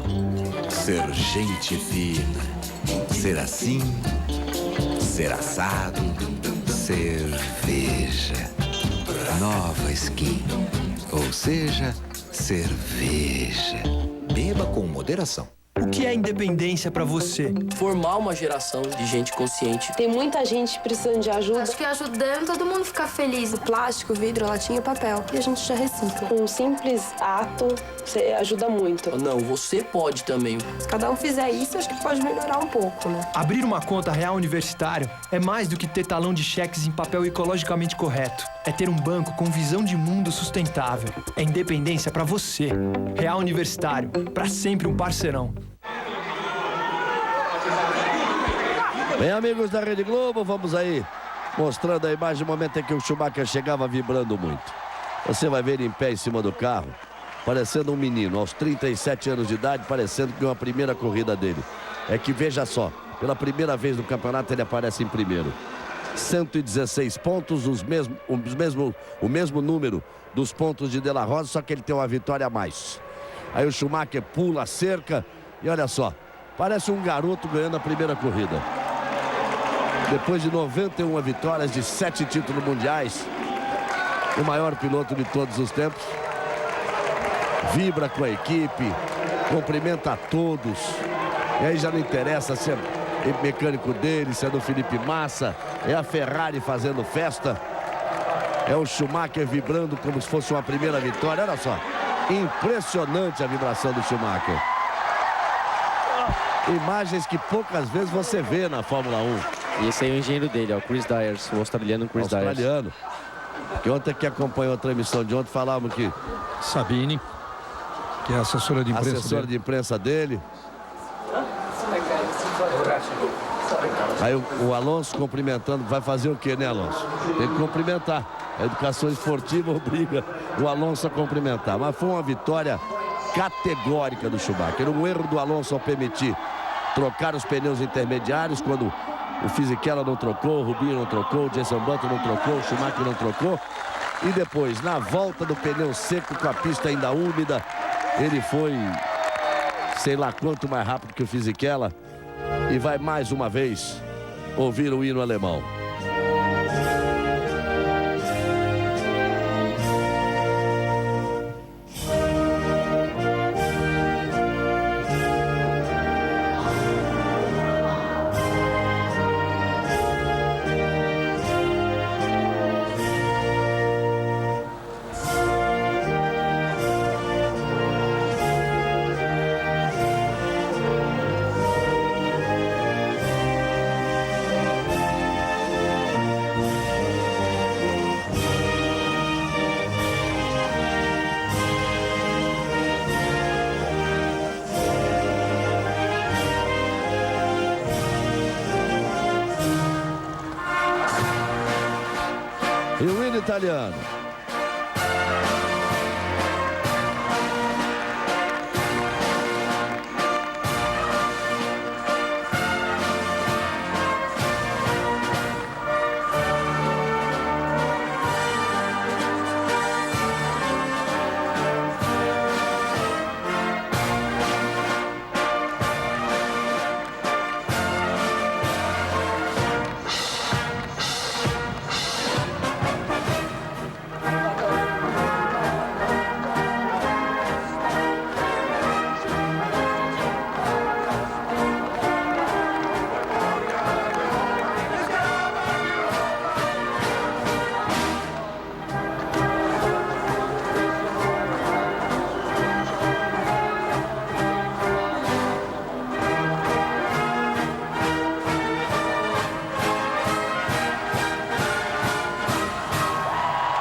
Ser gente fina. Ser assim. Ser assado. Cerveja. Nova skin. Ou seja, cerveja. Beba com moderação. O que é independência pra você? Formar uma geração de gente consciente. Tem muita gente precisando de ajuda. Acho que ajudando todo mundo ficar feliz. O plástico, vidro, latinha, papel. E a gente já recicla. Um simples ato, você ajuda muito. Não, você pode também. Se cada um fizer isso, acho que pode melhorar um pouco, né? Abrir uma conta Real Universitário é mais do que ter talão de cheques em papel ecologicamente correto. É ter um banco com visão de mundo sustentável. É independência pra você. Real Universitário, pra sempre um parceirão. Bem, amigos da Rede Globo, vamos aí mostrando a imagem do momento em que o Schumacher chegava vibrando muito. Você vai ver ele em pé em cima do carro, parecendo um menino, aos 37 anos de idade, parecendo que é uma primeira corrida dele. É que, veja só, pela primeira vez no campeonato ele aparece em primeiro. 116 pontos, o mesmo número dos pontos de De La Rosa, só que ele tem uma vitória a mais. Aí o Schumacher pula a cerca e olha só, parece um garoto ganhando a primeira corrida. Depois de 91 vitórias, de 7 títulos mundiais, o maior piloto de todos os tempos, vibra com a equipe, cumprimenta a todos, e aí já não interessa se é mecânico dele, se é do Felipe Massa, é a Ferrari fazendo festa, é o Schumacher vibrando como se fosse uma primeira vitória. Olha só, impressionante a vibração do Schumacher. Imagens que poucas vezes você vê na Fórmula 1. E esse aí é o engenheiro dele, o Chris Dyers, o australiano Chris Dyers. Que ontem que acompanhou a transmissão de ontem, falavam que... Sabine, que é a assessora de imprensa assessora de imprensa dele. Aí o Alonso cumprimentando, vai fazer o quê, né, Alonso? Tem que cumprimentar. A educação esportiva obriga o Alonso a cumprimentar. Mas foi uma vitória categórica do Schumacher. Um erro do Alonso ao permitir trocar os pneus intermediários, quando o Fisichella não trocou, o Rubinho não trocou, o Jenson Button não trocou, o Schumacher não trocou. E depois, na volta do pneu seco com a pista ainda úmida, ele foi, sei lá quanto mais rápido que o Fisichella, e vai mais uma vez ouvir o hino alemão. E o hino italiano.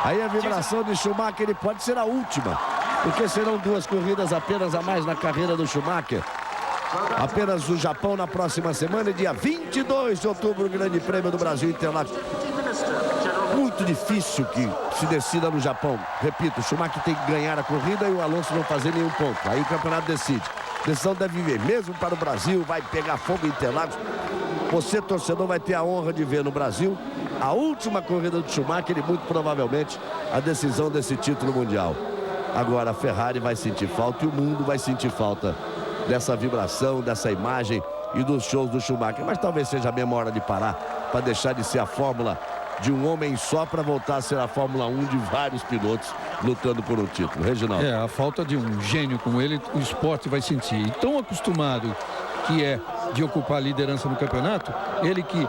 Aí a vibração de Schumacher, ele pode ser a última, porque serão 2 corridas apenas a mais na carreira do Schumacher. apenas o Japão na próxima semana, dia 22 de outubro, o Grande Prêmio do Brasil Interlagos. Muito difícil que se decida no Japão. Repito, o Schumacher tem que ganhar a corrida e o Alonso não fazer nenhum ponto. Aí o campeonato decide. A decisão deve vir mesmo para o Brasil, vai pegar fogo em Interlagos. Você, torcedor, vai ter a honra de ver no Brasil a última corrida do Schumacher e muito provavelmente a decisão desse título mundial. Agora a Ferrari vai sentir falta e o mundo vai sentir falta dessa vibração, dessa imagem e dos shows do Schumacher. Mas talvez seja a mesma hora de parar para deixar de ser a Fórmula de um homem só para voltar a ser a Fórmula 1 de vários pilotos lutando por um título. Reginaldo. A falta de um gênio como ele, o esporte vai sentir. E tão acostumado que é de ocupar a liderança no campeonato, ele que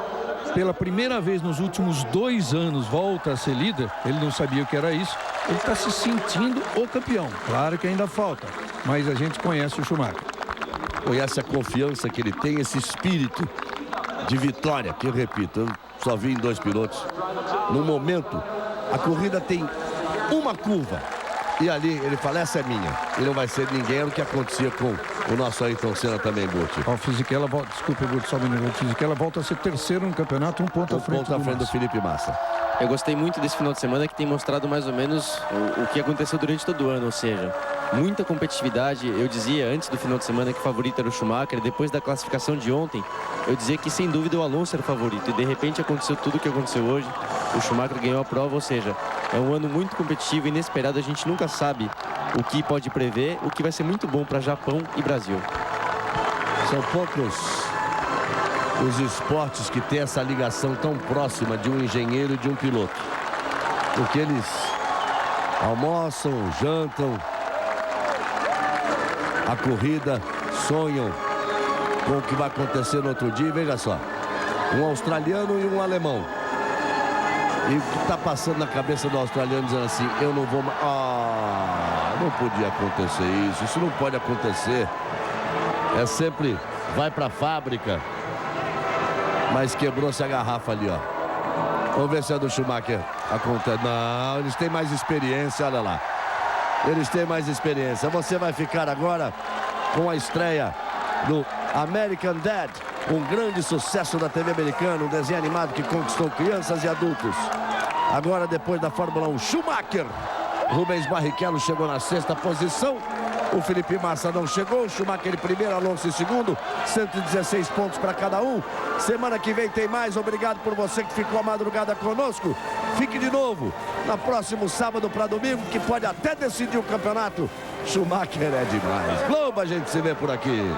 pela primeira vez nos últimos 2 anos volta a ser líder, ele não sabia o que era isso, ele está se sentindo o campeão. Claro que ainda falta, mas a gente conhece o Schumacher. Conhece a confiança que ele tem, esse espírito de vitória, que eu repito, eu só vi em 2 pilotos. No momento, a corrida tem uma curva e ali ele fala, essa é minha. E não vai ser de ninguém, era o que acontecia com o nosso Ayrton Senna também, Burti. O Fisichella volta, desculpe, Burti, só um minuto. O Fisichella volta a ser terceiro no campeonato, um ponto à frente do Felipe Massa. Eu gostei muito desse final de semana, que tem mostrado mais ou menos o que aconteceu durante todo o ano, ou seja, muita competitividade. Eu dizia antes do final de semana que o favorito era o Schumacher, depois da classificação de ontem, eu dizia que sem dúvida o Alonso era o favorito, e de repente aconteceu tudo o que aconteceu hoje, o Schumacher ganhou a prova, ou seja, é um ano muito competitivo e inesperado, a gente nunca sabe o que pode prever, o que vai ser muito bom para Japão e Brasil. São poucos os esportes que têm essa ligação tão próxima de um engenheiro e de um piloto. Porque eles almoçam, jantam, a corrida, sonham com o que vai acontecer no outro dia. E veja só, um australiano e um alemão. E o que está passando na cabeça do australiano dizendo assim, eu não vou... não podia acontecer isso não pode acontecer. É sempre, vai para a fábrica, mas quebrou-se a garrafa ali, ó. Vamos ver se é do Schumacher acontece. Não, eles têm mais experiência, olha lá. Eles têm mais experiência. Você vai ficar agora com a estreia do American Dad, um grande sucesso da TV americana, um desenho animado que conquistou crianças e adultos. Agora, depois da Fórmula 1, Schumacher. Rubens Barrichello chegou na 6ª posição. O Felipe Massa não chegou. O Schumacher em primeiro, Alonso em segundo. 116 pontos para cada um. Semana que vem tem mais. Obrigado por você que ficou a madrugada conosco. Fique de novo no próximo sábado para domingo, que pode até decidir o campeonato. Schumacher é demais. Globo, a gente se vê por aqui.